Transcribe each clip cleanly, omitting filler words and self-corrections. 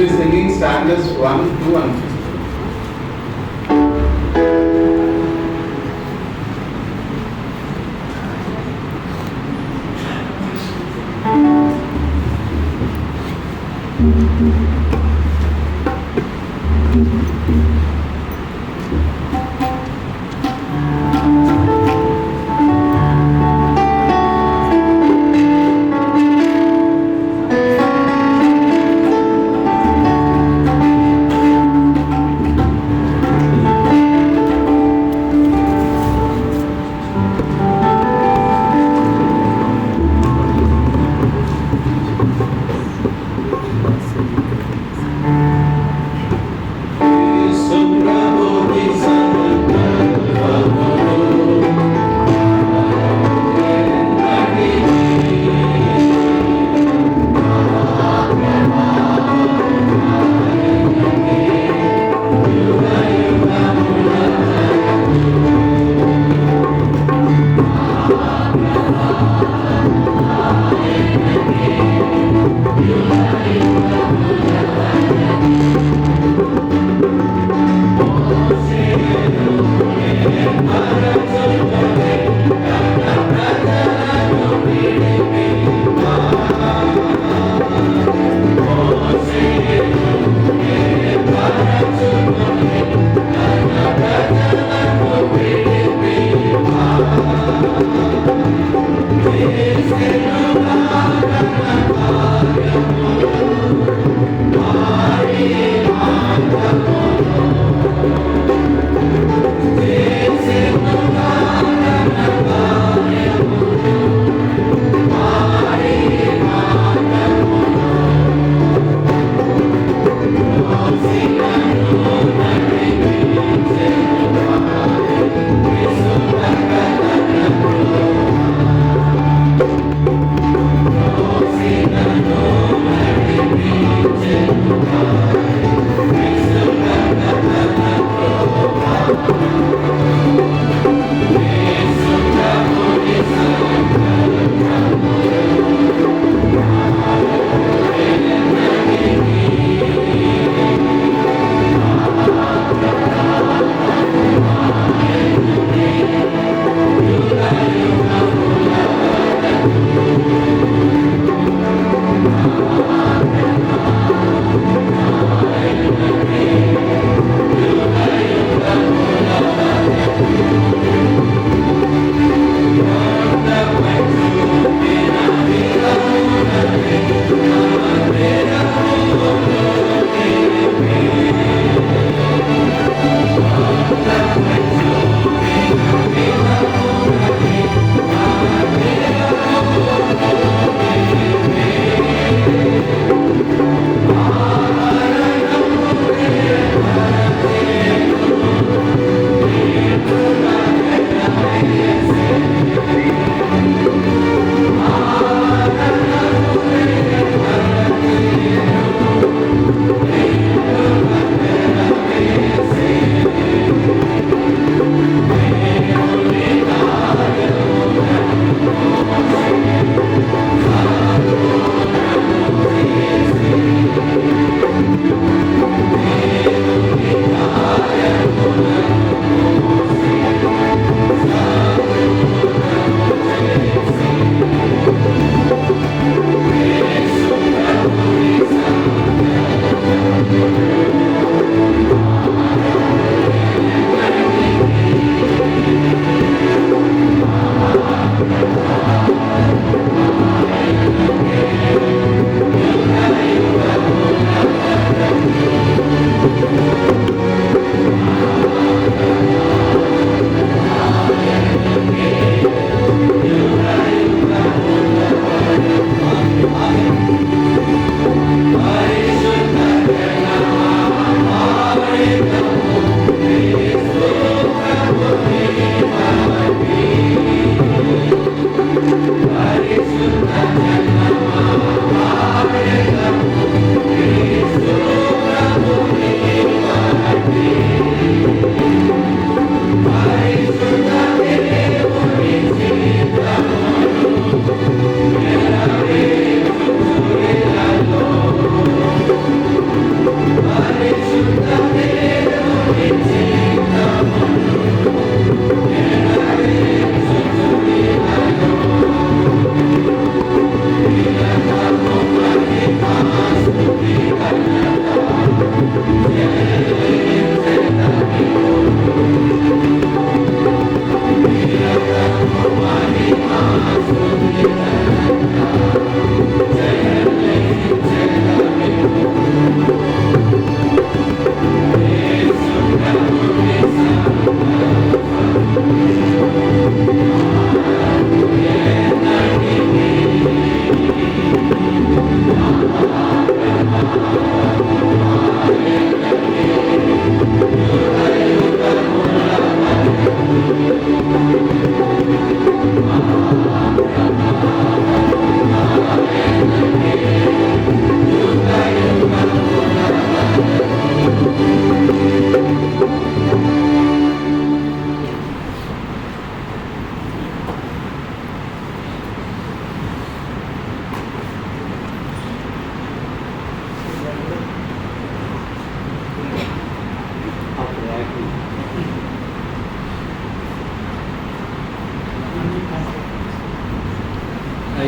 be singing stanzas 1, 2 and 3.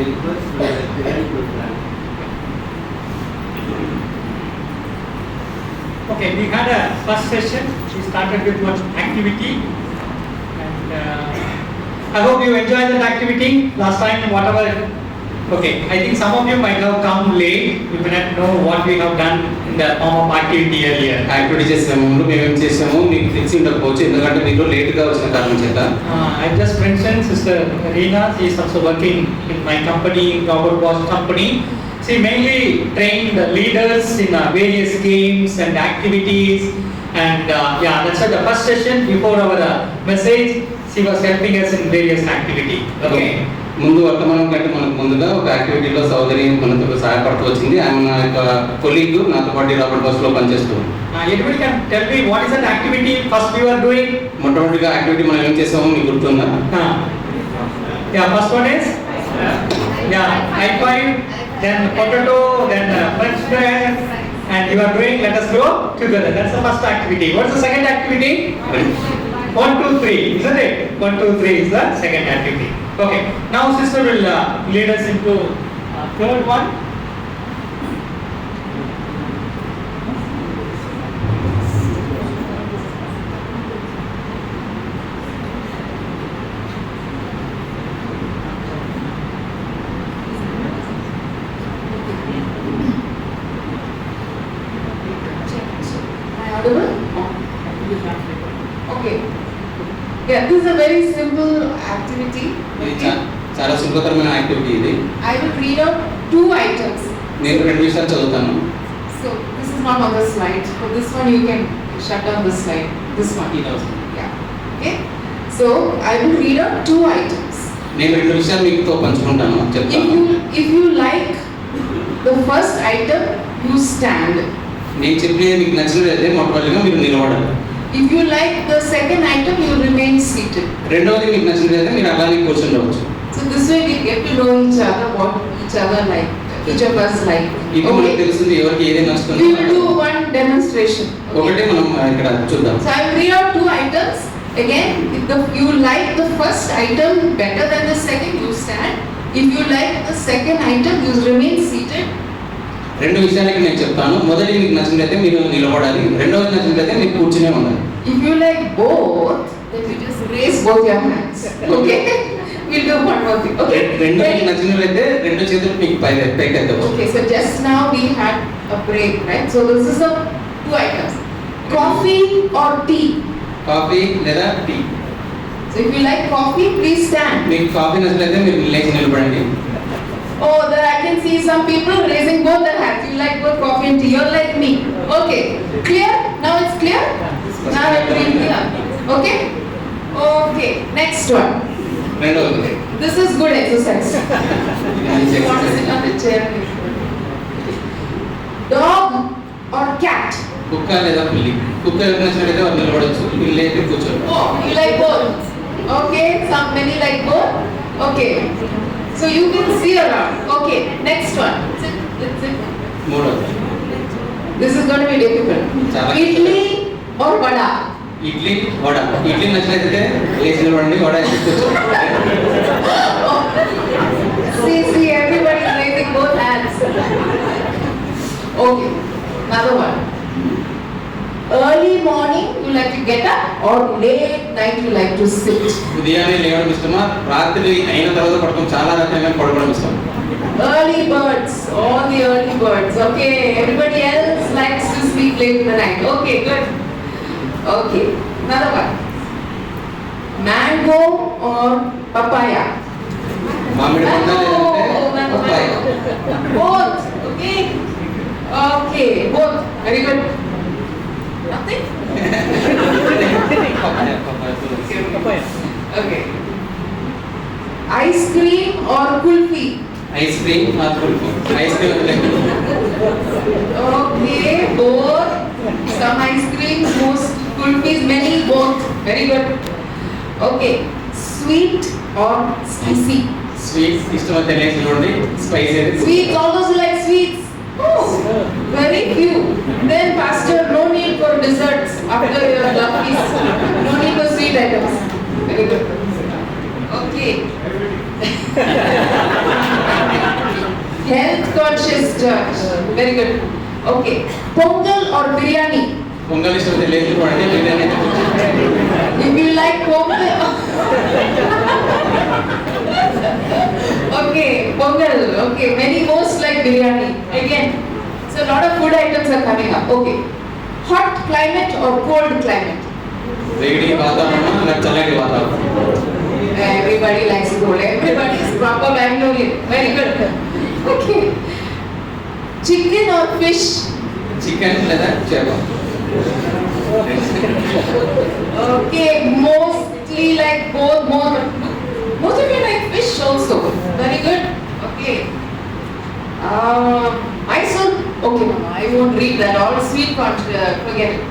request the very good plan. Okay, we had a first session. We started with much activity, and I hope you enjoyed that activity last time. Whatever. Okay, I think some of you might have come late. You may not know what we have done in the form of activity earlier. Activity చేసే ముందు మేమేం చేసాము మీకు తెలిసి ఉండకపోవచ్చు ఎందుకంటే మీరు లేట్గా వచ్చిన కారణం చేత. I just mentioned Sister Reena. She is also working in my company, Robert Bosch company. She mainly trained the leaders in various games and activities, and yeah, that's why the first session before our message, she was helping us in various activity. Okay. ముందు వర్తమానం కంటే మనకు ముందుగా ఒక యాక్టివిటీలో సోదరి మనతో సహాయపడుతూ వచ్చింది. ఆమె నా యొక్క కొలీగ్, నాతో పాటు రాబర్ట్ బస్లో పనిచేస్తూ. Anybody can tell me what is that activity first we were doing? మొట్టమొదటిగా యాక్టివిటీ మనం ఏం చేసామో మీకు గుర్తుందా? Yeah, first one is high five, then potato, then French fries, and you are doing let us go together. That's the first activity. What's the second activity? 1, 2, 3, isn't it? 1, 2, 3 is the second activity. Okay. Now sister will lead us into third one. Okay. Yeah, this is a very simple activity. ఇది Okay. చాలా సులభతరమైన activity ఇది. I will read out 2 items. నేను 2 విషయాలు చదువుతాను. So this is not on the slide. For this one you can shut down the slide. This one. Yeah. Okay. So I will read out 2 items. నేను 2 విషయాలు మీతో పంచుకుంటాను, చెప్తాను. If you like the first item, you stand. నేను చెప్పేది మీకు నచ్చినట్లయితే మొట్టమొదటిగా మీరు నిలబడాలి. If you like the second item, you remain seated. రెండవది మీకు నచ్చినట్లయితే మీరు అలానే కూర్చుండవచ్చు. So this way we get to know each other, what each other like, each of us like. ఇది మనకు తెలుస్తుంది ఎవరికి ఏది నచ్చుతుందో. We will do one demonstration. ఒకటే మనం ఇక్కడ చూద్దాం. So I will read out 2 items. Again, if you like the first item better than the second, you stand. If you like the second item, you remain seated. 2 విషయాలకి నేను చెప్తాను. మొదటి మీకు నచ్చినట్లయితే మీరు నిలబడాలి. రెండవది నచ్చినట్లయితే మీరు కూర్చునే ఉండాలి. If you like both, then you just raise both your hands. Okay? We'll do one more thing. Okay? రెండు మీకు నచ్చినట్లయితే 2 చేతులు మీకు పైకెత్తవచ్చు. Okay, so just now we had a break, right? So this is the 2 items. Coffee or tea? Coffee లేదా tea. So if you like coffee, please stand. మీకు coffee నచ్చినట్లయితే మీరు లేచి నిలబడండి. Oh, there I can see some people raising both their hands. You like both coffee and tea. You're like me. Okay. Clear? Now it's clear? Now it will be clear. Okay? Okay. Next one. రెండవది This is good exercise. You want to sit on the chair? Dog or cat? కుక్క లేదా పిల్లి. కుక్క ఎవరికి నచ్చినట్లయితే వారు నిలబడవచ్చు, పిల్లి అయితే కూర్చోండి. Oh, you like both? Okay. Many like both? Okay. So you can see around. Okay. Next one. Sit. మూడవది This is going to be difficult. Chala Idli or vada? Idli, vada. Idli నచ్చినట్లయితే లేచి నిలబడండి, వడ అయితే కూర్చోండి. See, everybody is raising both hands. Okay, another one. Early morning, you like to get up, or late night, you like to sit? ఉదయాన్నే లేవడం ఇష్టమా, రాత్రి అయిన తర్వాత పడుకోవడం, చాలా రకంగా పడుకోవడం ఇష్టం. Early birds, all the early birds. Okay, everybody else likes to sleep late in the night. Okay, good. Okay, another one. Mango or papaya? మామిడి పండు లేదంటే papaya. Both. Okay. Okay, both. Very good. Nothing? Papaya. Okay. Ice cream or kulfi? Ice cream or kulfi. Ice cream Okay, both. Some ice creams, most kulfis, many, both. Very good. Okay. Sweet or spicy? Sweets ఇష్టమైతే లేచి నిలబడండి, spicy అయితే Sweets, all those who like sweets. Oh, very few. Then pastor, no need for desserts after your love feast. No need for sweet items. Very good. Okay. Health conscious church. Very good. Okay. Pongal or biryani? Pongal ఇష్టం అయితే లేదు పడండి బిర్యానీ అయితే If you like pongal. Okay, pongal. Okay, many most like biryani. Again, so a lot of food items are coming up. Okay. Hot climate or cold climate? వేడి వాతావరణం నాకు చల్లటి వాతావరణం. Everybody likes cold. Everybody is proper Bangalorean. Very good. Okay. Chicken or fish? Chicken లేదా చేప. Okay, mostly like both. Most of you like fish also. Very good. Okay. Mysore. Okay, Mama, I won't read that. All sweet corn. Forget it.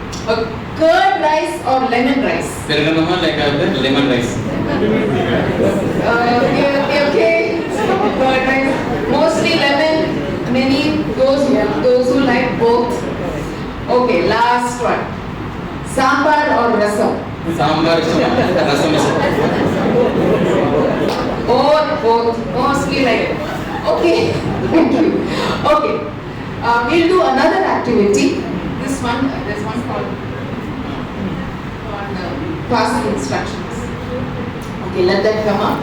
Curd rice or lemon rice? పెరుగన్నమా లేకపోతే lemon rice. Okay. Curd rice. Mostly lemon. Many those who like both. Okay, last one. Sambar or rasam? Sambar ఇష్టమా రసం ఇష్టం. Both. Mostly like it. Okay. Thank you. Okay. We'll do another activity. This one, there's one called passing instructions. Okay, let that come up.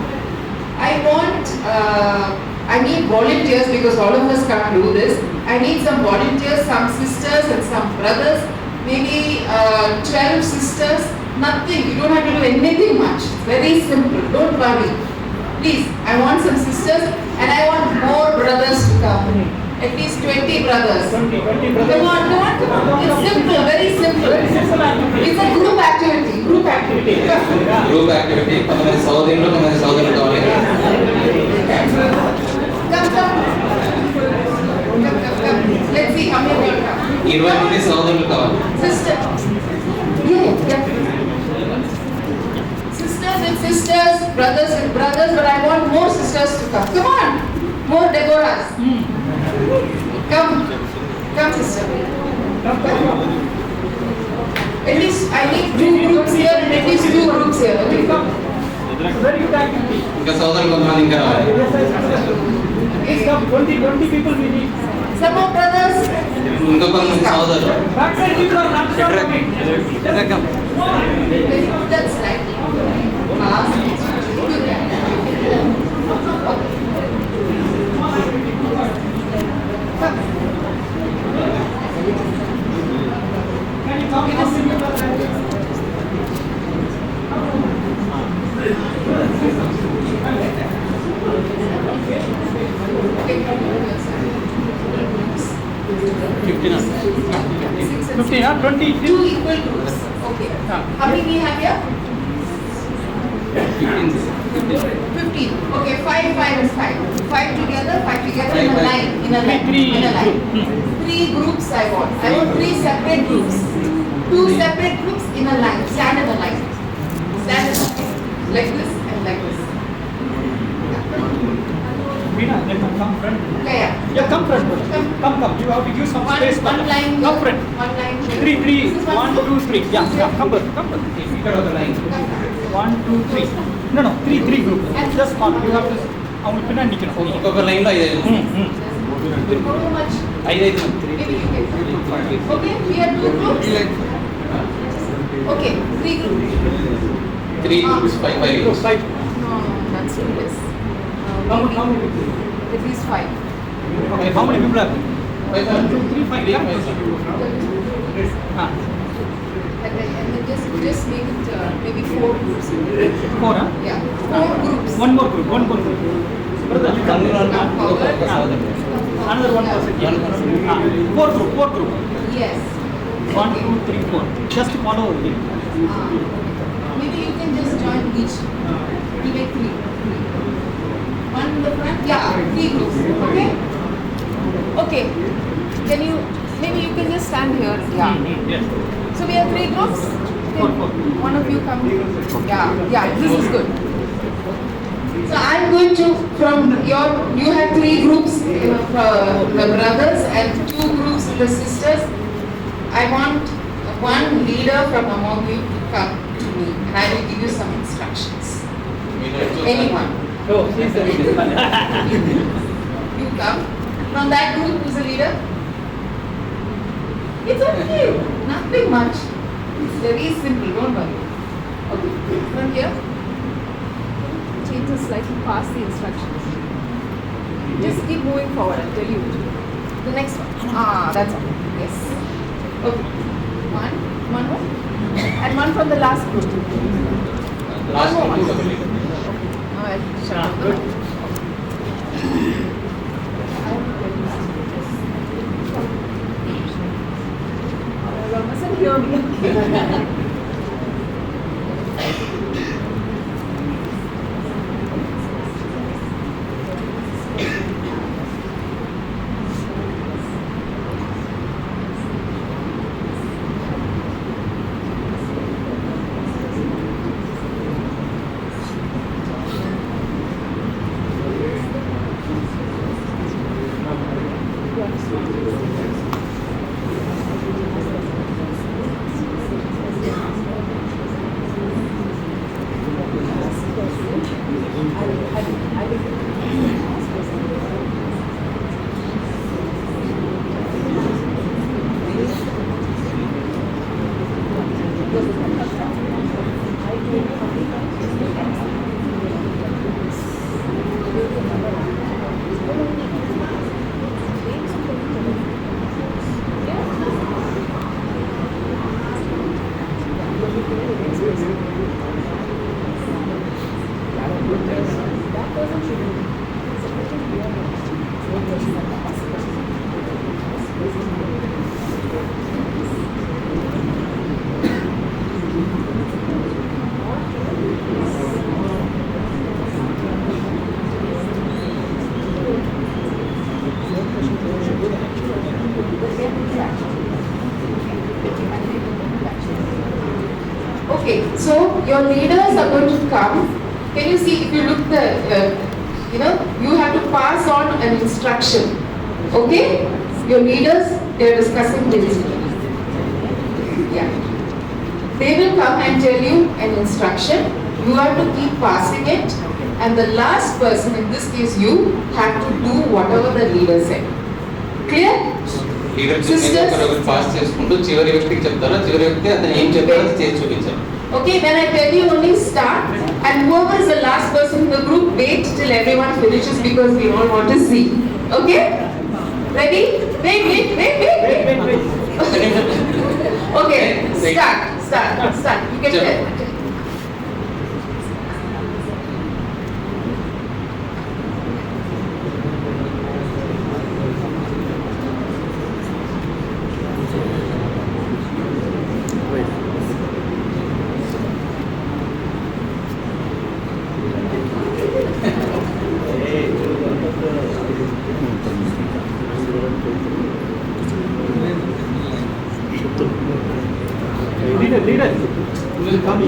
I need volunteers because all of us can't do this. I need some volunteers, some sisters and some brothers. Maybe 12 sisters. Nothing. You don't have to do anything much. Very simple. Don't worry. Please, I want some sisters and I want more brothers to come. At least 20 brothers. 20 Come on. It's simple, very simple. It's a group activity. Group activity. కొంతమంది సౌదీలు కొంతమంది సౌదీలు కావాలి. Come. Let's see how many will come. 20 మంది సౌదీలు కావాలి. Sister. Yeah. Sisters and sisters, brothers and brothers, but I want more sisters to come. Come on. More Deborahs. Come, sister. At least I need 2 groups here and at least 2 groups here. Okay, come. Very good activity. ఇంకా సౌదీలు కొంతమంది ఇంకా రావాలి. Yes, come. 20 people we need. Some more brothers. ఇంకా కొంతమంది సౌదీలు. Backside people are not coming. That's right. Pass. Can you come in a similar Fifteen, 20. 2 equal groups. Okay. How many we have here? 15. Okay, 5 and 5. 5 together in a line. In a line. 3 groups I want. I want 3 separate groups. 2 separate groups in a line. Stand in a line. Like this and like this. Meena, let them come front. Yeah. Yeah, come front. Come. You have to give some space. One line. Come front. One line. 3. 1, 2, 3. Yeah, come front. ఇక్కడ ఒక line. 1, 2, 3. No, 3 group. Just small. You have to. I will pin and nick. ఒక్కొక్క line లో 5 How much? 5 Maybe you can. Okay, we have 2 groups. Okay, 3 groups. 3 groups 5 groups. 5. No, that's too less. How many? At least 5. Okay, how many people are there? 1, 2, 3, 5. Yeah. And then just make it maybe 4 groups. 4, huh? Yeah, 4 groups. One more group. Brother, you come. Another 1 person. 4 group. Yes. 1, 2, 3, 4. Just follow here. Maybe you can just join each. We make 3. 1 in the front. Yeah, 3 groups. Okay. Okay. Maybe you can just stand here. Yeah. Yes. So we have 3 groups. Four. One of you come. Yeah. This is good. So I'm going to you have 3 groups, the brothers and 2 groups the sisters. I want one leader from among you to come to me and I will give you some instructions. Anyone. Oh, please. You come. From that group, who's the leader? It's okay, nothing much. It's very simple, don't worry. Okay, from here. Change this slightly past the instructions. Just keep moving forward, I'll tell you. The next one. Ah, that's all. Yes. Okay. One more. And one from the last group. Last One more. Now I'll shut Ah, down the good. mic. You mustn't hear me. Okay, so your leaders are going to come. Can you see if you look you have to pass on an instruction. Okay? Your leaders, they are discussing this. Yeah. They will come and tell you an instruction. You have to keep passing it. And the last person, in this case you, have to do whatever the leader said. Clear? Leader Sisters? Pass చేసుకుంటూ చివరి వ్యక్తికి చెప్తారా, చివరి వ్యక్తి అతను ఏం చెప్పారో అది చేసి చూపించాలి. Okay, when I tell you only start, and whoever is the last person in the group, wait till everyone finishes because we all want to see. Okay? Ready? Wait. Okay, start. You can tell.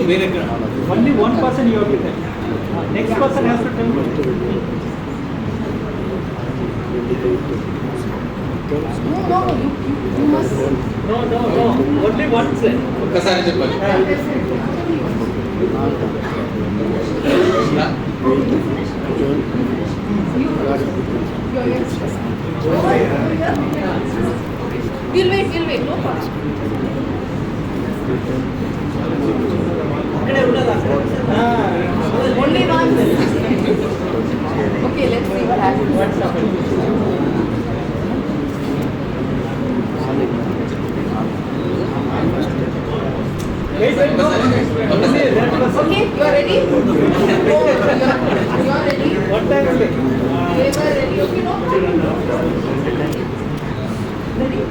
Leader. Only one person you have to tell. Next person has to tell. No, you must. No. Only once. ఒక్కసారి చెప్పాలి. We'll wait, no problem. Only once. Okay, let's see what happens. Wait, no. Okay, you are ready? Oh, you are ready? What time is it? They were ready. Okay, no problem. Ready? You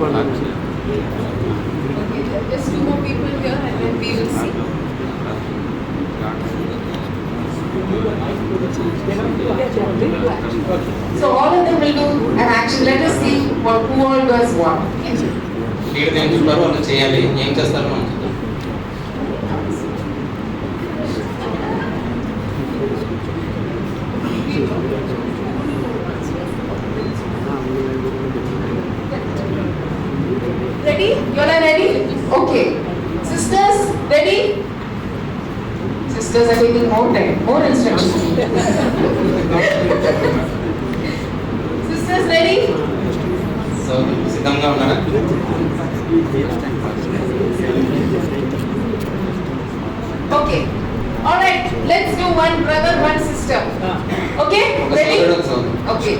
are ready? Okay, just two more people here and then we will see. So all of them will do an action. Let us see who all does what. Leader ఏం చెప్తారో వాళ్ళు చేయాలి, ఏం చేస్తారో మనం చూద్దాం. Ready? You all are ready? Okay. Sisters, ready? Sisters are taking more time, more instructions. Sisters ready? So సిద్ధంగా ఉన్నారా? Okay. All right. Let's do one brother, one sister. Okay? ఒక Ready? సోదరుడు, ఒక సోదరి. Okay.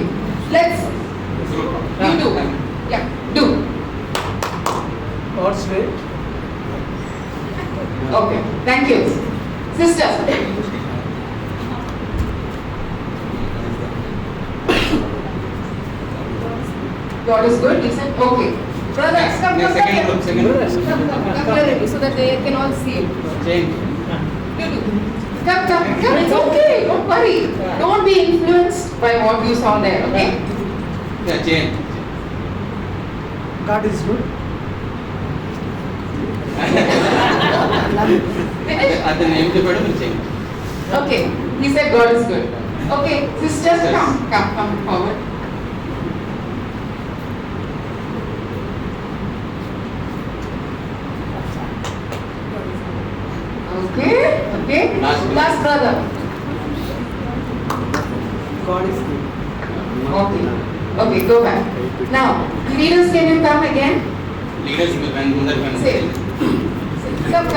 Let's. You do. Yeah. Do. God's way. Okay. Thank you. Sister. God is good. Listen. Okay. Brothers, come, come, come second here. Group, second group. Come here, so that they can all see it. చేయండి. You do. Come, come, come. It's okay. Don't worry. Don't be influenced by what you saw there. Okay? Yeah, చేయండి. God is good. Finish. అతను ఏం చెప్పాడో మీరు చేయండి. Okay. He said God is good. Okay. Sisters, come forward. Okay. Last brother. God is good. Okay, go back. Now, leaders, can you come again? Leaders మీరు రండి, ముందరికి రండి. Say. Come.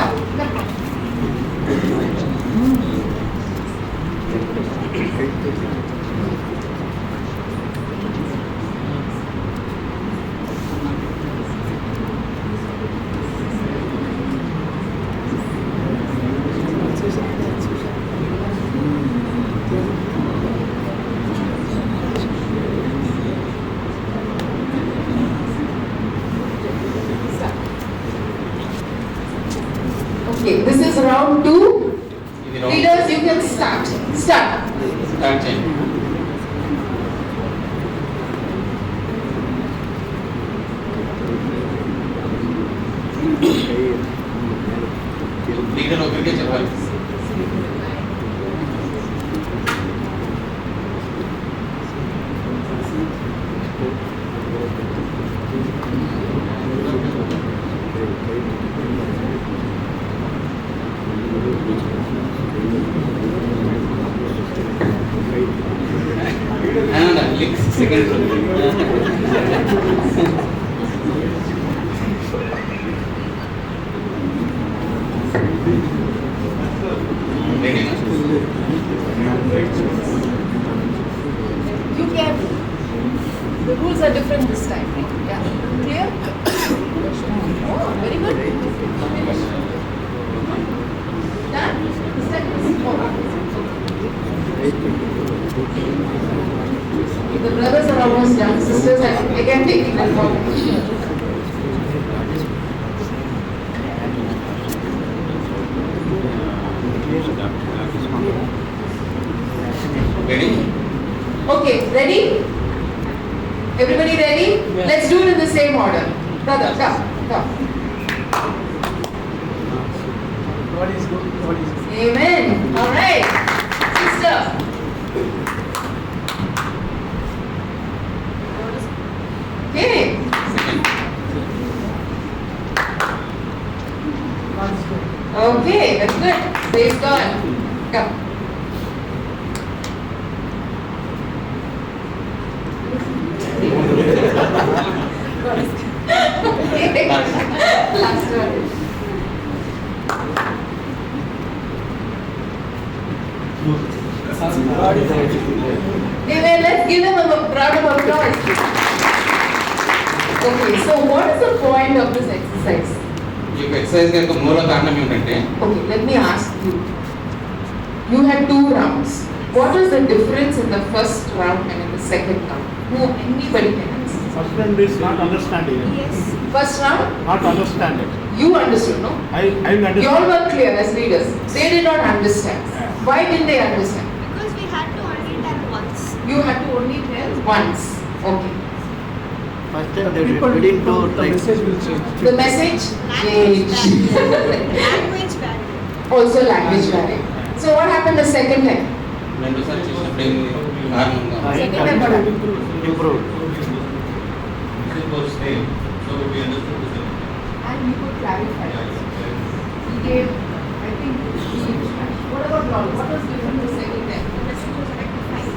Okay, this is round 2. ఇది round. Leaders, you can start. Start చేయండి. Leader ఒకరికే చెప్పాలి. Second You can. The rules are different this time. Yeah. Clear? Oh, very good. Finish. Done? Step is forward. The brothers are almost done. Sisters are again taking them forward. Ready? Okay, ready? Everybody ready? Yeah. Let's do it in the same order. Brother, come. God is good. God is good. Amen. All right. Sister. Okay. Second. God is good. Okay, that's good. Praise God. Come. Okay. Last one. God is good. Amen. Let's give them a round of applause. Okay, so what is the point of this exercise? ఈ యొక్క exercise యొక్క మూల కారణం ఏంటంటే Okay, let me ask you. You had 2 rounds. What is the difference in the first round and in the second round? Anybody can answer. First round is not understanding. Yes. First round, Not understanding. you understood, no? I You all understand. were clear as leaders. They did not understand. Yeah. Why didn't they understand? Because we had to only tell once. You had to only tell once. Okay. First time The they people didn't do the like message will change. The message Language changed. barrier. Language barrier. Also language barrier. So what happened the second time? రెండోసారి చేసినప్పుడు ఏంది కారణంగా Second time what happened? improved. And you could clarify. He gave, I think, What about Lord? What was different the second time? The message was rectified.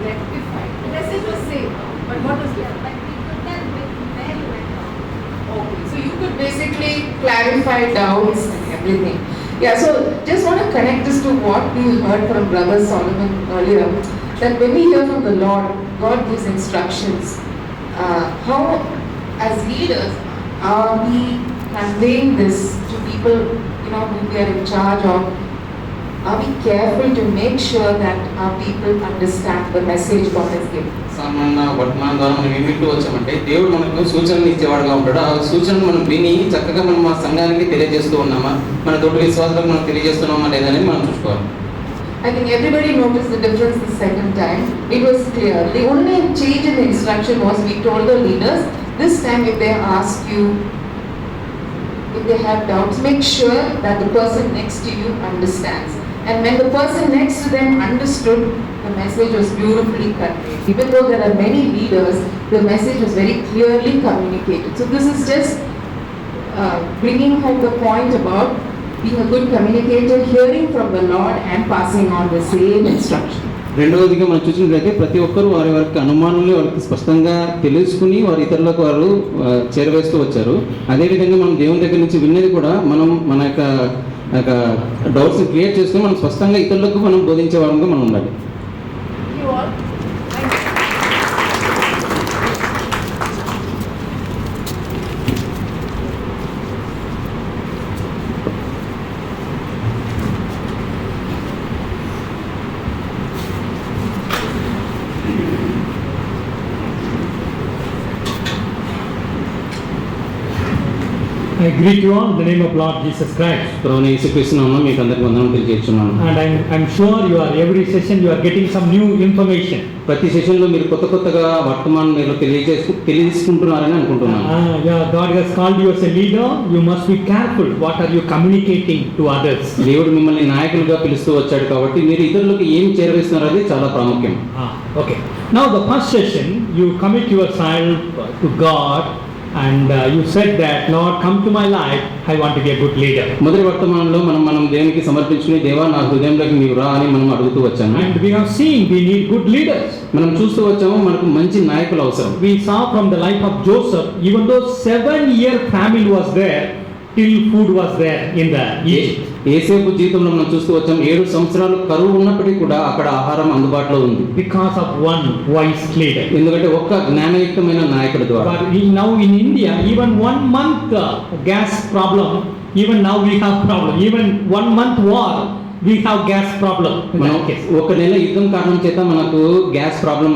Rectified. The message was same, but what was Yeah, different? but we could tell where you went wrong. Okay, so you could basically clarify doubts and everything. Yeah, so just want to connect this to what we heard from Brother Solomon earlier, that when we hear from the Lord, God gives instructions. How, as leaders, are we conveying this to people, you know, who we are in charge of? Are we careful to make sure that our people understand the message God has given? సామాన్య వర్తమానం ద్వారా మనం ఏం వింటూ వచ్చామంటే దేవుడు మనకు సూచనలు ఇచ్చేవాడుగా ఉంటాడు. ఆ సూచనలు మనం విని చక్కగా మనం మా సంఘానికి తెలియజేస్తూ ఉన్నామా, మన తోటి విశ్వాసాలకు మనం తెలియజేస్తున్నామా లేదని మనం చూసుకోవాలి. I think everybody noticed the difference the second time. It was clear. The only change in the instruction was we told the leaders, this time if they ask you, if they have doubts, make sure that the person next to you understands. And when the person next to them understood, the message was beautifully conveyed. Even though there are many leaders, the message was very clearly communicated. So this is just bringing home the point about being a good communicator, hearing from the Lord and passing on the same instruction. రెండవదిగా మనం చూసినట్లయితే ప్రతి ఒక్కరూ వారి వారికి అనుమానాలు వారికి స్పష్టంగా తెలుసుకుని వారి ఇతరులకు వారు చేరవేస్తూ వచ్చారు. అదేవిధంగా మనం దేవుని దగ్గర నుంచి విన్నది కూడా మనం మన యొక్క డౌట్స్ క్లియర్ చేసుకుని మనం స్పష్టంగా ఇతరులకు మనం బోధించే వారంగా మనం ఉండాలి. You all. I greet you all in the name of Lord Jesus Christ. ప్రభువైన యేసుక్రీస్తు నామమున మీకు అందరికీ వందనాలు తెలియజేస్తున్నాను. And I'm sure you are every session you are getting some new information. ప్రతి సెషన్లో మీరు కొత్తగా వర్తమానం మీరు తెలుసుకుంటున్నారని అనుకుంటున్నాను. Yeah, God has called you as a leader. You must be careful. What are you communicating to others? దేవుడు మిమ్మల్ని నాయకులుగా పిలుస్తూ వచ్చాడు కాబట్టి మీరు ఇతరులకు ఏం చేరవేస్తున్నారో అది చాలా ప్రాముఖ్యం. Okay. Now the first session you commit yourself to God. And you said that, Lord, come to my life. I want to be a good leader. మొదటి వర్తమానంలో మనం దేవునికి సమర్పించుకుని దేవా నా హృదయంలోకి నీవు రా అని మనం అడుగుతూ వచ్చాము. And we are seeing we need good leaders. మనం చూస్తూ వచ్చాము మనకు మంచి నాయకులు అవసరం. We saw from the life of Joseph, even though 7-year famine was there, till food was there in the Egypt. యేసేపు జీవితంలో మనం చూస్తూ వచ్చాము 7 సంవత్సరాలు కరువు ఉన్నప్పటికీ కూడా అక్కడ ఆహారం అందుబాటులో ఉంది. Because of one wise leader. ఎందుకంటే ఒక్క జ్ఞానయుక్తమైన nayakudu ద్వారా. But now in India, even 1 month gas problem, even now we have problem. Even 1 month war, we have gas problem. మనం ఒక నెల యుద్ధం కారణం చేత మనకు గ్యాస్ ప్రాబ్లం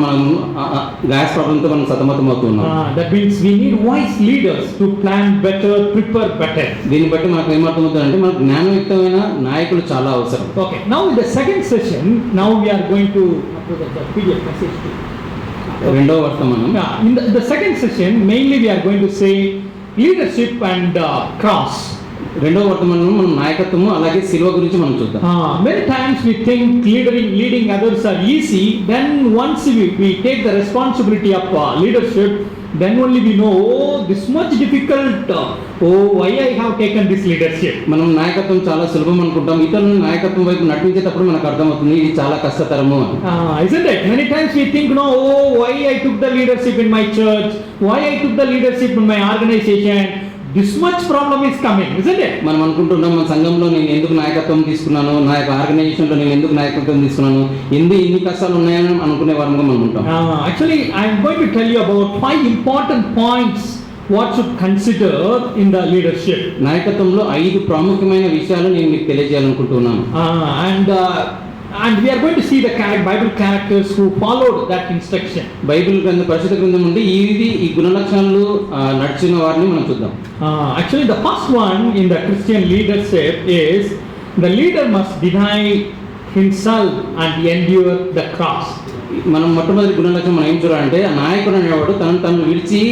తో మనం సతమతమవుతున్నాం. That means we need wise leaders to plan better, prepare better. దీన్ని బట్టి మనకు ఏమర్థమవుతుందంటే మనకు జ్ఞానయుక్తమైన నాయకులు చాలా అవసరం. Okay, now in the second session, now we are going to the PDF message too. రెండవ వర్తమానం. In the second session, mainly we are going to say leadership and cross. రెండవ వర్తమానంలో మనం నాయకత్వము అలాగే శిలువ గురించి మనం చూద్దాం. Many times we think leading others are easy. Then once we take the responsibility of leadership, then only we know, oh, this much difficult. Oh, why I have taken this leadership? మనం నాయకత్వం చాలా సులభం అనుకుంటాం. ఇతరులను నాయకత్వం వైపు నడిపించేటప్పుడు మనకు అర్థమవుతుంది ఇది చాలా కష్టతరము అని. Isn't it? Many times we think, no, oh, why I took the leadership in my church? Why I took the leadership in my organization? This much problem is coming, isn't it? మనం అనుకుంటున్నాం మన సంఘంలో నేను ఎందుకు నాయకత్వం తీసుకున్నాను, నా యొక్క ఆర్గనైజేషన్లో నేను ఎందుకు నాయకత్వం తీసుకున్నాను, ఇన్ని కష్టాలు ఉన్నాయని అనుకునే వారంగా మనం ఉంటాం. Actually, I am going to tell you about 5 important points what should consider in the leadership. నాయకత్వంలో 5 ప్రాముఖ్యమైన విషయాలు నేను మీకు తెలియజేయాలనుకుంటున్నాను. And we are going to see the Bible characters who followed that instruction. Bible గ్రంథ పరిశుద్ధ గ్రంథం నుండి ఈ గుణ లక్షణాలు నడిచిన వారిని మనం చూద్దాం. Actually, the first one in the Christian leadership is the leader must deny himself and endure the cross. మనం మొట్టమొదటి గుణ లక్షణం మనం ఏం చూడాలంటే ఆ నాయకుడు అనేవాడు తను విడిచి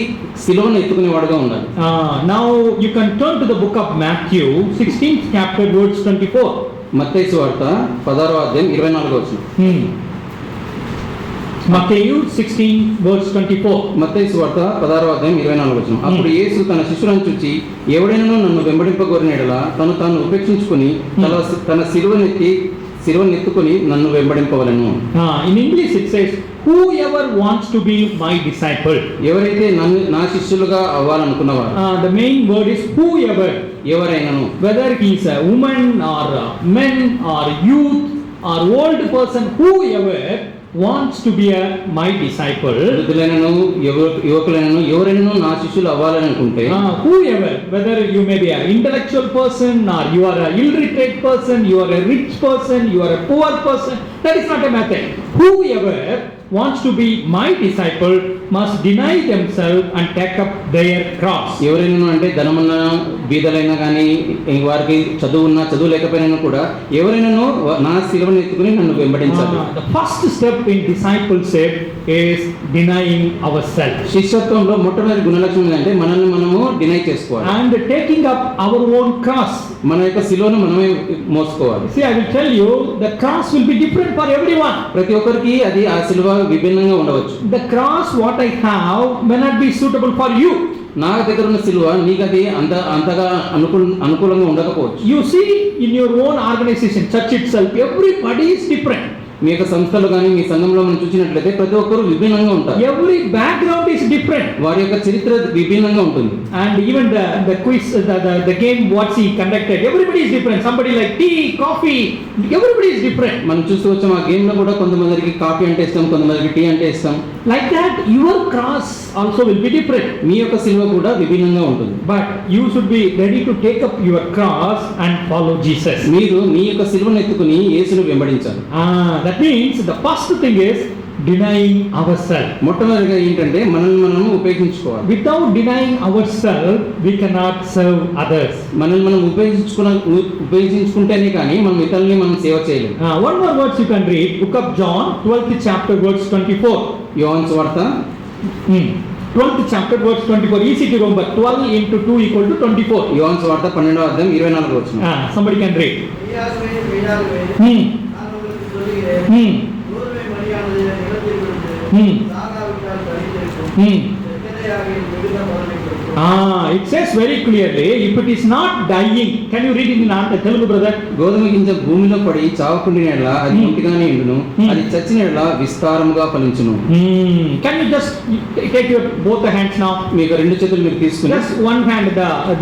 శిలువను ఎత్తుకునేవాడుగా ఉండాలి. Now you can turn to the book of Matthew 16th chapter verse 24. మత్తయి సువార్త 16వ అధ్యాయం 24వ వచనం. Matthew 16 verse 24. మత్తయి సువార్త 16వ అధ్యాయం 24వ వచనం. అప్పుడు యేసు తన శిష్యులను చూచి, ఎవడైనను నన్ను వెంబడింపగోరిన యెడల తను తాను ఉపేక్షించుకొని తన శిలువనెత్తుకొని నన్ను వెంబడింపవలెను. In English it says, whoever wants to be my disciple. ఎవరైతే నా శిష్యులుగా అవ్వాలనుకున్నవారు. The main word is whoever. ఎవరైనను, Whether he is a woman or a men or youth or old person, whoever wants to be my disciple. వృద్ధులైనను యువకులైనను ఎవరైనను నా శిష్యులు అవ్వాలని అనుకుంటే, Whoever, whether you may be an intellectual person or you are a illiterate person, you are a rich person, you are a poor person, that is not a matter. Whoever wants to be my disciple must deny themselves and take up their cross. ఎవరైనా అంటే ధనమున్న బీదలైనా కానీ వారికి చదువు లేకపోయినా కూడా ఎవరైనాను నా శిలువను ఎత్తుకుని నన్ను వెంబడించాలి. The first step in discipleship is denying ourselves శిష్యత్వంలో మొట్టమొదటి గుణలక్షణం ఏంటంటే మనల్ని మనము డినై చేసుకోవాలి and taking up our own cross. మన యొక్క శిలువను మనమే మోసుకోవాలి. See, I will tell you, the cross will be different for everyone. ప్రతి ఒక్కరికి అది ఆ శిలువ విభిన్నంగా ఉండవచ్చు. The cross what I have may not be suitable for you. నా దగ్గర ఉన్న శిలువ నీకు అది అంతగా అనుకూలంగా ఉండకపోవచ్చు. You see, in your own organization, church itself, everybody is different. మీ యొక్క సంస్థలు కానీ మీ సంఘంలో మనం చూసినట్లయితే ప్రతి ఒక్కరు విభిన్నంగా ఉంటారు. Every background is different. వారి యొక్క చరిత్ర విభిన్నంగా ఉంటుంది. And even the quiz, the game what he conducted, everybody is different. Somebody like tea, coffee, everybody is different. మనం చూస్తూ వచ్చాం ఆ గేమ్ లో కూడా కొంతమందికి కాఫీ అంటే ఇష్టం, కొంతమందికి టీ అంటే ఇష్టం. Like that, your cross also will be different. మీ యొక్క శిలువ కూడా విభిన్నంగా ఉంటుంది. But you should be ready to take up your cross and follow Jesus. మీరు మీ యొక్క శిలువను ఎత్తుకుని యేసును వెంబడించాలి. That means the first thing is denying ourselves. మొట్టమొదటిగా ఏంటంటే మనల్ని మనము ఉపయోగించుకోవాలి. Without denying ourselves, we cannot serve others. మనల్ని మనం ఉపయోగించుకుంటేనే కానీ మనం ఇతరులని మనం సేవ చేయలేము. One more verse you can read, Book of John, 12th chapter, verse 24. యోహాను సువార్త 12th chapter, verse 24. Easy to remember. 12 into 2 equal to 24. యోహాను సువార్త 12వ అధ్యాయం 24వ వచనం. Somebody can read. Hmm. It says very clearly, if it is not dying, can you read it in Telugu, brother? గోధుమ గింజ భూమిలో పడి చావకుండిన యెడల అది మొంటిగానే ఎండును, అది చచ్చిన యెడల విస్తారముగా ఫలించును. Can you just take your both the hands now? మీకు రెండు చేతులు మీరు తీసుకుని, Just one hand,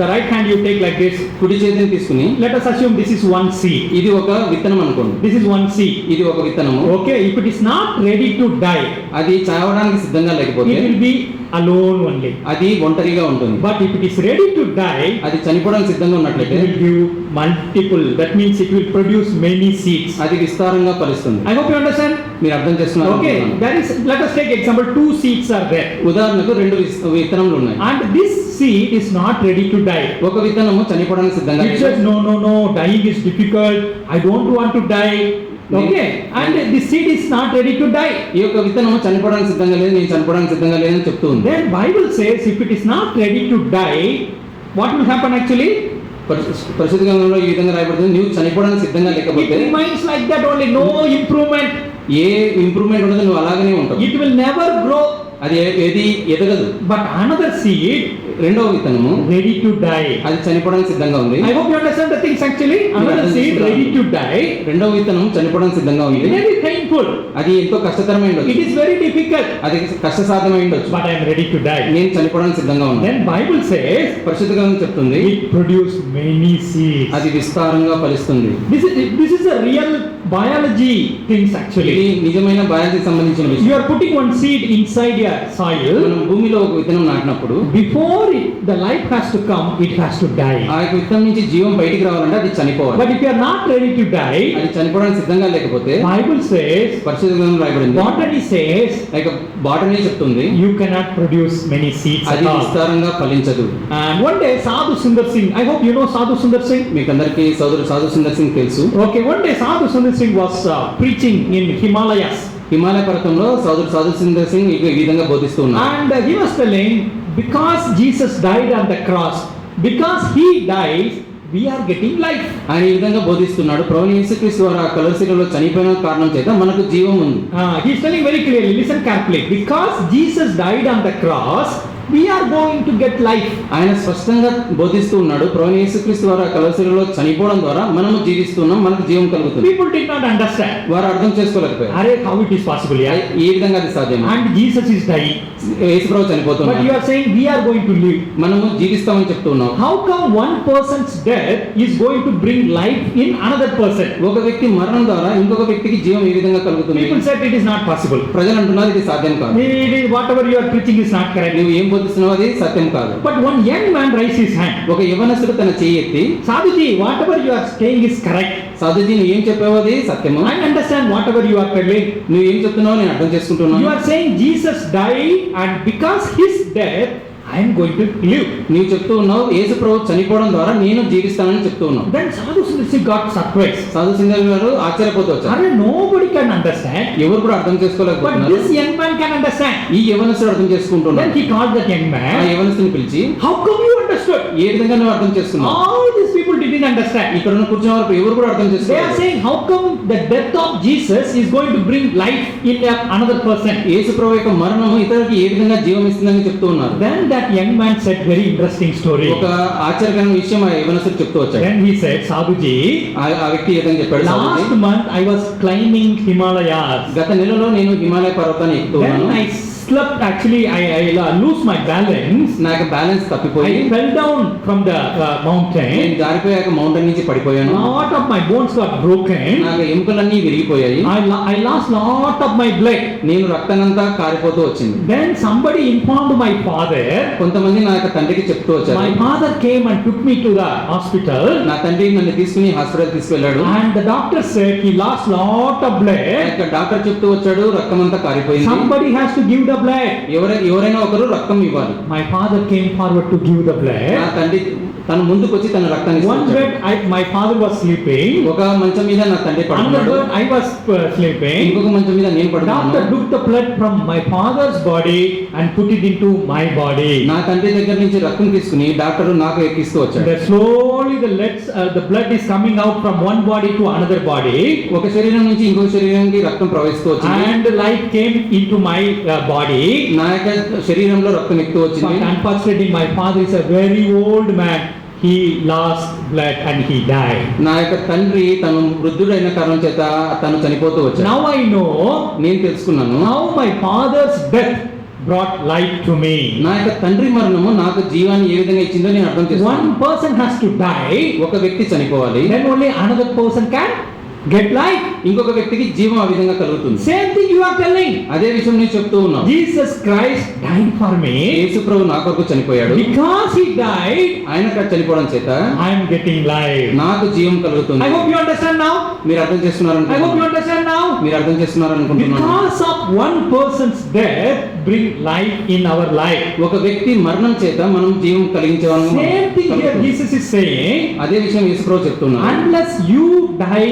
the right hand you take like this. కుడి చేతిని తీసుకుని, Let us assume this is one seed. ఇది ఒక విత్తనం అనుకోండి. This is one seed. ఇది ఒక విత్తనము. Okay, if it is not ready to die, అది చావడానికి సిద్ధంగా లేకపోతే it will be alone only. అది ఒంటరిగా ఉంటుంది. But if it is ready to die, అది చనిపోవడానికి సిద్ధంగా it ఉన్నట్లయితే will give multiple. That means it will produce many seeds. అది విస్తారంగా ఫలిస్తుంది. I hope you understand. మీరు అర్థం చేస్తున్నారు. Okay, that is. Let us take example. 2 seeds are there, ఉదాహరణకు రెండు విత్తనములు ఉన్నాయి. and this seed is not ready to die. ఒక విత్తనము చనిపోవడానికి సిద్ధంగా It says no, dying is difficult. I don't want to die. Okay, and the seed is not ready to die. ఈ యొక్క విత్తనము చనిపోవడానికి సిద్ధంగా లేదు, నేను చనిపోవడానికి సిద్ధంగా లేదని చెప్తూ ఉంది. Then Bible says if it is not ready to die, what will happen actually? పరిశుద్ధ గ్రంథంలో ఈ విధంగా రాయబడుతుంది, నీవు చనిపోవడానికి సిద్ధంగా It లేకపోతే remains like that only, no improvement. A improvement ఉండదు, నువ్వు అలాగనే ఉంటావు. It will never grow. అది ఏది ఎదగదు. But another seed రెండవ విత్తనము ready to die. అది చనిపోవడానికి సిద్ధంగా ఉంది. I hope you understand the things actually. Another seed ready to die. రెండవ విత్తనం చనిపోవడానికి సిద్ధంగా ఉంది. It may be painful. అది ఎంతో కష్టతరమై It ఉండొచ్చు, is very difficult. అది కష్టసాధ్యమై ఉండొచ్చు, But I am ready to die. నేను చనిపోవడానికి సిద్ధంగా ఉన్నాను. Then Bible says పరిశుద్ధ గ్రంథం చెప్తుంది it produce many seeds. అది విస్తారంగా ఫలిస్తుంది. This is a real biology things actually. ఇది నిజమైన బయాలజీకి సంబంధించిన You విషయం. are putting one seed inside your soil. మనం భూమిలో ఒక విత్తనం నాటినప్పుడు Before the life has to come, it has to die. ఆ యొక్క విత్తనం నుంచి జీవం బయటికి రావాలంటే అది చనిపోవాలి. But if you are not ready to die, అది చనిపోవడానికి సిద్ధంగా లేకపోతే Bible says, పరిశుద్ధ గ్రంథం రాయబడింది, botany says, లైక్ బాటనీ చెప్తుంది, you cannot produce many seeds అది at all. విస్తారంగా ఫలించదు. And one day Sadhu Sundar Singh, I hope you know Sadhu Sundar Singh. మీకు అందరికీ సోదరుడు సాధు సుందర్ సింగ్ తెలుసు. Okay, one day Sadhu Sundar Singh was preaching in Himalayas. Himalaya పర్వతంలో సోదరుడు సాధు సుందర్ సింగ్ ఈ విధంగా బోధిస్తూ ఉన్నారు. And he was telling, because Jesus died on the cross, because he dies, we are getting life. ఆయన ఈ విధంగా బోధిస్తున్నాడు. ప్రభువైన యేసుక్రీస్తు వారు ఆ కలువరిశిలలో చనిపోయిన కారణం చేత మనకు జీవం ఉంది. He is telling very clearly, listen carefully, because Jesus died on the cross, we are going to get life. ఆయన స్పష్టంగా బోధిస్తూ ఉన్నాడు. ప్రభువైన యేసుక్రీస్తు వారు ఆ కలువరిశిలలో చనిపోవడం ద్వారా మనము జీవిస్తున్నాం, మనకు జీవం కలుగుతుంది. People did not understand. వారు అర్థం చేసుకోలేకపోయారు. Are how it is possible? Yeah? ఏ విధంగా అది సాధ్యం? And Jesus is dying. Yesu Prabhu But you చనిపోతున్నాడు, are saying we are going to live. మనము జీవిస్తామని చెప్తున్నాం. How come one person's death is going to bring life in another person? ఒక వ్యక్తి మరణం ద్వారా ఇంకొక వ్యక్తికి జీవం ఏ విధంగా కలుగుతుంది? People said it is not possible. ప్రజలు అంటున్నారు ఇది సాధ్యం కాదు. Whatever you are preaching is not correct. నువ్వు ఏం బోధిస్తున్నావు అది సత్యం కాదు. But one young man raised his hand. ఒక యవనస్తుడు తన చెయ్యి ఎత్తి, Sadhuji, whatever you are saying is correct. సాధుజీ నువ్వు ఏం చెప్పావు అది సత్యము. I understand whatever you are telling. నువ్వు ఏం చెప్తున్నావు నేను అర్థం చేసుకుంటున్నాను. You are saying Jesus died, and because his death, I am going to live. నీవు చెప్తూ ఉన్నావు యేసు ప్రభు చనిపోవడం ద్వారా నేను జీవిస్తానని చెప్తూ ఉన్నావు. Then Sadhu Sundar got surprised. సాధు సింగర్ గారు ఆశ్చర్యపోతూ వచ్చారు. Are nobody can understand, ఎవరు కూడా అర్థం but చేసుకోలేకపోతున్నారు. this young man can understand. ఈ యవనస్తుడు అర్థం చేసుకుంటున్నాడు. Then he called that young ఆ man. యవనస్తుని పిలిచి, How come you understood? ఏ విధంగా నువ్వు అర్థం చేసుకున్నావు? All these people didn't understand. ఇక్కడ ఉన్న కూర్చున్న వారు ఎవరు కూడా అర్థం They are చేసుకోలేదు. saying, how come the death of Jesus is going to bring life in another person? యేసు ప్రభు యొక్క మరణము ఇతరులకు ఏ విధంగా జీవం ఇస్తుందని చెప్తూ ఉన్నారు. Then that young man said very interesting story. ఒక ఆశ్చర్యకరమైన విషయం ఆ యవనస్తుడు చెప్తూ వచ్చాడు. Then he said, Sadhuji, ఆ వ్యక్తి ఏ విధంగా చెప్పాడు? last సాధుజీ, month I was climbing Himalayas. గత నెలలో నేను హిమాలయ పర్వతాన్ని ఎక్కుతూ Then ఉన్నాను. I slept, actually I lose my balance. నాకు బ్యాలెన్స్ తప్పిపోయి I fell down from the నేను mountain. జారిపోయాక మౌంటైన్ నుంచి పడిపోయాను. Lot of my bones got broken. నాకు ఎముకలన్నీ విరిగిపోయాయి. I lost lot of my blood. నేను రక్తానంతా కారిపోతూ వచ్చింది. Then somebody informed my father. కొంతమంది నా యొక్క తండ్రికి చెప్తూ My వచ్చారు. father came and took me to the hospital. నా తండ్రి నన్ను తీసుకుని హాస్పిటల్ తీసుకెళ్లాడు. And the doctor said he lost lot of ఆ blood. యొక్క డాక్టర్ చెప్తూ వచ్చాడు రక్తమంతా కారిపోయింది. Somebody has to give the blood. ఎవరైనా ఒకరు రక్తం ఇవ్వాలి. My father came forward to give the నా blood. తండ్రి తను ముందుకు వచ్చి తన రక్తాన్ని One ఇచ్చాడు. bed my father was sleeping. ఒక మంచం మీద నా తండ్రి Another పడుకున్నాడు. bed I was sleeping. ఇంకొక మంచం మీద నేను Doctor పడుకున్నాను. took the blood from my father's body and put it into my body. నా తండ్రి దగ్గర నుంచి రక్తం తీసుకుని డాక్టర్ నాకు ఎక్కిస్తూ వచ్చాడు. Then slowly the blood is coming out from one body to another body. ఒక శరీరం నుంచి ఇంకొక శరీరానికి రక్తం ప్రవహిస్తూ వచ్చింది. And life came into my body. నా యొక్క శరీరంలో రక్తం ఎక్కుతూ But వచ్చింది. unfortunately, my father is a very old man. He lost blood and he died. నా యొక్క తండ్రి తను వృద్ధుడైన కారణం చేత తను చనిపోతూ వచ్చాడు. Now I know నేను తెలుసుకున్నాను how my father's death brought life to me. నా యొక్క తండ్రి మరణము నాకు జీవాన్ని ఏ విధంగా ఇచ్చిందో నేను అర్థం చేసుకున్నాను. One person has to die, ఒక వ్యక్తి చనిపోవాలి, then only another person can get life. ఇంకొక వ్యక్తికి జీవం ఆ విధంగా కలుగుతుంది. Same thing you are telling. అదే విషయం నేను చెప్తూ ఉన్నాను. Jesus Christ died for me. యేసు ప్రభు నా కొరకు చనిపోయాడు. Because he died, ఆయన చనిపోవడం చేత I am getting life. నాకు జీవం కలుగుతుంది. I hope you understand now. మీరు అర్థం I hope you చేస్తున్నారనుకుంటున్నాను. understand now. మీరు అర్థం చేస్తున్నారనుకుంటున్నాను. Because of one person's death, bring life in our life. ఒక వ్యక్తి మరణం చేత మనం జీవం కలిగించేవాళ్ళం. Same thing here Jesus is saying, అదే విషయం యేసు ప్రభు చెప్తున్నాడు. unless you die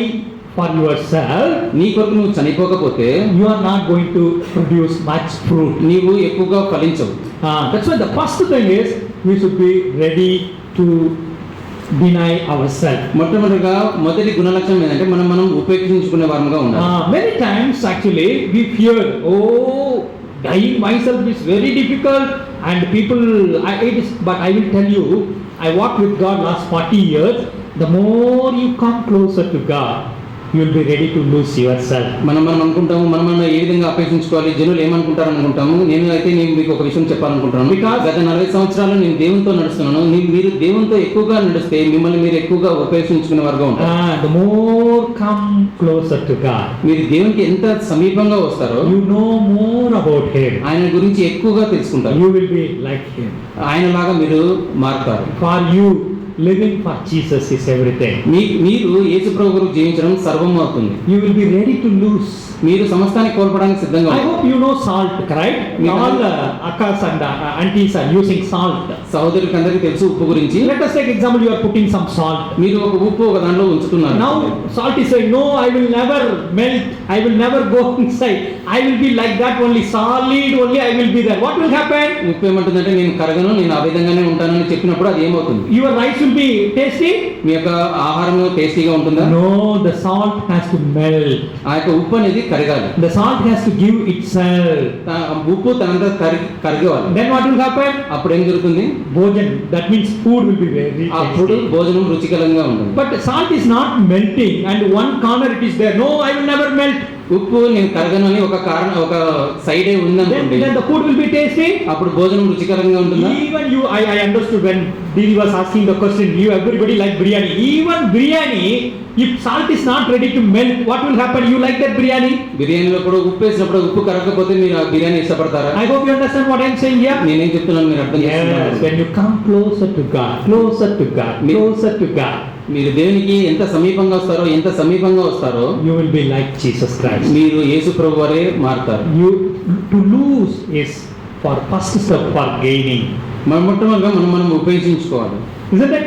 for yourself, నీ కొరకు నువ్వు చనిపోకపోతే you are not going to produce much fruit. నీవు ఎక్కువగా ఫలించవు. That's why the first thing is we should be ready to deny ourselves. మొదటి గుణలక్షణం ఏంటంటే మనం ఉపేక్షించుకునే వారంగా ఉండాలి. Many times actually we fear, oh, dying myself is very difficult and people, but I will tell you, I walked with God last 40 years. The more you come closer to God, you will be ready to lose yourself. మనం అనుకుంటాము మనం ఏ విధంగా అపేక్షించుకోవాలి, జనులు ఏమనుకుంటారు అనుకుంటాము. నేను మీకు ఒక విషయం చెప్పాలనుకుంటున్నాను. గత 40 సంవత్సరాలు నేను దేవునితో నడుస్తున్నాను. మీరు దేవునితో ఎక్కువగా నడిస్తే మిమ్మల్ని మీరు ఎక్కువగా ఉపేక్షించుకునే వారుగా ఉంటారు. The more come closer to God, మీరు దేవునికి ఎంత సమీపంగా వస్తారో you know more about Him. ఆయన గురించి ఎక్కువగా తెలుసుకుంటారు. You will be like Him. ఆయనలాగా మీరు మారుతారు. For you, living for Jesus is everything. మీరు యేసు ప్రభు కొరకు జీవించడం సర్వం అవుతుంది. You will be ready to lose మీరు సమస్తాన్ని కోల్పోవడానికి సిద్ధంగా I ఉన్నారు. hope you know salt, right? All akkas and aunties are using salt. సహోదరులకు అందరికీ తెలుసు ఉప్పు గురించి. Let us take example, you are putting some salt. మీరు ఒక ఉప్పు ఒక దాంట్లో ఉంచుతున్నారు. Now salt is saying, no, I will never melt, I will never go inside, I will be like that only, solid only I will be there. What will happen? ఉప్పు ఏమంటుందంటే నేను కరగను, నేను ఆ విధంగానే ఉంటానని చెప్పినప్పుడు అది ఏమవుతుంది? Your rice will be tasty? మీ యొక్క ఆహారం టేస్టీగా ఉంటుందా? No, the salt has to melt. ఆ యొక్క ఉప్పు అనేది కరగాలి. The salt has to give itself. ఉప్పు తనంతా కరగవాలి. Then what will happen? అప్పుడు ఏం జరుగుతుంది? Bhojan, that means food will be very అప్పుడు tasty. భోజనం రుచికరంగా ఉంటుంది. But salt is not melting and one corner it is there. No, I will never melt. ఉప్పు నేను కరగను అని ఒక కారణం ఒక సైడే ఉందనుకోండి, Then the food will be tasty. అప్పుడు భోజనం రుచికరంగా ఉంటుందా? Even you, I understood when Didi was asking the question, you everybody like biryani. Even biryani, if salt is not ready to melt, what will happen? You like that biryani? బిర్యానీలో కూడా ఉప్పు వేసినప్పుడు ఉప్పు కరగకపోతే మీరు ఆ బిర్యానీ ఇష్టపడతారా? I hope you understand what I am saying here. నేనేం చెప్తున్నాను మీరు అర్థం Yes, చేసుకుంటారు. when you come closer to God, closer to God, closer to God, మీరు దేవునికి ఎంత సమీపంగా వస్తారో you will be like Jesus Christ. మీరు యేసు ప్రభు వారే మారుతారు. You to lose is for first step for gaining, మొట్టమొదటిగా మనం ఉపయోగించుకోవాలి. isn't it?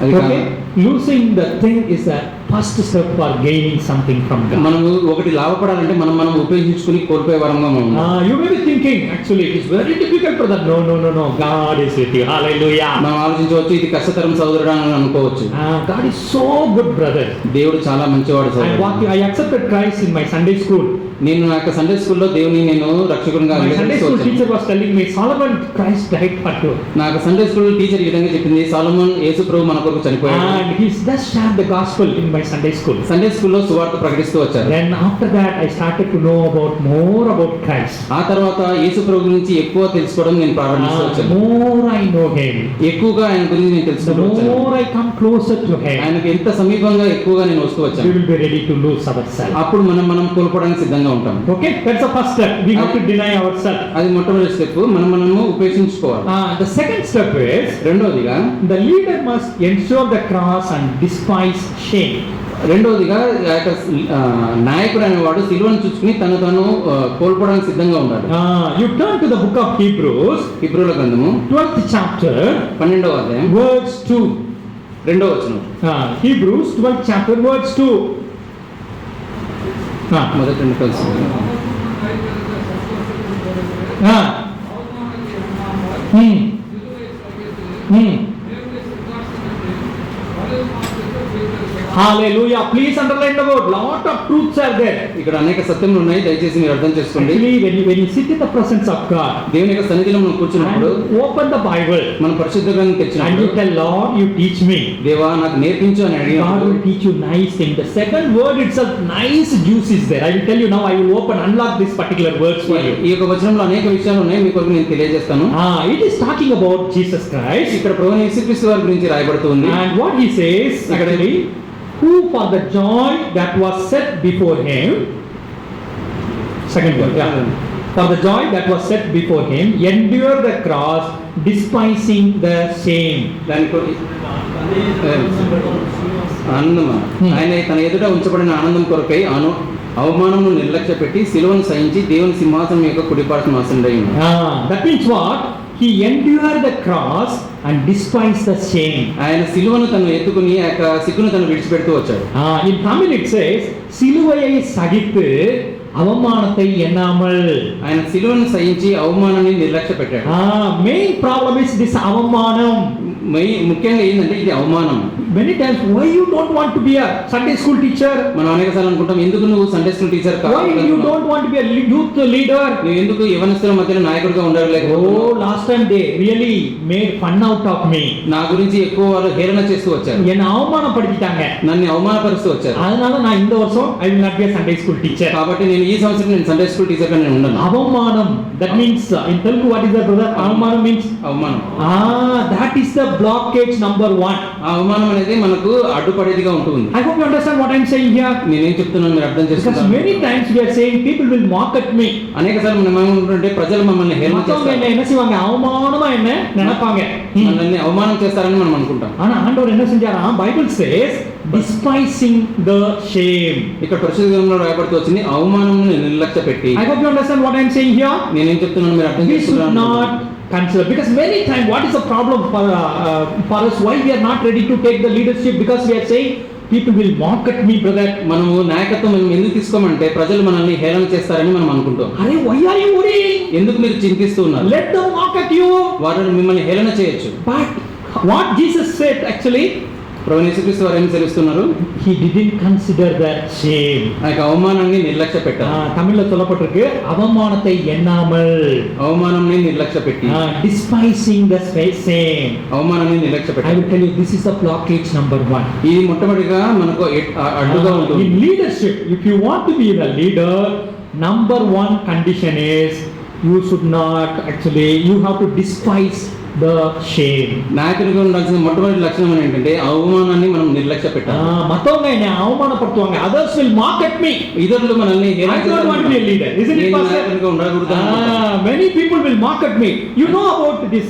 అది Okay, losing the thing is a first step for gaining something from God. మనము ఒకటి లాభపడాలంటే మనం ఉపయోగించుకుని కోల్పోయే వరంగా మనం ఉండాలి. You may be thinking, actually it is very difficult for that. No, God is with you. Hallelujah. మనం ఆలోచించవచ్చు ఇది కష్టతరం సోదరుడు అని అనుకోవచ్చు. God is so good, brother. దేవుడు చాలా మంచివాడు And సోదరుడు. I accepted Christ in my Sunday school. నేను నా యొక్క సండే స్కూల్లో దేవుని నేను రక్షకునిగా My Sunday school అంగీకరించవచ్చాను. teacher was telling me, Solomon, Christ died for you. నాకు సండే స్కూల్ టీచర్ ఈ విధంగా చెప్పింది, సొలొమోన్ యేసు ప్రభు మన కొరకు చనిపోయాడు. And he just shared the gospel in my Sunday school. Sunday స్కూల్లో సువార్త ప్రకటిస్తూ వచ్చారు. Then after that I started to know more about Christ. ఆ తర్వాత యేసు ప్రభు గురించి ఎక్కువ తెలుసుకోవడం నేను ప్రారంభిస్తూ వచ్చాను. More I know him, ఎక్కువగా ఆయన గురించి నేను the తెలుసుకుంటూ వచ్చాను. more I come closer to him, ఆయనకు ఎంత సమీపంగా ఎక్కువగా నేను వస్తూ we వచ్చాను. will be ready to lose ourselves. అప్పుడు మనం కోల్పోవడానికి సిద్ధంగా ఉంటాం. Okay, that's the first step. We have to deny ourselves. అది మొట్టమొదటి స్టెప్. మనము ఉపేక్షించుకోవాలి. The second step is, రెండవదిగా the leader must ensure the cross and despise shame. రెండవదిగా ఆ యొక్క నాయకుడు అనేవాడు సిలువను చూసుకుని తను కోల్పోవడానికి సిద్ధంగా ఉండాలి. You turn to the book of Hebrews, హెబ్రీయుల గ్రంథము 12th chapter, 12వ అధ్యాయం verse 2. 2వ వచనం. Hebrews 12th chapter, verse 2. మొదటి రెండు కలిసి Hallelujah. Please underline the word. Lot of truths are there. ఇక్కడ అనేక సత్యములు ఉన్నాయి, దయచేసి మీరు అర్థం చేసుకోండి. Actually, when you sit in the presence of God దేవుని యొక్క సన్నిధిలో మనం కూర్చున్నప్పుడు and open the Bible మనం పరిశుద్ధ గ్రంథం and తెచ్చినప్పుడు you tell, Lord, you teach me, దేవా నాకు నేర్పించు అని God అడిగినప్పుడు will teach you nice things. The second word itself, nice juice is there. I will tell you now. I will unlock this particular words for you. ఈ యొక్క వచనంలో అనేక విషయాలు ఉన్నాయి, మీ కొరకు నేను తెలియజేస్తాను. It is talking about Jesus Christ, ఇక్కడ ప్రభువైన యేసుక్రీస్తు వారి గురించి రాయబడుతుంది. and what he says actually, who for the joy that was set before him, second word, for the joy that was set before him, endured the cross, despising the shame. దానికి ఆనందమా ఆయన తన ఎదుట ఉంచబడిన ఆనందం కొరకై అవమానమును నిర్లక్ష్య పెట్టి సిలువను సహించి దేవుని సింహాసనం యొక్క కుడిపార్శ్వన ఆసీనుడై ఉన్నాడు. That means what? He endured the cross and despised the shame. ఆయన సిలువను తను ఎత్తుకుని ఆ యొక్క సిగ్గును తను విడిచిపెడుతూ వచ్చాడు. In Tamil it says, సిలువயை సగిத்து అవమానத்தை ఎన్నాமல். ఆయన సిలువను సహించి అవమానాన్ని నిర్లక్ష్య పెట్టాడు. Main problem is this అవమానం. ముఖ్యంగా ఏంటంటే ఇది అవమానం. Many times, why you don't want to be a Sunday school teacher? మనం అనేక సార్లు అనుకుంటాం, ఎందుకు నువ్వు Sunday school teacher Why you don't want to be a youth leader? నువ్వు ఎందుకు యవనస్తుల మధ్యలో నాయకుడిగా ఉండలేకపోతున్నావు? Last time they really made fun out of me. నా గురించి ఎక్కువ వాళ్ళు హేళన చేస్తూ వచ్చారు, என்ன அவமானப்படுத்திட்டாங்க. నన్ను అవమానపరుస్తూ వచ్చారు. அதனால நான் இந்த வருஷம் I will not be a Sunday school teacher. కాబట్టి నేను ఈ సంవత్సరం నేను సండే స్కూల్ టీచర్ గా నేను ఉండను. అవమానం, that means in Telugu what is that, brother? అవమానం means అవమానం. that is the blockage number one. ఆ అవమానం అనేది మనకు అడ్డుపడేదిగా ఉంటుంది. I hope you understand what I'm saying here. నేనేం చెప్తున్నాను మీరు అర్థం Because చేసుకుంటారు. many times we are saying people will mock at me. అనేక సార్లు మనం ఏమంటుంటే ప్రజలు మమ్మల్ని హేళన மத்தவங்க என்ன చేస్తారు, என்ன செய்வாங்க, அவமானமா என்ன நினைப்பாங்க. మనల్ని అవమానం చేస్తారని మనం అనుకుంటాం. ஆனா ஆண்டவர் என்ன செஞ்சாரா? Bible says despising the shame. ఇక్కడ పరిశుద్ధ గ్రంథంలో రాయబడుతూ వచ్చింది అవమానం నిర్లక్ష్య పెట్టి. I hope you understand what I'm saying here. నేనేం చెప్తున్నాను మీరు అర్థం We should చేసుకుంటారు. not consider, because many times what is the problem for us, why we are not ready to take the leadership, because we are saying people will mock at me, brother. మనము నాయకత్వం మనం ఎందుకు తీసుకోమంటే ప్రజలు మనల్ని హేళన చేస్తారని మనం అనుకుంటాం. Arey, why are you worrying? ఎందుకు మీరు చింతిస్తూ ఉన్నారు? Let them mock at you. వారు మిమ్మల్ని హేళన చేయొచ్చు. But what Jesus said actually, ప్రభువైన యేసుక్రీస్తు వారు ఏం సెలవిస్తున్నారు? he didn't consider that shame. ఆ యొక్క అవమానాన్ని నిర్లక్ష్య పెట్టారు. தமிழ்ல சொல்லப்பட்டிருக்கு அவமானத்தை எண்ணாமல், అవమానాన్ని నిర్లక్ష్య పెట్టి, despising the same. అవమానాన్ని నిర్లక్ష్య I పెట్టారు. will tell you, this is the blockage number one. ఇది మొట్టమొదటిగా మనకు అడ్డుగా ఉంటుంది. In leadership, if you want to be a leader, number one condition is you should not actually, you have to despise the shame. నాయకుడిగా ఉండాల్సిన మొట్టమొదటి లక్షణం ఏంటంటే అవమానాన్ని మనం నిర్లక్ష్య పెట్టాలి. మతోంగా என்ன అవమానపడుతువాங்க, others will mock at me. ఇతరులు మనల్ని హేళన I don't want to be a leader, isn't it, నేను pastor? నాయకుడిగా ఉండకూడదు అనుకుంటాను. Many people will mock at me. You know about this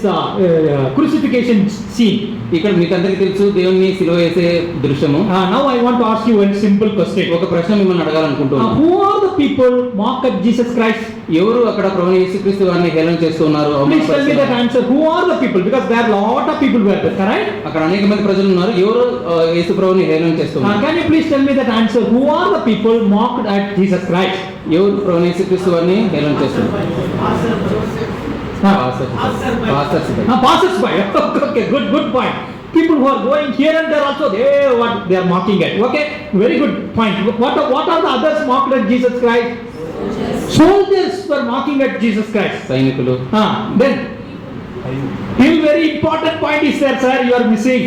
crucifixion scene. ఇక్కడ మీకు అందరికీ తెలుసు దేవుణ్ణి సిలువ వేసే దృశ్యము. Now I want to ask you a simple question. ఒక ప్రశ్న మిమ్మల్ని అడగాలనుకుంటున్నాను. Who are the people mock at Jesus Christ? ఎవరు అక్కడ ప్రభువైన యేసుక్రీస్తు వారిని హేళన చేస్తున్నారు? Please tell me that answer. Who are the people? Because there are lot of people were there, correct? అక్కడ అనేక మంది ప్రజలు ఉన్నారు. ఎవరు యేసు ప్రభువుని హేళన చేస్తున్నారు? Can you please tell me that answer? Who are the people mocked at Jesus Christ? ఎవరు ప్రభువైన యేసుక్రీస్తు వారిని హేళన చేస్తున్నారు? Passers by. Okay, good point. People who are going here and there also, they are mocking at. Okay, very good point. What are the others mocked at Jesus Christ? Soldiers were mocking at Jesus Christ. సైనికులు. Then, still very important point is there, sir, you are missing.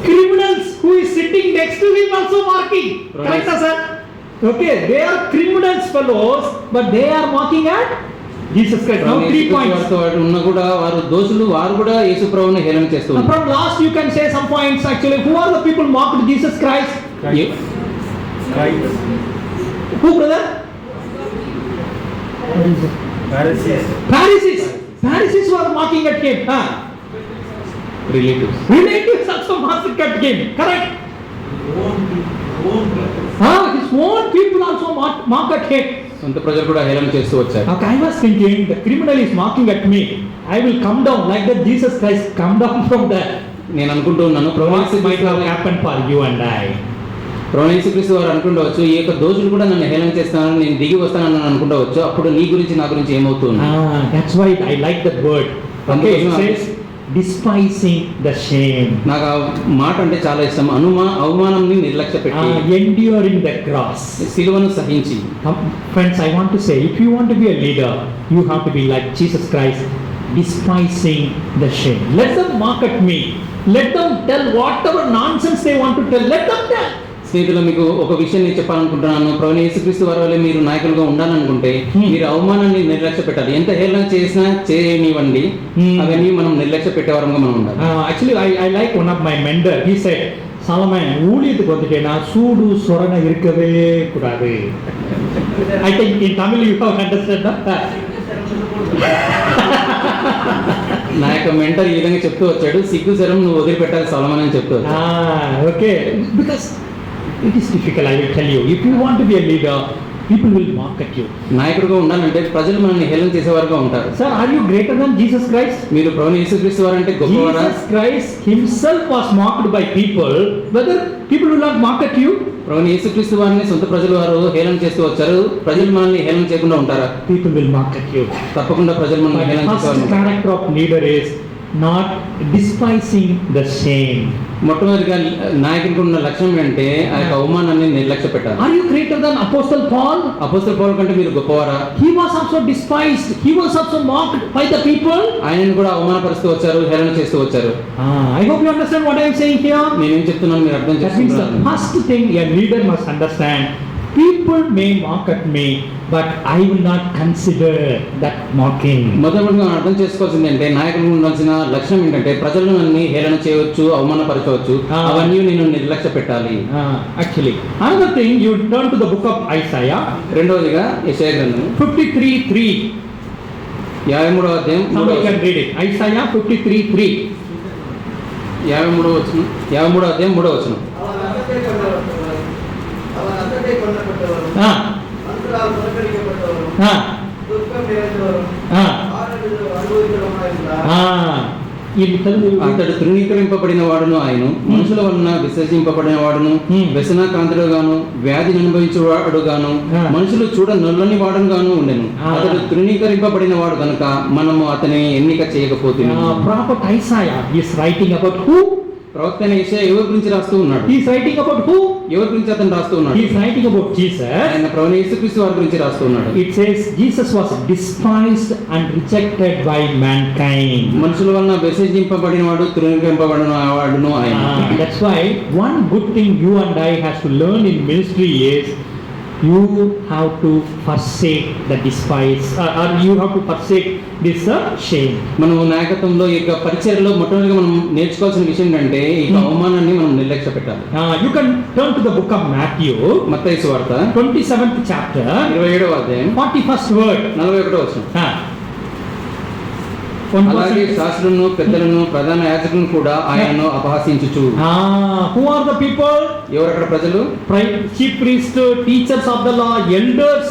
Criminals who is sitting next to him also mocking. Correct, sir? Okay, they are criminals fellows, but they are mocking at Jesus Christ. Now 3 points. వారితో ఉన్న కూడా వారు దోషులు, వారు కూడా యేసు ప్రభువుని హేళన చేస్తున్నారు. From last you can say some points actually. Who are the people mocked Jesus Christ? Who, brother? Pharisees were mocking at him. Relatives. Relatives also mocked at him. Correct? His own people also mock at him. సొంత ప్రజలు కూడా హేళన చేస్తూ వచ్చారు. Okay, I was thinking the criminal is mocking at me. I will come down like that. Jesus Christ come down from there. నేను అనుకుంటూ ఉన్నాను What might have happened for you and I? ప్రభువైన యేసుక్రీస్తు వారు అనుకుంటవచ్చు, ఈ యొక్క దోషులు కూడా నన్ను హేళన చేస్తానని నేను దిగి వస్తానని అనుకుంటవచ్చు. అప్పుడు నీ గురించి నా గురించి ఏమవుతుంది? That's why I like that word. Okay, it says despising the shame. నాకు ఆ మాట అంటే చాలా ఇష్టం. అవమానంని నిర్లక్ష్య పెట్టి, Enduring the cross. సిలువను సహించి. Friends, I want to say, if you want to be a leader, you have to be like Jesus Christ, despising the shame. Let them mock at me. Let them tell whatever nonsense they want to tell. Let them tell. స్నేహితులు, మీకు ఒక విషయం నేను చెప్పాలనుకుంటున్నాను. ప్రభువైన యేసుక్రీస్తు వారి వల్ల మీరు నాయకులుగా ఉండాలనుకుంటే మీరు అవమానాన్ని నిర్లక్ష్య పెట్టాలి. ఎంత హేళన చేసినా చేయనివ్వండి, అవన్నీ మనం నిర్లక్ష్య పెట్టేవారంగా మనం ఉండాలి. Actually, I like one of my mentor. He said, Solomon, ஊழியத்துக்கு வந்துட்டேனா சூடு சொரணை இருக்கவே கூடாது. I think in Tamil you have understood that. నా యొక్క మెంటర్ ఈ విధంగా చెప్తూ వచ్చాడు, సిగ్గు శరం నువ్వు వదిలిపెట్టాలి సొలొమోన్ అని చెప్తూ వచ్చాడు. Okay, because it is difficult, I will tell you. If you want to be a leader, people will mock at you. నాయకుడిగా ఉండాలంటే ప్రజలు మనల్ని హేళన చేసేవారుగా ఉంటారు. Sir, are you greater than Jesus Christ? మీరు ప్రభువైన యేసుక్రీస్తు వారంటే గొప్పవారా? Jesus Christ himself was mocked by people. Whether people will not mock at you? ప్రభువైన యేసుక్రీస్తు వారిని సొంత ప్రజలు వారు హేళన చేస్తూ వచ్చారు. ప్రజలు మనల్ని హేళన చేయకుండా ఉంటారా? People will mock at you. తప్పకుండా ప్రజలు మనల్ని But హేళన the first చేసేవారు. character of leader is not despising the shame. మొట్టమొదటిగా నాయకుడికి ఉన్న లక్ష్యం ఏంటంటే ఆ యొక్క అవమానాన్ని నిర్లక్ష్య పెట్టాలి. Are you greater than Apostle Paul? అపోస్తలుల పౌలు కంటే మీరు గొప్పవారా? He was also despised. He was also mocked by the people. ఆయనను కూడా అవమానపరుస్తూ వచ్చారు, హేళన చేస్తూ వచ్చారు. I hope you understand what I am saying here. నేనేం చెప్తున్నాను మీరు అర్థం That means the చేసుకుంటున్నారు. first thing a leader must understand, people may mock at me, but I will not consider that mocking. మొదటిగా మనం అర్థం చేసుకోవాల్సింది అంటే నాయకులు ఉండాల్సిన లక్ష్యం ఏంటంటే ప్రజలను నన్ను హేళన చేయవచ్చు, అవమానపరచవచ్చు, అవన్నీ నేను నిర్లక్ష్య పెట్టాలి. Actually, another thing, you turn to the book of Isaiah. రెండవదిగా యెషయా గ్రంథం 53:3. 53వ అధ్యాయం Somebody can read it. Isaiah 53:3. 53వ వచనం, 53వ అధ్యాయం 3వ వచనం. ಅವನಂತಟೇ ಕೊಂಡಪಟ್ಟವರು ಮಂತ್ರಾಲ್ ಮುನ್ನಡೆಯಪಟ್ಟವರು ದುಃಖ ನಿರಂತರವರು ಆನಂದದ ಅನುಭವಿಸುವವನಾಗಿಲ್ಲ. అతడు తృణీకరింపబడిన వాడును, ఆయన మనుషుల వలన విసర్జింపబడిన వాడును, వ్యసనకాంతుడు గాను, వ్యాధిని అనుభవించేవాడు గాను, మనుషులు చూడ నొల్లని వాడును గాను ఉండెను. అతడు తృణీకరింపబడిన వాడు కనుక మనము అతని ఎన్నిక చేయకపోతున్నాము. Prophet Isaiah is writing about who? ప్రవక్త అయిన యెషయా ఎవరి గురించి రాస్తూ ఉన్నాడు? He is writing about who? ఎవరి గురించి అతను రాస్తూ ఉన్నాడు? He is writing about Jesus. ఆయన ప్రభువైన యేసుక్రీస్తు వారి గురించి రాస్తూ ఉన్నాడు. It says Jesus was despised and rejected by mankind. మనుషుల వలన విసర్జింపబడిన వాడు, తృణీకరింపబడిన వాడును ఆయన. That's why one good thing you and I has to learn in ministry is you have to forsake the despise, or you have to forsake this shame. మనం నాయకత్వంలో ఈ పరిచర్యలో మొట్టమొదటిగా మనం నేర్చుకోవాల్సిన విషయం ఏంటంటే ఈ అవమానాన్ని మనం నిర్లక్ష్య పెట్టాలి. You can turn to the book of Matthew, మత్తయి సువార్త 27th chapter, 27వ అధ్యాయం 41st word. 41వ వచనం. One అలాగే person- శాస్త్రులను, పెద్దలను, ప్రధాన యాజకులను కూడా ఆయనను అపహాసించుచు. Who are the people? ఎవరక్కడ ప్రజలు? Chief priests, teachers of the law, elders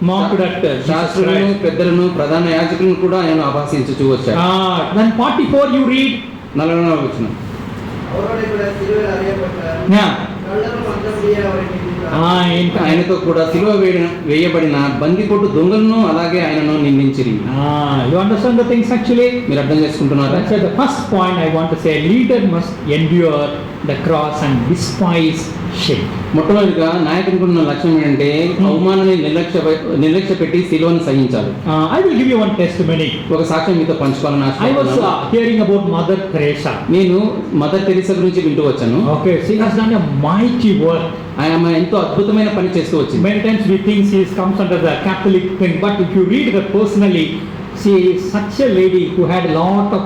mocked at Jesus శాస్త్రులను, Christ. పెద్దలను, ప్రధాన యాజకులను కూడా ఆయనను అపహాసించుచు వచ్చారు. Then 44 you read. 44వ వచనం. ಅವರೊಡನೆ ಕೂಡ ಸಿಲುವೆಯಲ್ಲಿ ಅರೆಯಪಟ್ಟ ಕಳ್ಳರು ಮಂದಪ್ರಿಯ ಅವರಿಗೆ ఆయనతో కూడా సిలువ వేయబడిన బందిపోటు దొంగలను అలాగే ఆయనను నిందించిరి. You understand the things actually? మీరు అర్థం చేసుకుంటున్నారా? That's the first point I want to say. Leader must endure the cross and despise shame. మొట్టమొదటిగా నాయకునికి ఉన్న లక్ష్యం ఏంటంటే అవమానాన్ని నిర్లక్ష్య పెట్టి సిలువను సహించాలి. I will give you one testimony. ఒక సాక్ష్యం మీతో పంచుకోవాలని I was ఆశపడుతున్నాను. hearing about Mother Teresa. నేను మదర్ తెరీసా గురించి వింటూ వచ్చాను. Okay, she has done a mighty work. ఆమె ఎంతో అద్భుతమైన పని చేస్తూ వచ్చింది. Many times we think she comes under the Catholic thing, but if you read her personally, she is such a lady who had a lot of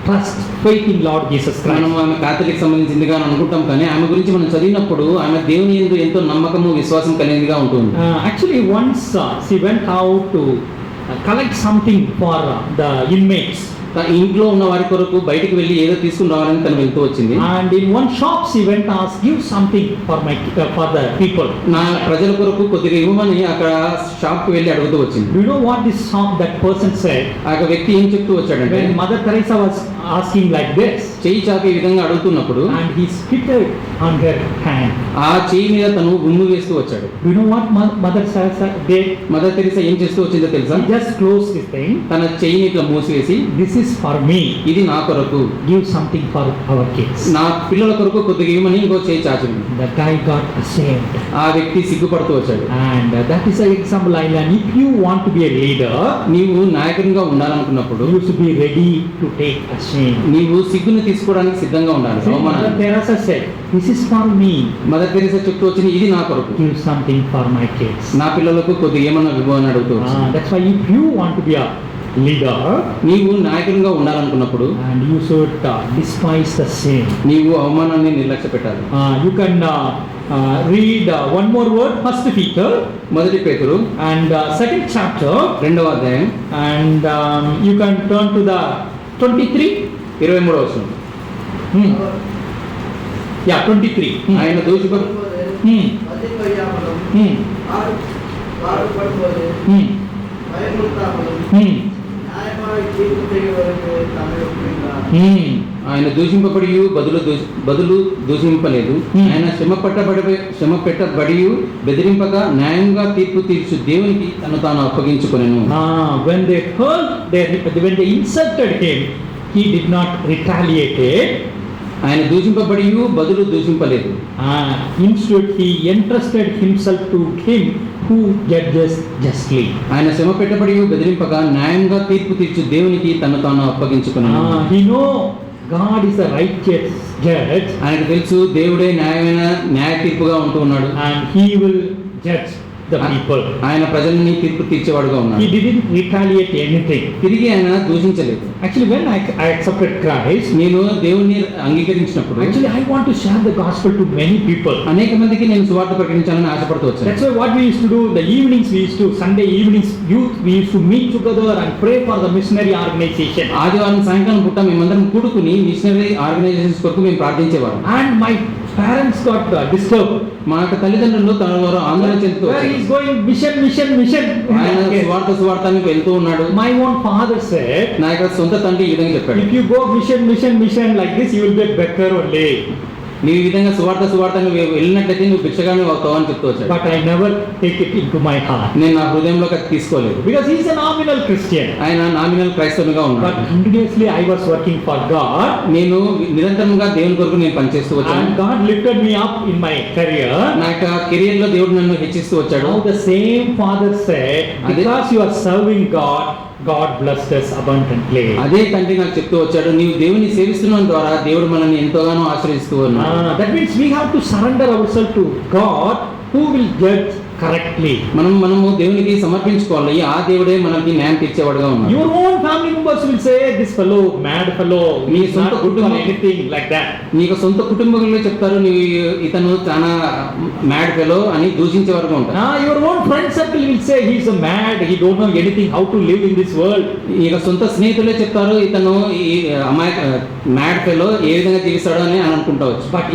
trust, faith in Lord Jesus Christ. మనం ఆమె Catholic సంబంధించిందిగా అనుకుంటాం, కానీ ఆమె గురించి మనం చదివినప్పుడు ఆమె దేవుని యందు ఎంతో నమ్మకము, విశ్వాసం కలిగినదిగా ఉంటుంది. Actually, once she went out to collect something for the inmates. ఇంట్లో ఉన్న వారి కొరకు బయటికి వెళ్ళి ఏదో తీసుకుని రావాలని తను వెళ్తూ వచ్చింది. And in one shop she went and asked, give something for the people. నా ప్రజల కొరకు కొద్దిగా ఇవ్వమని అక్కడ షాప్ కి వెళ్ళి అడుగుతూ వచ్చింది. Do you know what this shop that person said? ఆ వ్యక్తి ఏం చెప్తూ వచ్చాడంటే, When Mother Teresa was asking like this, చెయ్యి చాపి ఈ విధంగా అడుగుతున్నప్పుడు and he spitted on her hand. ఆ చెయ్యి మీద తను ఉమ్ము వేస్తూ వచ్చాడు. Do you know what Mother Teresa did? Mother Teresa ఏం చేస్తూ వచ్చిందో తెలుసా? He just closed his thing. తన చెయ్యిని ఇట్లా మూసివేసి, This is for me. ఇది నా కొరకు, Give something for our kids. నా పిల్లల కొరకు కొద్దిగా ఇవ్వమని ఇంకో చెయ్యి చాచింది. The guy got ashamed. ఆ వ్యక్తి సిగ్గుపడుతూ వచ్చాడు. And that is an example I learned. If you want to be a leader, నీవు నాయకునిగా ఉండాలనుకున్నప్పుడు you should be ready to take a shame. నీవు సిగ్గుని తీసుకోవడానికి సిద్ధంగా ఉండాలి. See, Mother అవమానాన్ని. Teresa said, this is for me. Mother Teresa చెప్తూ వచ్చింది, ఇది నా కొరకు, Give something for my kids. నా పిల్లలకు కొద్దిగా ఏమన్నా ఇవ్వని అడుగుతూ వచ్చింది. That's why if you want to be a leader, నీవు నాయకునిగా ఉండాలనుకున్నప్పుడు and you should despise the shame. నీవు అవమానాన్ని నిర్లక్ష్య పెట్టాలి. You can read one more word, First Peter, మొదటి పేతురు and second chapter, 2వ అధ్యాయం and you can turn to the 23. 23వ వచనం. Yeah, 23. ఆయన దూషిపడు மதிப்பையாமலும் பாடுபடும்போது பயமுறுத்தாமலும் நியாயமாய் தீர்ப்பு செய்வதற்கு தம்மை ஒப்புவித்தார். ఆయన బదులు దూషింపలేదు. ఆయన శ్రమ పెట్టబడి బెదిరింపక న్యాయంగా తీర్పు తీర్చు దేవునికి తను తాను అప్పగించుకొనెను. When they heard, when they insulted him, he did not retaliate. ఆయన దూషింపబడి బదులు దూషింపలేదు. Instead, he entrusted himself to him who judges justly. ఆయన శ్రమ పెట్టబడి బెదిరింపక న్యాయంగా తీర్పు తీర్చు దేవునికి తను తాను అప్పగించుకున్నాను. He know God is a righteous judge, ఆయనకు తెలుసు దేవుడే న్యాయ తీర్పుగా ఉంటూ ఉన్నాడు. and he will judge the people. ఆయన ప్రజల్ని తీర్పు తీర్చేవాడుగా He ఉన్నాడు. didn't retaliate anything. తిరిగి ఆయన దూషించలేదు. Actually, when I accepted Christ, నేను దేవుణ్ణి అంగీకరించినప్పుడు actually I want to share the gospel to many people. అనేక మందికి నేను సువార్త ప్రకటించాలని ఆశపడుతూ వచ్చాను. That's why what we used to do, the evenings we used to, Sunday evenings, youth, we used to meet together and pray for the missionary organization. ఆదివారం సాయంకాలం పూట మేమందరం కూడుకుని మిషనరీ ఆర్గనైజేషన్స్ కొరకు మేము ప్రార్థించేవారు. And my parents got disturbed. మా యొక్క తల్లిదండ్రులు తన వారు ఆందోళన చెందుతూ Where he is వచ్చారు. going, mission. ఆయన Okay. సువార్త అని వెళ్తూ ఉన్నాడు. My own father said, నా యొక్క సొంత తండ్రి ఈ విధంగా చెప్పాడు, if you go mission like this, you will get better only. నీవు ఈ విధంగా సువార్త నువ్వు వెళ్ళినట్లయితే నువ్వు భిక్షగానే అవుతావు అని చెప్తూ వచ్చాడు. But I never take it into my heart. నేను నా హృదయంలోకి అది తీసుకోలేదు. Because he is a nominal Christian. ఆయన నామినల్ క్రైస్తవునిగా But ఉన్నాడు. continuously I was working for God. నేను నిరంతరంగా దేవుని కొరకు నేను పనిచేస్తూ వచ్చాను. And God lifted me up in my career. నా యొక్క కెరియర్ లో దేవుడు నన్ను హెచ్చిస్తూ వచ్చాడు. Now the same father said, because you are serving God, God blessed us abundantly. అదే తండ్రి నాకు చెప్తూ వచ్చాడు, నీవు దేవుని సేవిస్తున్న ద్వారా దేవుడు మనల్ని ఎంతోగానో ఆశ్రయిస్తూ ఉన్నాడు. That means we have to surrender ourselves to God, who will judge correctly. మనము దేవునికి సమర్పించుకోవాలి. ఆ దేవుడే మనకి న్యాయం తీర్చేవాడుగా ఉన్నాడు. Your own family members will say, this fellow, mad fellow, he is not good for anything like that. నీకు సొంత కుటుంబంలో చెప్తారు, ఇతను చాలా మ్యాడ్ ఫెలో అని దూషించేవారుగా ఉంటారు. Your own friend circle will say, he is a mad, he don't know anything how to live in this world. నీకు సొంత స్నేహితులే చెప్తారు, ఇతను ఈ అమాయక మ్యాడ్ ఫెలో ఏ విధంగా జీవిస్తాడో అని అనుకుంటావచ్చు. But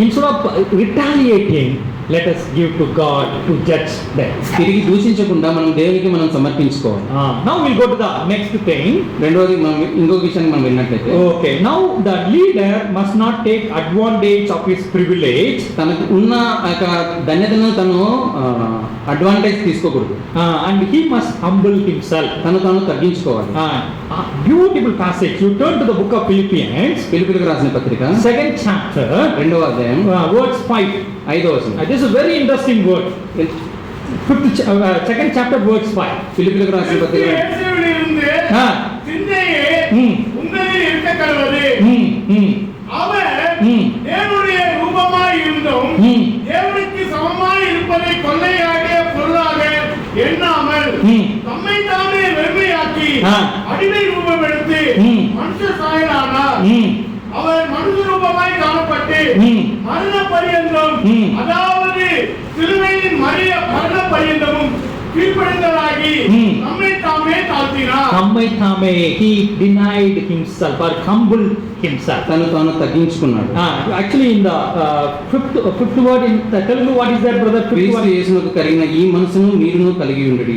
instead of retaliating, let us give to God to judge them. తిరిగి దూషించకుండా మనం దేవునికి మనం సమర్పించుకోవాలి. Now we'll go to the next thing. రెండవది మనం ఇంకొక విషయానికి మనం వెళ్ళినట్లయితే, Okay, now the leader must not take advantage of his privilege. తనకు ఉన్న యొక్క ధన్యతను తను అడ్వాంటేజ్ తీసుకోకూడదు. And he must humble himself. తను తగ్గించుకోవాలి. Beautiful passage. You turn to the book of Philippians, ఫిలిప్పీయులకు రాసిన పత్రిక 2nd chapter, 2వ అధ్యాయం verse 5. 5వ వచనం. This is a very interesting word. 2nd chapter, verse 5. ఫిలిప్పీయులకు రాసిన పత్రిక இயேசுவிலிருந்து Ah. சிந்தையே Hmm. உங்களில் இருக்க கடவுளே. Hmm. அவர் Hmm. தேவனுடைய ரூபமாய் இருந்தும் Hmm. தேவனுக்கு சமமாய் இருப்பதை கொள்ளையாகிய பொருளாக எண்ணாமல் Hmm. தம்மை தாமே வெறுமையாக்கி Ah. அடிமை ரூபம் எடுத்து Hmm. மனுஷ சாயலானார். Hmm. அவர் மனுஷ ரூபமாய் காணப்பட்டு Hmm. மரண பரியந்தம், Hmm. அதாவது சிலுவையின் மரண பரியந்தமும் கீழ்ப்படிந்தவராகி Hmm. நம்மை தாமே தாழ்த்தினார். He denied himself or humbled himself. తను తగ్గించుకున్నాడు. Actually, in the fifth word in the Telugu, what is that, brother? Fifth క్రీస్తు word. యేసునకు కలిగిన ఈ మనసును మీరును కలిగి ఉండుడి.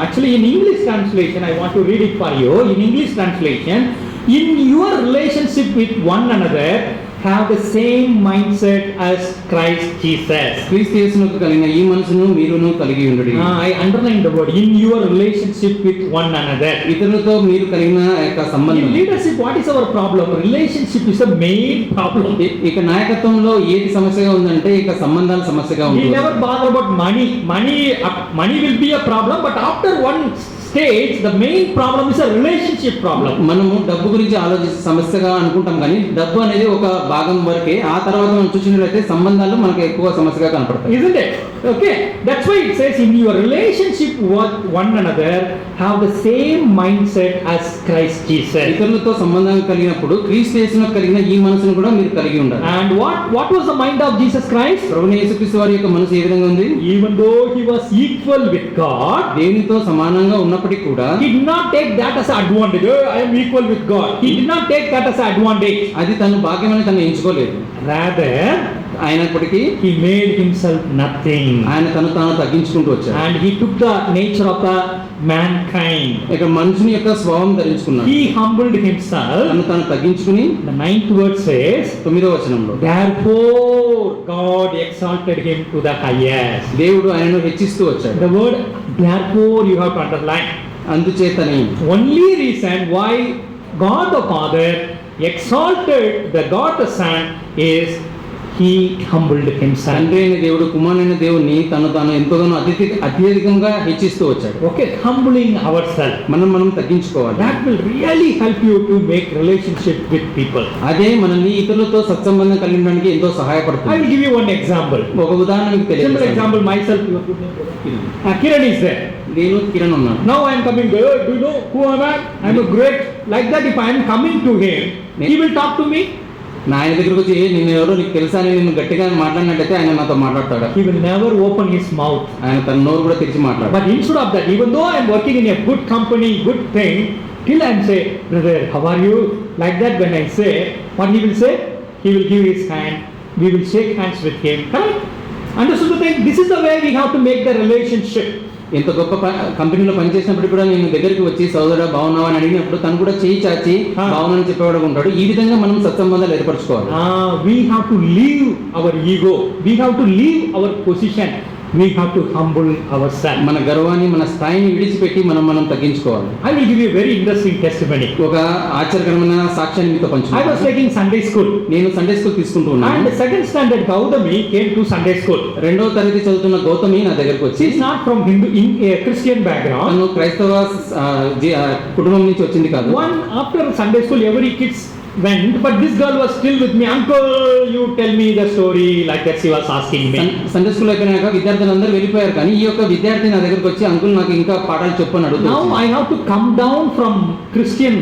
Actually, in English translation, I want to read it for you. In English translation, in your relationship with one another, have the same mindset as Christ Jesus. క్రీస్తు యేసునకు కలిగిన ఈ మనసును మీరును కలిగి ఉండుడి. I underline the word, in your relationship with one another. ఇతరులతో మీరు కలిగిన యొక్క In సంబంధం. leadership, what is our problem? Relationship is a main problem. ఇక నాయకత్వంలో ఏది సమస్యగా ఉందంటే ఇక సంబంధాల సమస్యగా We ఉంటుంది. never bother about money. Money will be a problem, but after one stage, the main problem is a relationship problem. మనము డబ్బు గురించి ఆలోచించే సమస్యగా అనుకుంటాం, కానీ డబ్బు అనేది ఒక భాగం వరకే. ఆ తర్వాత మనం చూసినట్లయితే సంబంధాలు మనకు ఎక్కువ సమస్యగా కనపడతాయి. Isn't it? Okay. That's why it says, in your relationship with one another, have the same mindset as Christ Jesus. ఇతరులతో సంబంధం కలిగినప్పుడు క్రీస్తు యేసునకు కలిగిన ఈ మనసును కూడా మీరు కలిగి ఉండాలి. And what was the mind of Jesus Christ? ప్రభువైన యేసుక్రీస్తు వారి యొక్క మనసు ఏ విధంగా ఉంది? Even though he was equal with God, దేవునితో సమానంగా ఉన్నప్పటికీ కూడా he did not take that as an advantage. Oh, I am equal with God. He did not take that as an advantage. అది తను భాగ్యమని తను ఎంచుకోలేదు. Rather, అయినప్పటికీ he made himself nothing. ఆయన తాను తగ్గించుకుంటూ వచ్చాడు. And he took the nature of a mankind. ఇక మనుషుని యొక్క స్వభావం ధరించుకున్నాడు. He humbled himself. తను తగ్గించుకుని The 9th word says, 9వ వచనంలో therefore God exalted him to the highest. దేవుడు ఆయనను హెచ్చిస్తూ వచ్చాడు. The word therefore you have to underline. అందుచేతని Only reason why God the Father exalted the God the Son is he humbled himself. తండ్రి అయిన దేవుడు కుమారుడైన దేవుడిని తాను ఎంతగానో అత్యధికంగా హెచ్చిస్తూ వచ్చాడు. Okay, humbling ourselves. మనం తగ్గించుకోవాలి. That will really help you to make relationship with people. అదే మనల్ని ఇతరులతో సత్సంబంధం కలిగి ఉండడానికి ఎంతో I will సహాయపడుతుంది. give you one example. ఒక ఉదాహరణ మీకు Simple తెలియజేస్తాను. example, myself. Kiran is there. నేను కిరణ్ ఉన్నాను. Now I am coming there. Do you know who am I? I am a great. Like that, if I am coming to him, he will talk to me. నా ఆయన దగ్గరకు వచ్చి నేను ఎవరో నీకు తెలుసా అని నేను గట్టిగా మాట్లాడినట్లయితే ఆయన నాతో మాట్లాడతాడు. He will never open his mouth. ఆయన తన నోరు కూడా తెరిచి మాట్లాడు. But instead of that, even though I am working in a good company, good thing, till I am say, brother, how are you? Like that, when I say, what he will say? He will give his hand. We will shake hands with him. Correct? Understood the thing? This is the way we have to make the relationship. ఎంత గొప్ప కంపెనీలో పనిచేసినప్పుడు కూడా నేను దగ్గరికి వచ్చి సోదరా బాగున్నావా అని అడిగినప్పుడు తను కూడా చేయి చాచి బాగున్నానని చెప్పేవాడు ఉంటాడు. ఈ విధంగా మనం సత్సంబంధాలు ఏర్పరచుకోవాలి. We have to leave our ego. We have to leave our position. We have to humble ourselves. మన గర్వాన్ని మన స్థాయిని విడిచిపెట్టి మనం తగ్గించుకోవాలి. I will give you a very interesting testimony. ఒక ఆశ్చర్యకరమైన సాక్ష్యాన్ని మీతో I was పంచుకుంటాను. taking Sunday school. నేను సండే స్కూల్ తీసుకుంటూ ఉన్నాను. And second standard Gautami came to Sunday school. రెండవ తరగతి చదువుతున్న గౌతమి నా దగ్గరకు వచ్చి She is not from Hindu in a Christian background. తను క్రైస్తవ కుటుంబం నుంచి వచ్చింది కాదు. One after Sunday school, every kids went, but this girl was still with me. Uncle, you tell me the story. Like that, she was asking me. Sunday school అయిపోయినాక విద్యార్థులందరూ వెళ్ళిపోయారు, కానీ ఈ యొక్క విద్యార్థి నా దగ్గరకు వచ్చి అంకుల్ నాకు ఇంకా పాఠాలు చెప్పు అని అడుగుతూ Now వచ్చింది. I have to come down from Christian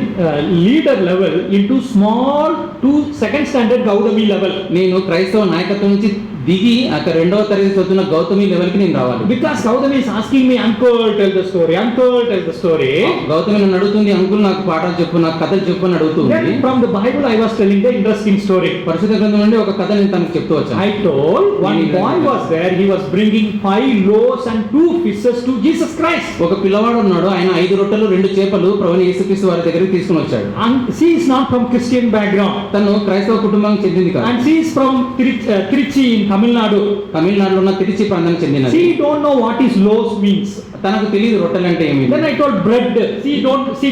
leader level into small to second standard Gautami level. నేను క్రైస్తవ నాయకత్వం నుంచి దిగి అక్కడ రెండవ తరగతి చదువుతున్న గౌతమి లెవెల్కి నేను రావాలి. Because Gautami is asking me, uncle, tell the story. Uncle, tell the story. Gautami నన్ను అడుగుతుంది, అంకుల్ నాకు పాఠాలు చెప్పు, నాకు కథలు చెప్పు అని అడుగుతుంది. Then from the Bible I was telling the interesting story. పరిశుద్ధ గ్రంథం నుండి ఒక కథ నేను తనకు చెప్తూ వచ్చాను. I told one boy was there. He was bringing 5 loaves and 2 fishes to Jesus Christ. ఒక పిల్లవాడు ఉన్నాడు, ఆయన 5 రొట్టెలు 2 చేపలు ప్రభువైన యేసుక్రీస్తు వారి దగ్గరికి తీసుకుని వచ్చాడు. And she is not from Christian background. తను క్రైస్తవ కుటుంబానికి చెందింది కాదు. And she is from Trichy in Tamil Nadu. తమిళనాడులో ఉన్న తిరుచి ప్రాంతానికి చెందినది. She don't know what is loaves means. తనకు తెలియదు రొట్టెలు అంటే ఏమి. Then I told bread. She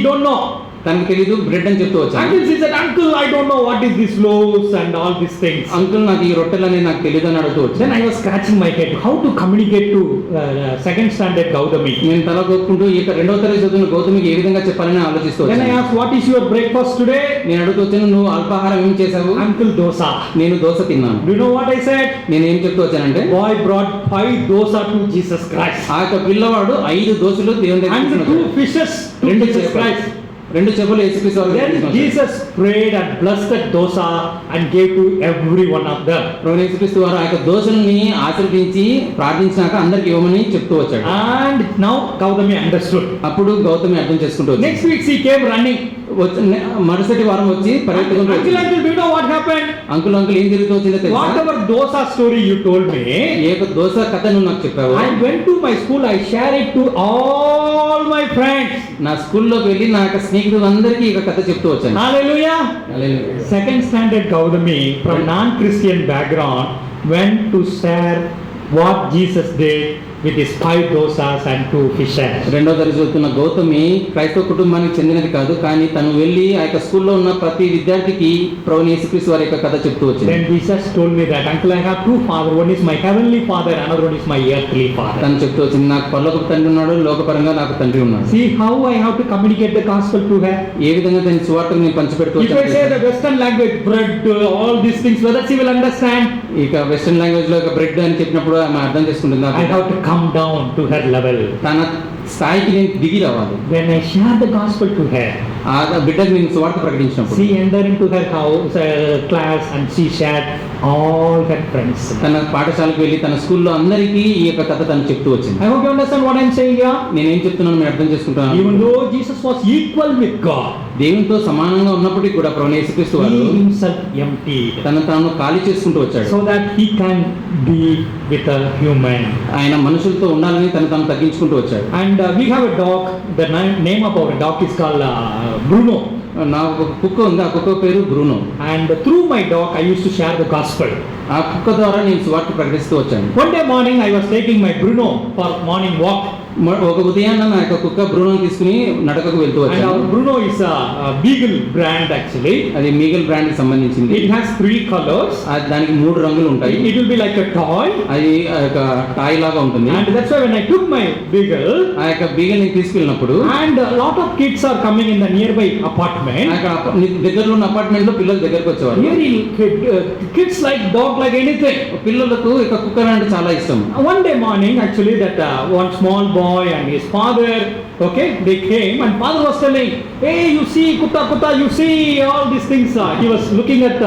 don't know. తనకు తెలీదు బ్రెడ్ అని చెప్తూ వచ్చాను. Until she said, uncle, I don't know what is this loaves and all these things. Uncle నాకు ఈ రొట్టెలు అనేది నాకు తెలియదు అని అడుగుతూ వచ్చాను. Then I was scratching my head. How to communicate to second standard Gautami? నేను తల కొట్టుకుంటూ ఈ యొక్క రెండవ తరగతి చదువుతున్న గౌతమికి ఏ విధంగా చెప్పాలని ఆలోచిస్తూ Then I వచ్చాను. asked, what is your breakfast today? నేను అడుగుతూ వచ్చాను, నువ్వు అల్పాహారం ఏం చేశావు? Uncle, dosa. నేను దోశ తిన్నాను. Do you know what I said? నేను ఏం చెప్తూ వచ్చానంటే, Boy brought 5 dosa to Jesus Christ. ఆ యొక్క పిల్లవాడు 5 దోశలు దేవుని దగ్గర And తీసుకుని 2 వచ్చాడు. fishes to 2 Jesus చేపలు. Christ. 2 చేపలు యేసుక్రీస్తు వారి దగ్గర Then తీసుకుని వచ్చాడు. Jesus prayed and blessed that dosa and gave to every one of them. ప్రభువైన యేసుక్రీస్తు వారు ఆ యొక్క దోశల్ని ఆశీర్వదించి ప్రార్థించినాక అందరికి ఇవ్వమని చెప్తూ వచ్చాడు. And now Gautami understood. అప్పుడు గౌతమి అర్థం చేసుకుంటూ వచ్చింది. Next week she came running. మరుసటి వారం వచ్చి పరిగెత్తుకుంటూ Uncle, వచ్చింది. uncle, do you know what happened? Uncle ఏం జరుగుతూ వచ్చిందో తెలుసా? Whatever dosa story you told me, ఏ యొక్క దోశ కథ నువ్వు నాకు చెప్పావు. I went to my school, I shared it to all my friends. నా స్కూల్లోకి వెళ్ళి నా యొక్క స్నేహితులందరికీ ఈ కథ చెప్తూ వచ్చాను. Hallelujah. Hallelujah. Second standard Gautami from non-Christian background went to share what Jesus did with his 5 dosas and 2 fishes. రెండో తరగతి చదువుతున్న గౌతమి క్రైస్తవ కుటుంబానికి చెందినది కాదు, కానీ తను వెళ్ళి ఆ యొక్క స్కూల్లో ఉన్న ప్రతి విద్యార్థికి ప్రభువైన యేసుక్రీస్తు వారి యొక్క కథ చెప్తూ వచ్చింది. Then Jesus told me that, uncle, I have 2 fathers. One is my heavenly father, another one is my earthly father. తను చెప్తూ వచ్చింది, నాకు పరలోకపు తండ్రి ఉన్నాడు, లోకపరంగా నాకు తండ్రి ఉన్నాడు. See how I have to communicate the gospel to her. ఏ విధంగా దాని సువార్తను నేను పంచిపెడుతూ If I say the western language, bread, all these things, whether she will understand, ఇక వెస్టర్న్ లాంగ్వేజ్ లో బ్రెడ్ అని చెప్పినప్పుడు ఆమె అర్థం చేసుకుంటుంది. I have to come down to her level. తన స్థాయికి నేను దిగి రావాలి. When I share the gospel to her, ఆ బిడ్డకు నేను సువార్త ప్రకటించినప్పుడు she entered into her house, class, and she shared all her friends. తన పాఠశాలకు వెళ్ళి తన స్కూల్లో అందరికీ ఈ యొక్క కథ తను చెప్తూ వచ్చింది. I hope you understand what I am saying here. నేనేం చెప్తున్నాను మీరు అర్థం చేసుకుంటున్నాను. Even though Jesus was equal with God, దేవునితో సమానంగా ఉన్నప్పటికీ కూడా ప్రభువైన యేసుక్రీస్తు వారు he himself emptied తాను ఖాళీ చేసుకుంటూ వచ్చాడు. so that he can be with a human. ఆయన మనుషులతో ఉండాలని తను తగ్గించుకుంటూ వచ్చాడు. And we have a dog. The name of our dog is called Bruno. నాకు ఒక కుక్క ఉంది, ఆ కుక్క పేరు Bruno. And through my dog, I used to share the gospel. ఆ కుక్క ద్వారా నేను సువార్త ప్రకటిస్తూ వచ్చాను. One day morning, I was taking my Bruno for morning walk ఒక ఉదయాన్న నా యొక్క కుక్క బ్రూనోని తీసుకుని నడకకు వెళ్తూ And వచ్చాను. our Bruno is a Beagle brand actually. అది మీగల్ బ్రాండ్ కి సంబంధించింది. It has 3 colors. దానికి 3 రంగులు ఉంటాయి. It will be like a toy. అది ఒక టాయ్ లాగా ఉంటుంది. And that's why when I took my Beagle, ఆ యొక్క బీగల్ ని తీసుకెళ్ళినప్పుడు and a lot of kids are coming in the nearby apartment. దగ్గరలో ఉన్న అపార్ట్మెంట్ లో పిల్లలు దగ్గరకు వచ్చేవారు. Really, kids like dog like anything. పిల్లలకు ఇక కుక్క అంటే చాలా ఇష్టం. One day morning, actually, that one small boy and his father, okay, they came and father was telling, hey, you see, kutta, you see all these things. He was looking at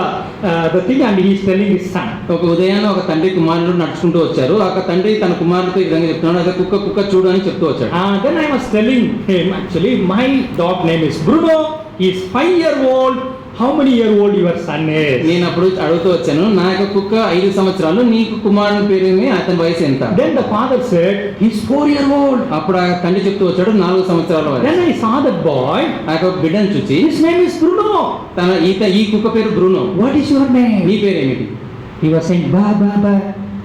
the thing and he is telling his son. ఒక ఉదయాన్నే ఒక తండ్రి కుమారుడు నడుచుకుంటూ వచ్చారు. ఆ తండ్రి తన కుమారుడితో ఈ విధంగా చెప్తున్నాడు, అదే కుక్క చూడు అని చెప్తూ వచ్చాడు. Then I was telling him, actually, my dog name is Bruno. He is 5-year-old. How many year old your son is? నేను అప్పుడు అడుగుతూ వచ్చాను, నా యొక్క కుక్క 5 సంవత్సరాలు, నీకు కుమారుని పేరేమి, అతని వయసు ఎంత? Then the father said, he's 4-year-old. అప్పుడు ఆ తండ్రి చెప్తూ వచ్చాడు 4 సంవత్సరాల వయసు. Then I saw that boy. ఆ యొక్క బిడ్డను చూసి, His name is Bruno. ఈ కుక్క పేరు Bruno. What is your name? నీ పేరేమిటి? He was saying, ba.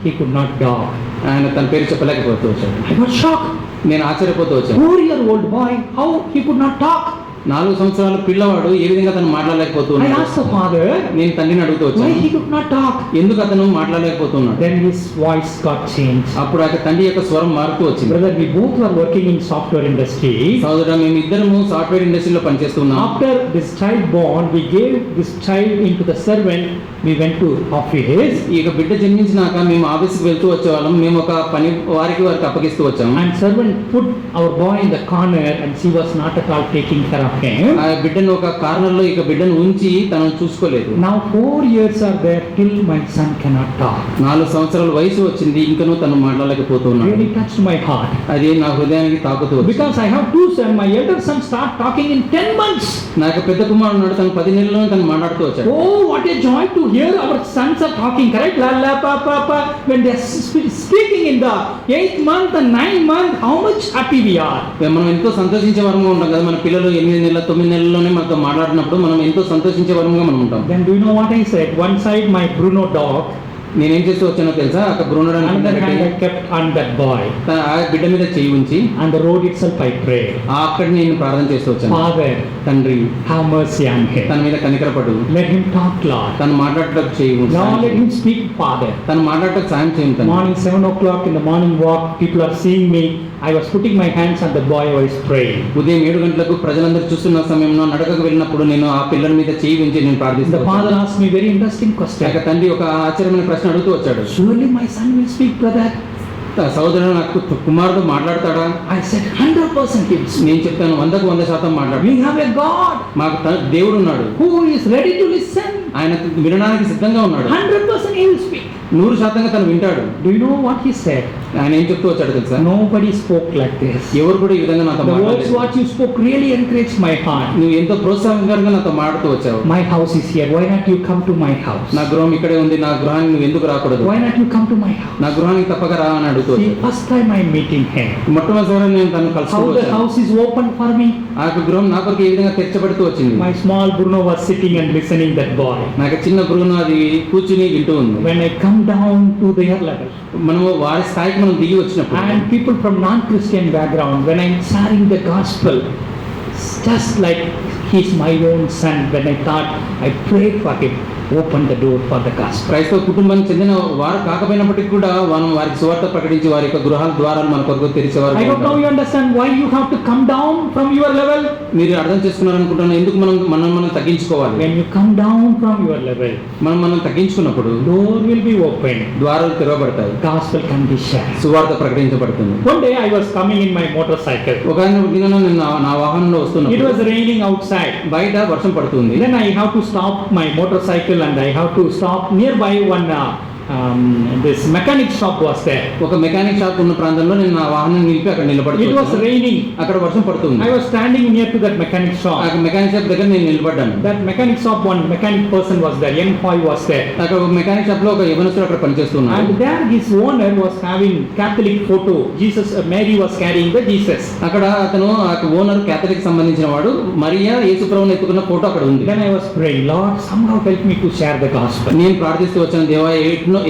He could not talk. ఆయన తన పేరు చెప్పలేకపోతూ వచ్చాడు. I got shocked. నేను ఆశ్చర్యపోతూ వచ్చాను. 4-year-old boy, how he could not talk? 4 సంవత్సరాల పిల్లవాడు ఏ విధంగా తను మాట్లాడలేకపోతూ I ఉన్నాడు. asked the father, నేను తండ్రిని అడుగుతూ why వచ్చాను, he could not talk? ఎందుకు అతను మాట్లాడలేకపోతున్నాడు? Then his voice got changed. అప్పుడు ఆ తండ్రి యొక్క స్వరం మారుతూ వచ్చింది. Brother, we both were working in software industry. సోదరా, మేము ఇద్దరము సాఫ్ట్వేర్ ఇండస్ట్రీలో పనిచేస్తున్నాం. After this child born, we gave this child into the servant. We went to office. ఈ బిడ్డ జన్మించినాక మేము ఆఫీస్కి వెళ్తూ వచ్చేవాళ్ళం. మేము ఒక పని వారికి అప్పగిస్తూ వచ్చాము. And servant put our boy in the corner and she was not at all taking care of him. ఆ బిడ్డను ఒక కార్నర్లో బిడ్డను ఉంచి తనను చూసుకోలేదు. Now 4 years are there till my son cannot talk. 4 సంవత్సరాల వయసు వచ్చింది, ఇంకనూ తను మాట్లాడలేకపోతున్నాడు. Really touched my heart. అది నా హృదయానికి తాకుతూ వచ్చింది. Because I have 2 sons. My elder son start talking in 10 months. నాకు పెద్ద కుమారుడు ఉన్నాడు, తను 10 నెలల్లోనే తను మాట్లాడుతూ వచ్చాడు. Oh, what a joy to hear our sons are talking, correct? La la pa pa pa. When they are speaking in the 8th month and 9th month, how much happy we are. మనం ఎంతో సంతోషించే వరంగా ఉంటాం కదా. మన పిల్లలు 8 నెలల 9 నెలల్లోనే మనతో మాట్లాడినప్పుడు మనం ఎంతో సంతోషించే వరంగా మనం ఉంటాం. Then do you know what I said? One side my Bruno dog, నేనేం చేస్తూ వచ్చానో తెలుసా? అక్కడ Bruno another hand I kept on that boy. ఆ బిడ్డ మీద చేయి ఉంచి On the road itself I prayed. అక్కడ నేను ప్రార్థన చేస్తూ వచ్చాను. Father, తండ్రి, have mercy on him. తన మీద కనికరపడు, Let him talk, Lord. తను మాట్లాడటకు చేయి ఉంచు. Now let him speak, Father. తను మాట్లాడటకు సాయం చేయండి. Morning 7 o'clock in the morning walk, people are seeing me. I was putting my hands on the boy, I was praying. ఉదయం 7 గంటలకు ప్రజలందరూ చూస్తున్న సమయంలో నడకకు వెళ్ళినప్పుడు నేను ఆ పిల్లల మీద చేయి ఉంచి నేను The ప్రార్థిస్తాను. father asked me very interesting question. తండ్రి ఒక ఆశ్చర్యమైన ప్రశ్న అడుగుతూ వచ్చాడు. Surely my son will speak, brother. సహోదరుడు, నాకు కుమారుడు మాట్లాడతాడా? I said 100% he will speak. నేను చెప్తాను, 100కు 100% మాట్లాడు. We have a God మాకు దేవుడు ఉన్నాడు, who is ready to listen. ఆయన వినడానికి సిద్ధంగా ఉన్నాడు. 100% he will speak. 100% తను వింటాడు. Do you know what he said? ఆయన ఏం చెప్తూ వచ్చాడు తెలుసా? Nobody spoke like this. ఎవరు కూడా ఈ విధంగా నాతో The words మాట్లాడలేదు. what you spoke really encouraged my heart. నువ్వు ఎంతో ప్రోత్సాహకరంగా నాతో మాట్లాడుతూ వచ్చావు. My house is here. Why not you come to my house? నా గృహం ఇక్కడే ఉంది, నా గృహానికి నువ్వు ఎందుకు రాకూడదు? Why not you come to my house? నా గృహానికి తప్పక రా అని అడుగుతూ See, వచ్చావు. first time I am meeting him. మొట్టమొదటిసారి నేను తను How కలుసుకుంటూ the వచ్చాను. house is open for me. ఆ యొక్క గృహం నా కొరకు ఏ విధంగా తెరచబడుతూ వచ్చింది. My small Bruno was sitting and listening that boy. నాకు చిన్న గృహం అది కూర్చుని వింటూ ఉంది. When I come down to their level, మనము వారి స్థాయికి మనం దిగి వచ్చినప్పుడు and people from non-Christian background, when I'm sharing the gospel, just like he's my own son, when I thought I prayed for him, open the door for the gospel. క్రైస్తవ కుటుంబానికి చెందిన వారు కాకపోయినప్పటికీ కూడా మనం వారికి సువార్త ప్రకటించి వారి యొక్క గృహాల ద్వారాలు మన కొరకు తెరిచేవారు. I don't know you understand why you have to come down from your level. మీరు అర్థం చేసుకున్నారనుకుంటున్నాను, ఎందుకు మనం తగ్గించుకోవాలి. When you come down from your level, మనం తగ్గించుకున్నప్పుడు door will be open. ద్వారాలు తెరవబడతాయి, Gospel can be shared. సువార్త ప్రకటించబడుతుంది. One day I was coming in my motorcycle. ఒక దినాన నేను నా వాహనంలో It వస్తున్నప్పుడు was raining outside. బయట వర్షం పడుతుంది. Then I have to stop my motorcycle and I have to stop nearby one this mechanic shop was there. ఒక మెకానిక్ షాప్ ఉన్న ప్రాంతంలో నేను నా వాహనం నిలిపి అక్కడ It was నిలబడి raining. అక్కడ వర్షం పడుతుంది. I was standing near to that mechanic ఆ shop. మెకానిక్ షాప్ దగ్గర నేను నిలబడ్డాను. That mechanic shop, one mechanic person was there, young boy was there. అక్కడ ఒక మెకానిక్ షాప్ లో ఒక యవనస్తుడు అక్కడ పనిచేస్తున్నాడు. And there his owner was having Catholic photo. Jesus, Mary was carrying the Jesus. అక్కడ అతను ఓనర్ క్యాథలిక్ సంబంధించిన వాడు, మరియా యేసుప్రభుని ఎత్తుకున్న ఫోటో అక్కడ ఉంది. Then I was praying, Lord, somehow help me to share the gospel. నేను ప్రార్థిస్తూ వచ్చాను, దేవా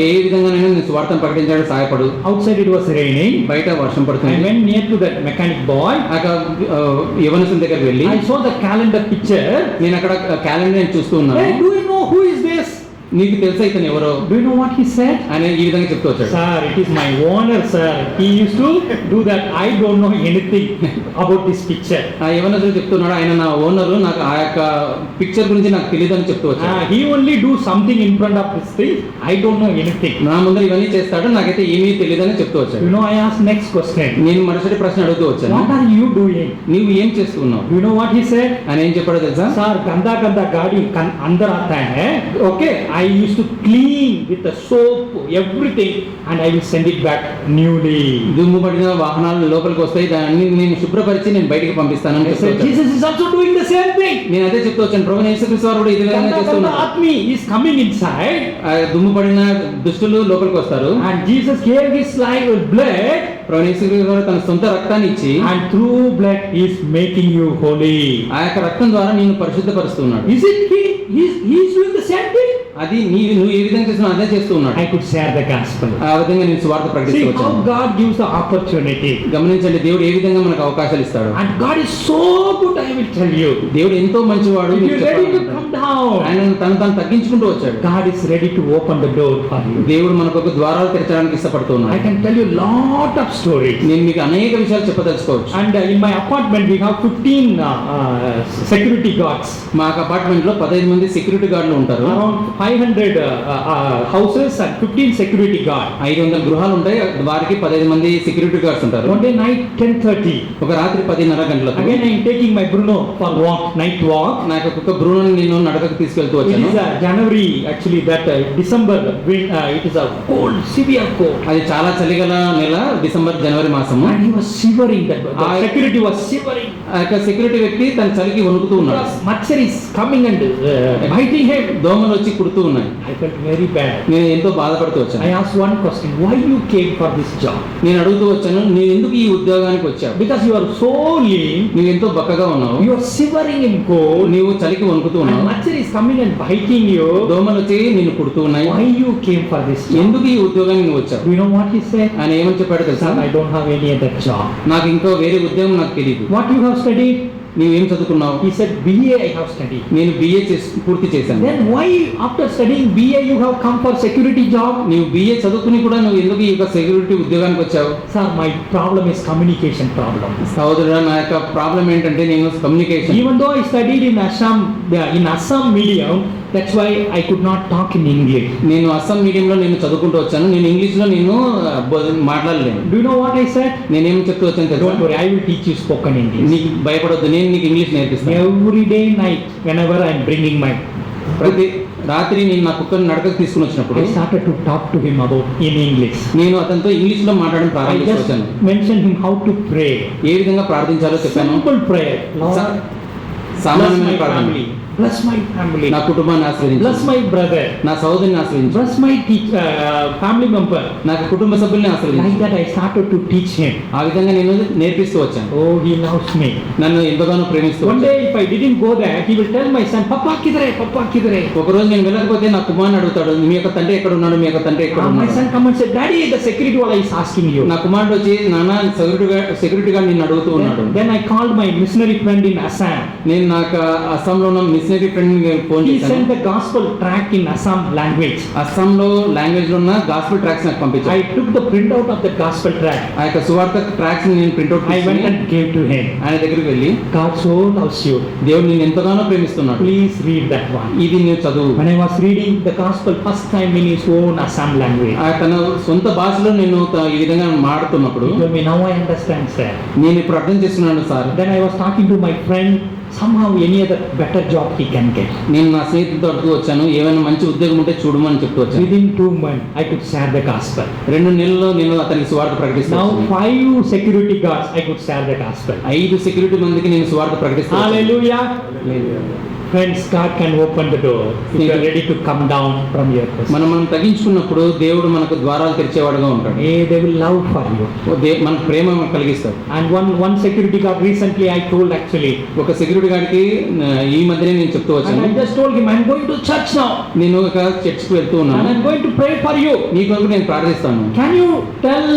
ఏ విధంగానైనా నేను స్వార్థం ప్రకటించడానికి సహాయపడు. Outside it was raining. బయట వర్షం I పడుతుంది. went near to that mechanic boy. యవనస్తుని దగ్గర వెళ్ళి I saw the calendar picture. నేను అక్కడ క్యాలెండర్ నేను చూస్తూ ఉన్నాను. Hey, do you know who is this? నీకు తెలుసా ఇతను ఎవరో? Do you know what he said? ఆయన ఈ విధంగా చెప్తూ వచ్చాడు. Sir, it is my owner, sir. He used to do that. I don't know anything about this picture. ఆ యవనస్తుడు చెప్తున్నాడు, ఆయన నా ఓనరు, నాకు ఆ యొక్క పిక్చర్ గురించి నాకు తెలియదు అని చెప్తూ వచ్చాడు. He only do something in front of this thing. I don't know anything. నా ముందర ఇవన్నీ చేస్తాడు, నాకైతే ఏమీ తెలియదని చెప్తూ వచ్చాడు. You know, I asked next question. నేను మరుసటి ప్రశ్న అడుగుతూ వచ్చాను, What are you doing? నీవు ఏం చేస్తున్నావు? Do you know what he said? ఆయన ఏం చెప్పాడో తెలుసా? Sir, ganda ganda gaadi andar aata hai. Okay, I used to clean with the soap, everything, and I will send it back newly. దుమ్ము పడిన వాహనాలు లోపలికి వస్తాయి, దాన్ని నేను శుభ్రపరిచి నేను బయటికి పంపిస్తానని I చెప్తూ said, వచ్చాడు. Jesus is also doing the same thing. నేను అదే చెప్తూ వచ్చాను, ప్రభు యేసుక్రీస్తు వారు కూడా ఇదే విధంగా Ganda చేస్తూ ganda ఉన్నారు. atmi is coming inside, ఆ దుమ్ము పడిన దుష్టులు లోపలికి వస్తారు. and Jesus gave his life with blood, ప్రభు యేసుక్రీస్తు వారు తన సొంత రక్తాన్ని ఇచ్చి and through blood he is making you holy. ఆ యొక్క రక్తం ద్వారా నేను పరిశుద్ధపరుస్తున్నాడు. Is it he is doing the same thing? అది నువ్వు ఏ విధంగా చేస్తున్నావు అదే చేస్తూ ఉన్నాడు. I could share the gospel. ఆ విధంగా నేను స్వార్థ ప్రకటిస్తూ See how వచ్చాను. God gives the opportunity. గమనించండి, దేవుడు ఏ విధంగా మనకు అవకాశాలు ఇస్తాడు. And God is so good, I will tell you. దేవుడు ఎంతో మంచివాడు. If మీకు you're ready to చెప్పాలంటే. come down, ఆయన తను తగ్గించుకుంటూ వచ్చాడు. God is ready to open the door for you. దేవుడు మనకు ఒక ద్వారాలు తెరచడానికి ఇష్టపడుతూ I ఉన్నాడు. can tell you lot of stories. నేను మీకు అనేక విషయాలు చెప్పదలుచుకోవచ్చు. And in my apartment we have 15 security guards. మా అపార్ట్మెంట్ లో 15 మంది సెక్యూరిటీ గార్డులు ఉంటారు. Around 500 houses and 15 security guards. 500 గృహాలు ఉంటాయి, వారికి 15 మంది సెక్యూరిటీ గార్డ్స్ ఉంటారు. One day night 10:30. ఒక రాత్రి 10:30 గంటలకు Again I am taking my Bruno for walk, night walk. నా యొక్క కుక్క బ్రూనోని నేను నడకకు తీసుకెళ్తూ It వచ్చాను. is January, actually that December, it is a cold, severe cold. అది చాలా చలిగల నెల, డిసెంబర్ జనవరి మాసము. And he was shivering, the security was shivering. ఆ యొక్క సెక్యూరిటీ వ్యక్తి తన చలికి వణుకుతూ ఉన్నాడు. Because Machar is coming and biting him. దోమలు వచ్చి కుడుతూ ఉన్నాయి. I felt very bad. నేను ఎంతో బాధపడుతూ వచ్చాను. I asked one question, why you came for this job? నేను అడుగుతూ వచ్చాను, నేను ఎందుకు ఈ ఉద్యోగానికి వచ్చావు? Because you are so lean, నువ్వు ఎంతో బక్కగా ఉన్నావు, you are shivering in cold, నీవు చలికి వణుకుతూ and ఉన్నావు, Machar is coming and biting you. దోమలు వచ్చి నిన్ను కుడుతూ ఉన్నాయి. Why you came for this job? ఎందుకు ఈ ఉద్యోగానికి నువ్వు వచ్చావు? Do you know what he said? ఆయన ఏమని చెప్పాడు తెలుసా? Sir, I don't have any other job. నాకు ఇంకో వేరే ఉద్యోగం నాకు తెలియదు. What you have studied? నీవేం చదువుకున్నావు? He said, BA I have studied. నేను BA పూర్తి చేశాను. Then why after studying BA you have come for security job? నీవు BA చదువుకుని కూడా నువ్వు ఎందుకు ఈ యొక్క సెక్యూరిటీ ఉద్యోగానికి వచ్చావు? Sir, my problem is communication problem. సహోదరుడా, నా యొక్క ప్రాబ్లం ఏంటంటే నేను communication. Even though I studied in Assam medium, that's why I could not talk in English. నేను అస్సాం మీడియంలో నేను చదువుకుంటూ వచ్చాను, నేను ఇంగ్లీష్లో నేను మాట్లాడలేను. Do you know what I said? నేనేం చెప్తూ వచ్చాను తెలుసా? Don't worry, I will teach you spoken English. నీకు భయపడొద్దు, నేను నీకు ఇంగ్లీష్ నేర్పిస్తాను. Every day night, whenever I am bringing my, ప్రతి రాత్రి నేను నా కుక్కను నడకకు తీసుకుని వచ్చినప్పుడు I started to talk to him about in English. నేను అతనితో ఇంగ్లీష్లో మాట్లాడడం I ప్రారంభించి just వచ్చాను. mentioned him how to pray. ఏ విధంగా ప్రార్థించాలో చెప్పాను. Simple prayer. Lord, bless సామాన్యమైన my ప్రార్థన. family. Bless my family. నా కుటుంబాన్ని ఆశ్రయించు, Bless my brother. నా సహోదరిని ఆశ్రయించు, Bless my family member. నాకు కుటుంబ సభ్యుల్ని Like ఆశ్రయించు. that I started to teach him. ఆ విధంగా నేను నేర్పిస్తూ వచ్చాను. Oh, he loves me. నన్ను ఎంతగానో ప్రేమిస్తూ One వచ్చాను. day if I didn't go there, he will tell my son, Papa kidhar hai? Papa kidhar hai? ఒక రోజు నేను వెళ్ళకపోతే నా కుమారుని అడుగుతాడు, మీ యొక్క తండ్రి ఎక్కడ ఉన్నాడు, మీ యొక్క తండ్రి ఎక్కడ My ఉన్నాడు. son come and said, Daddy, the security wala is asking you. నా కుమారుడు వచ్చి, నాన్న సెక్యూరిటీ గార్డ్ నిన్ను అడుగుతూ ఉన్నాడు. Then I called my missionary friend in Assam. నేను నాకు అస్సాంలో ఉన్న మిషనరీ ఫ్రెండ్ ఫోన్ He చేశాను. sent the gospel tract in Assam language. అస్సాంలో లాంగ్వేజ్ లో ఉన్న గాస్పెల్ ట్రాక్స్ నాకు పంపించాను. I took the printout of the gospel tract. ఆ యొక్క సువార్త ట్రాక్స్ నేను ప్రింట్అవుట్ I went తీసుకుని and gave to him. ఆయన దగ్గరికి వెళ్ళి, God so loves you. దేవుడు నిన్ను ఎంతగానో ప్రేమిస్తున్నాడు, Please read that one. ఇది నువ్వు చదువు. When I was reading the gospel first time in his own Assam language, ఆ తన సొంత భాషలో నేను ఈ విధంగా మాడుతున్నప్పుడు he told me, now I understand, sir. నేను ఇప్పుడు అర్థం చేస్తున్నాను sir. Then I was talking to my friend, somehow any other better job he can get. నేను నా స్నేహితులతో అడుగుతూ వచ్చాను, ఏమైనా మంచి ఉద్యోగం ఉంటే చూడమని చెప్తూ వచ్చాను. Within 2 months, I could share the gospel. 2 నెలల్లో నేను అతనికి సువార్త ప్రకటిస్తాను. Now 5 security guards, I could share the gospel. 5 security మందికి నేను సువార్త ప్రకటిస్తాను. Hallelujah. Friends, God can open the door if you are ready to come down from your position. మనం తగ్గించుకున్నప్పుడు దేవుడు మనకు ద్వారాలు తెరిచేవాడుగా ఉంటాడు. They will love for you. మన ప్రేమ కలిగిస్తాడు. And one security guard recently I told actually. ఒక సెక్యూరిటీ గార్డ్కి ఈ మధ్యనే నేను చెప్తూ వచ్చాను. And I just told him I'm going to church now. నేను ఒక చర్చ్కి వెళ్తూ ఉన్నాను. And I'm going to pray for you. నీ కొరకు నేను ప్రార్థిస్తాను. Can you tell?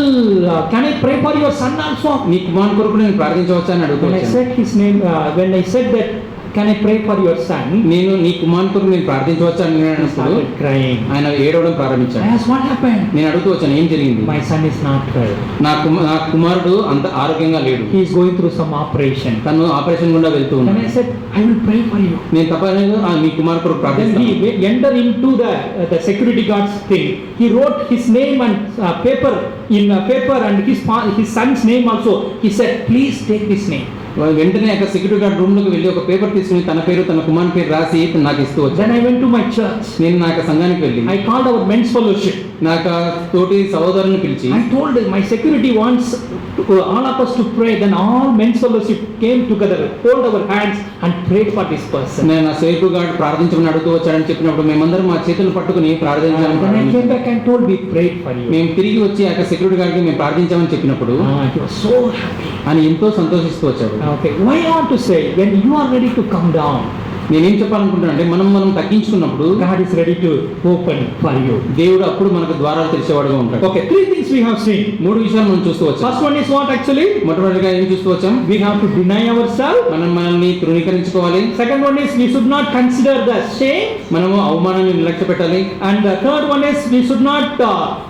Can I pray for your son also? నీ కుమారుని కొరకు నేను ప్రార్థించవచ్చా అని అడుగుతూ When I వచ్చాను. said his name, when I said that, can I pray for your son? నేను నీ కుమారుని కొరకు నేను ప్రార్థించవచ్చా అని He అన్నప్పుడు started crying. ఆయన ఏడవడం ప్రారంభించాడు. I asked what happened. నేను అడుగుతూ వచ్చాను, ఏం జరిగింది? My son is not well. నా కుమారుడు అంత ఆరోగ్యంగా లేడు. He is going through some operation. తను ఆపరేషన్ గుండా వెళ్తూ And ఉన్నాడు. I said I will pray for you. నేను తప్పలేదు నీ కుమారు కొరకు Then ప్రార్థిస్తాను. he entered into the security guard's thing. He wrote his name and paper in paper and his son's name also. He said, please take this name. వెంటనే ఒక security guard room లోకి వెళ్ళి ఒక paper తీసుకుని తన పేరు తన కుమారుని పేరు రాసి నాకు ఇస్తూ వచ్చాను. Then I went to my church. నేను నా సంఘానికి వెళ్ళి I called our men's fellowship. నా తోటి సహోదరుని పిలిచి I told them my security wants all of us to pray. Then all men's fellowship came together, hold our hands and prayed for this person. నేను నా సెక్యూరిటీ గార్డ్ ప్రార్థించమని అడుగుతూ వచ్చాడని చెప్పినప్పుడు మేమందరం మా చేతులు పట్టుకుని ప్రార్థించాలని Then I came back and told we prayed for you. మేము తిరిగి వచ్చి ఆ సెక్యూరిటీ గార్డ్కి మేము ప్రార్థించామని చెప్పినప్పుడు He was so happy. ఆయన ఎంతో సంతోషిస్తూ వచ్చాడు. Okay, why I want to say when you are ready to come down, నేనేం చెప్పాలనుకుంటున్నా అంటే మనం తగ్గించుకున్నప్పుడు God is ready to open for you. దేవుడు అప్పుడు మనకు ద్వారాలు తెరిచేవాడుగా ఉంటాడు. Okay, three things we have seen. మూడు విషయాలు మనం చూస్తూ వచ్చాం. First one is what actually? మొట్టమొదటిగా ఏం చూస్తూ వచ్చాం? We have to deny ourselves. మనల్ని తృణీకరించుకోవాలి. Second one is we should not consider the shame. మనము అవమానాన్ని నిర్లక్ష్య పెట్టాలి. And the third one is we should not,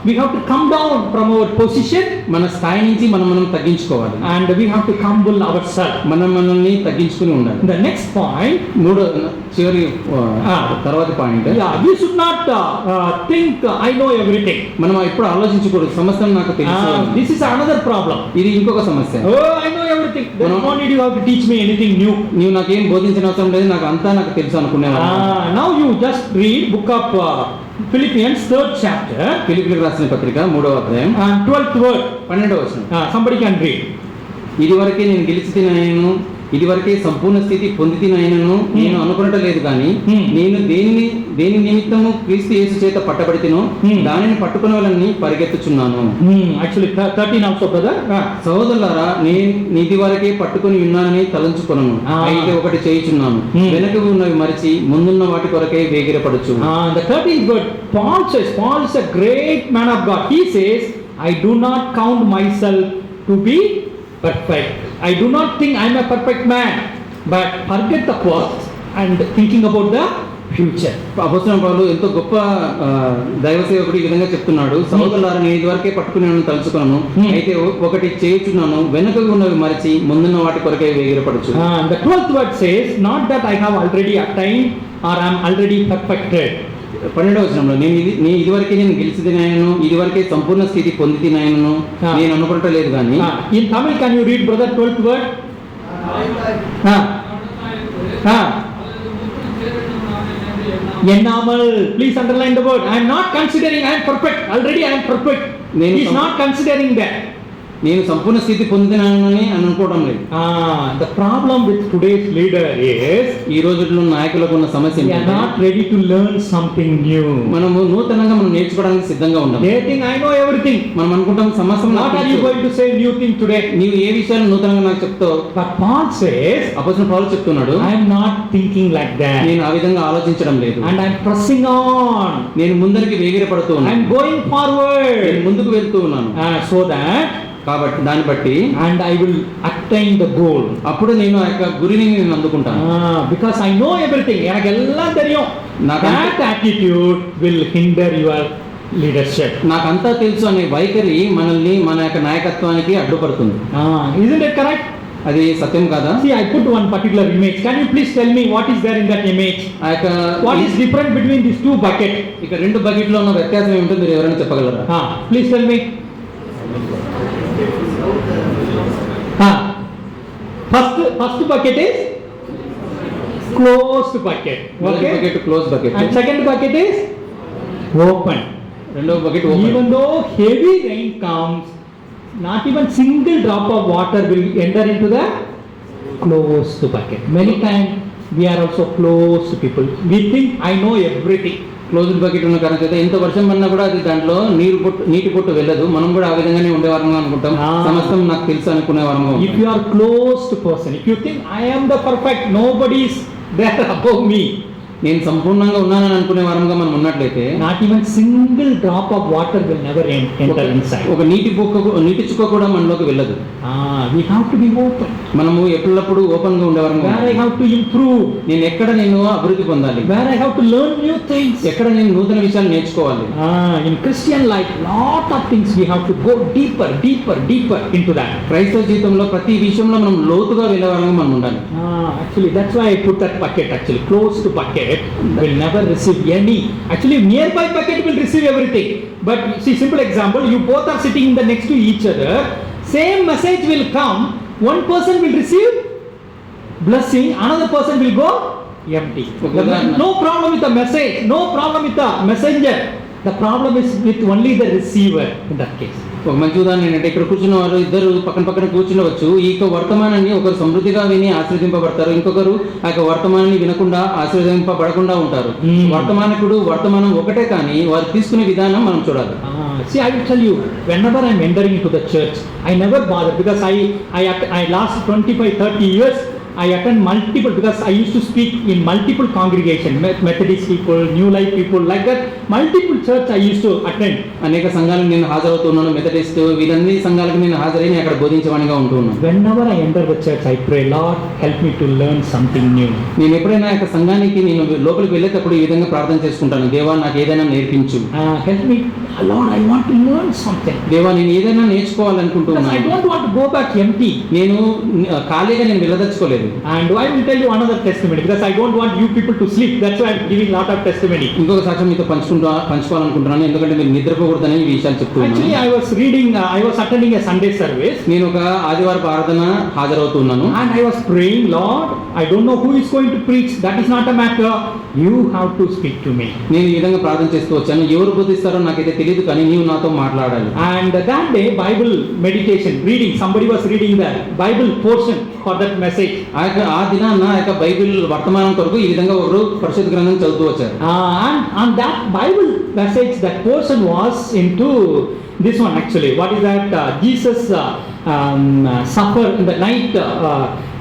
we have to come down from our position. మన స్థాయి నుంచి మనం తగ్గించుకోవాలి. And we have to humble ourselves. మనల్ని తగ్గించుకుని ఉండాలి. The next point, చివరి తర్వాత point, we should not think I know everything. మనం ఎప్పుడు ఆలోచించకూడదు సమస్తం నాకు తెలుసు. This is another problem. ఇది ఇంకొక సమస్య. Oh, I know everything. There's no need you have to teach me anything new. నీవు నాకేం బోధించిన అవసరం లేదు, నాకు తెలుసు అనుకునేవాడు. Now you just read book of Philippians 3rd chapter. ఫిలిప్పీయులకు రాసిన పత్రిక 3వ అధ్యాయం 12th word. 12వ వచనం. Somebody can read. ఇదివరకే నేను గెలిచితినైనను ఇదివరకే సంపూర్ణ స్థితి పొందితినైనను నేను అనుకునటలేదు కానీ నేను దేని నిమిత్తము క్రీస్తు యేసు చేత పట్టబడితినో దానిని పట్టుకునే పరిగెత్తుచున్నాను. Actually 13 also brother. సహోదరులారా నేను ఇది వరకే పట్టుకొని ఉన్నానని తలంచుకొనను, అయితే ఒకటి చేయుచున్నాను, వెనక ఉన్నవి మరిచి ముందున్న వాటి కొరకే వేగిరపడుచు. The 13th word, Paul is a great man of God. He says, I do not count myself to be perfect. I do not think I am a perfect man, but forget the past and thinking about the future. అపోస్తలుడైన పౌలు ఎంతో గొప్ప దైవ సేవకుడు ఈ విధంగా చెప్తున్నాడు, సహోదరులారా నేను ఇదివరకే పట్టుకుని తలుచుకున్నాను, అయితే ఒకటి చేయుచున్నాను, వెనుక ఉన్నవి మరిచి ముందున్న వాటి కొరకే వేగిరపడుచు. The 12th word says, not that I have already attained or I am already perfected. 12వ వచనంలో నేను ఇదివరకే నేను గెలిచితినైనను ఇదివరకే సంపూర్ణ స్థితి పొందితినైనను నేను అనుకుంటలేదు కానీ. In Tamil can you read brother 12th word? Ennamal, please underline the word. I am not considering I am perfect. Already I am perfect. He is not considering that. నేను సంపూర్ణ స్థితి పొందినానని అనుకోవడం లేదు. The problem with today's leader is ఈ రోజుల్లో నాయకులకు ఉన్న సమస్య they are not ready to learn something new. మనము నూతనంగా మనం నేర్చుకోవడానికి సిద్ధంగా ఉన్నాం. They think I know everything. మనం అనుకుంటాం సమస్య. What are you going to say new thing today? నీవు ఏ విషయాలు నూతనంగా నాకు చెప్తావు? But Paul says, అపోస్తలుడు పౌలు చెప్తున్నాడు, I am not thinking like that. నేను ఆ విధంగా ఆలోచించడం లేదు. And I am pressing on. నేను ముందరికి వేగిరపడుతూ I ఉన్నాను. am going forward. నేను ముందుకు వెళ్తూ ఉన్నాను. So that కాబట్టి దాన్ని బట్టి and I will attain the goal. అప్పుడు నేను ఆ యొక్క గురిని నేను అందుకుంటాను. Because I know everything. எனக்கு எல்லாம் தெரியும். నాకు That attitude will hinder your leadership. నాకంతా తెలుసు అనే వైఖరి మనల్ని మన యొక్క నాయకత్వానికి అడ్డుపడుతుంది. Isn't it correct? అది సత్యం కాదా? See, I put one particular image. Can you please tell me what is there in that image? ఆ యొక్క What is different between these two buckets? ఇక రెండు బకెట్లో ఉన్న వ్యత్యాసం ఏమిటో మీరు ఎవరైనా చెప్పగలరా? Please tell me. First bucket is closed bucket. మొదటి Okay. Bucket close bucket. And second bucket is open. రెండవ bucket open. Even though heavy rain comes, not even single drop of water will enter into the closed bucket. Many times we are also close to people. We think I know everything. Closed bucket ఉన్న కారణం చేత ఎంత వర్షం పడినా కూడా అది దాంట్లో నీటి పొట్టు వెళ్ళదు. మనం కూడా ఆ విధంగానే ఉండేవారంగా అనుకుంటాం. సమస్తం నాకు తెలుసు అనుకునే వారంగా. If you are close to person, if you think I am the perfect, nobody is there above me. నేను సంపూర్ణంగా ఉన్నానని అనుకునే వారంగా మనం ఉన్నట్లయితే Not even single drop of water will never enter inside. ఒక నీటి చుక్క కూడా మనలోకి వెళ్ళదు. We have to be open. మనము ఎప్పుడప్పుడు ఓపెన్ గా ఉండేవారంగా. Where I have to improve. నేను అభివృద్ధి పొందాలి. Where I have to learn new things. ఎక్కడ నేను నూతన విషయాలు నేర్చుకోవాలి. In Christian life, lot of things we have to go deeper into that. క్రైస్తవ జీవితంలో ప్రతి విషయంలో మనం లోతుగా వెళ్ళేవారంగా మనం ఉండాలి. Actually, that's why I put that bucket. Actually, close to bucket will never receive any. Actually, nearby bucket will receive everything. But see, simple example: you both are sitting in the next to each other. Same message will come. One person will receive blessing, another person will go empty. No problem with the message. No problem with the messenger. The problem is with only the receiver in that case. ఒక మంచి ఉదాహరణ ఏంటంటే ఇక్కడ కూర్చున్న వారు ఇద్దరు పక్కన కూర్చునవచ్చు. ఈ యొక్క వర్తమానాన్ని ఒకరు సమృద్ధిగా విని ఆశీర్వదింపబడతారు, ఇంకొకరు ఆ యొక్క వర్తమానాన్ని వినకుండా ఆశీర్వదింపబడకుండా ఉంటారు. వర్తమానం ఒకటే, కానీ వారు తీసుకునే విధానం మనం చూడాలి. See, I will tell you, whenever I am entering into the church, I never bother because I last 25-30 years I attend multiple, because I used to speak in multiple congregation, Methodist people, New Life people, like that. Multiple church I used to attend. అనేక సంఘాలకు నేను హాజరవుతున్నాను. Methodist వీరన్ని సంఘాలకు నేను హాజరై అక్కడ బోధించేవాడిగా ఉంటున్నాను. Whenever I enter the church, I pray, Lord, help me to learn something new. నేను ఎప్పుడైనా యొక్క సంఘానికి నేను లోపలికి వెళ్ళేటప్పుడు ఈ విధంగా ప్రార్థన చేసుకుంటాను. దేవా, నాకు ఏదైనా నేర్పించు. Help me, Lord, I want to learn something. దేవా, నేను ఏదైనా నేర్చుకోవాలనుకుంటున్నాను. I don't want to go back empty. నేను ఖాళీగా వెళ్ళదలుచుకోలేదు. And I will tell you another testimony, because I don't want you people to sleep. That's why I'm giving lot of testimony. ఇంకొక సాక్ష్యం మీతో పంచుకోవాలనుకుంటున్నాను, ఎందుకంటే మీరు నిద్రపోకూడదని ఈ విషయాలు చెప్తున్నాను. Actually, I was attending a Sunday service. నేను ఒక ఆదివారపు ఆరాధన హాజరవుతున్నాను. And I was praying, Lord, I don't know who is going to preach. That is not a matter. You have to speak to me. నేను ఈ విధంగా ప్రార్థన చేస్తూ వచ్చాను. ఎవరు బోధిస్తారో నాకైతే తెలియదు, కానీ నీవు నాతో మాట్లాడాలి. And that day, Bible meditation reading, somebody was reading the Bible portion for that message. ఆ దినాన బైబిల్ వర్తమానం కొరకు ఈ విధంగా ఒకరు పరిశుద్ధ గ్రంథం చదువుతూ వచ్చారు. And on that Bible message, that portion was into this one actually. What is that? Jesus suffer in the night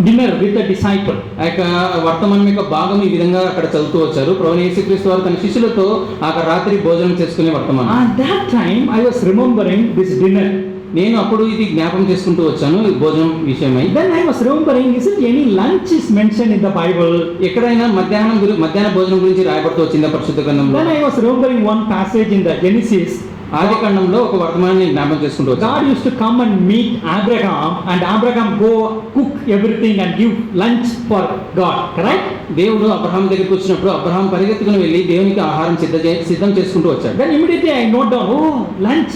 dinner with the disciple. ఆ యొక్క వర్తమానం యొక్క భాగం ఈ విధంగా అక్కడ చదువుతూ వచ్చారు. ప్రభువైన యేసుక్రీస్తు వారు తన శిష్యులతో ఆ రాత్రి భోజనం చేసుకునే వర్తమానం. At that time, I was remembering this dinner. నేను అప్పుడు ఇది జ్ఞాపకం చేసుకుంటూ వచ్చాను ఈ భోజనం విషయమై. Then I was remembering, isn't any lunch is mentioned in the Bible? ఎక్కడైనా మధ్యాహ్న భోజనం గురించి రాయబడుతూ వచ్చిందా పరిశుద్ధ గ్రంథంలో? Then I was remembering one passage in the Genesis. ఆదికాండంలో ఒక వర్తమానాన్ని జ్ఞాపకం చేసుకుంటూ వచ్చాను. God used to come and meet Abraham, and Abraham go cook everything and give lunch for God, correct? దేవుడు అబ్రహాం దగ్గరికి వచ్చినప్పుడు అబ్రహాం పరిగెత్తుకుని వెళ్ళి దేవునికి ఆహారం సిద్ధం చేసుకుంటూ వచ్చాడు. Then immediately I note down, lunch.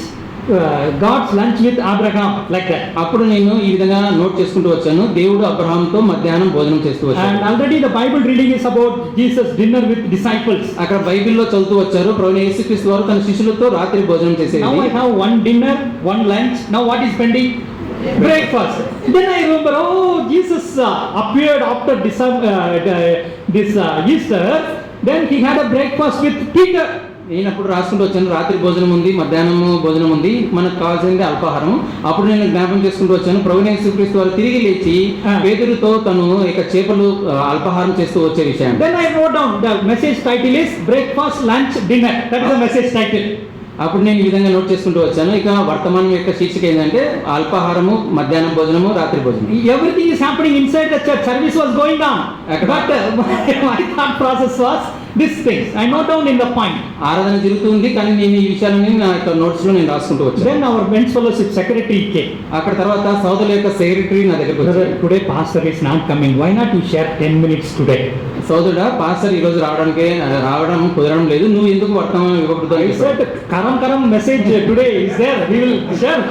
God's lunch with Abraham, like that. అప్పుడు నేను ఈ విధంగా నోట్ చేసుకుంటూ వచ్చాను, దేవుడు అబ్రహాంతో మధ్యాహ్నం భోజనం చేస్తూ వచ్చాడు. And already the Bible reading is about Jesus dinner with disciples. అక్కడ బైబిల్లో చదువుతూ వచ్చారు, ప్రభువైన యేసుక్రీస్తు వారు తన శిష్యులతో రాత్రి భోజనం చేసేది. Now I have one dinner, one lunch. Now what is pending? Breakfast. Then I remember, Jesus appeared after this Easter. Then he had a breakfast with Peter. నేను అప్పుడు రాసుకుంటూ వచ్చాను, రాత్రి భోజనం ఉంది, మధ్యాహ్నం భోజనం ఉంది, మనకు కావాల్సింది అల్పాహారం. అప్పుడు నేను జ్ఞాపకం చేసుకుంటూ వచ్చాను, ప్రభువైన యేసుక్రీస్తు వారు తిరిగి లేచి పేతురుతో తను ఇక చేపలు అల్పాహారం చేస్తూ వచ్చే విషయం. Then I wrote down the message title is breakfast, lunch, dinner. That is the message title. అప్పుడు నేను ఈ విధంగా నోట్ చేసుకుంటూ వచ్చాను. ఇక వర్తమానం యొక్క శీర్షిక ఏంటంటే అల్పాహారము, మధ్యాహ్నం భోజనము, రాత్రి భోజనం. Everything is happening inside the church. Service was going on. But my thought process was these things. I note down in the point. ఆరాధన జరుగుతుంది, కానీ నేను ఈ విషయాలని నా యొక్క నోట్స్ లో నేను రాసుకుంటూ వచ్చాను. Then our men's fellowship secretary came. అక్కడ తర్వాత సోదరుల యొక్క సెక్రటరీ నా దగ్గరికి వచ్చారు. Today pastor is not coming. Why not you share 10 minutes today? సోదరుడా, పాస్టర్ ఈ రోజు రావడం కుదరడం లేదు, నువ్వు ఎందుకు వర్తమానం ఇవ్వకూడదు? I said, karam message today is there. We will share.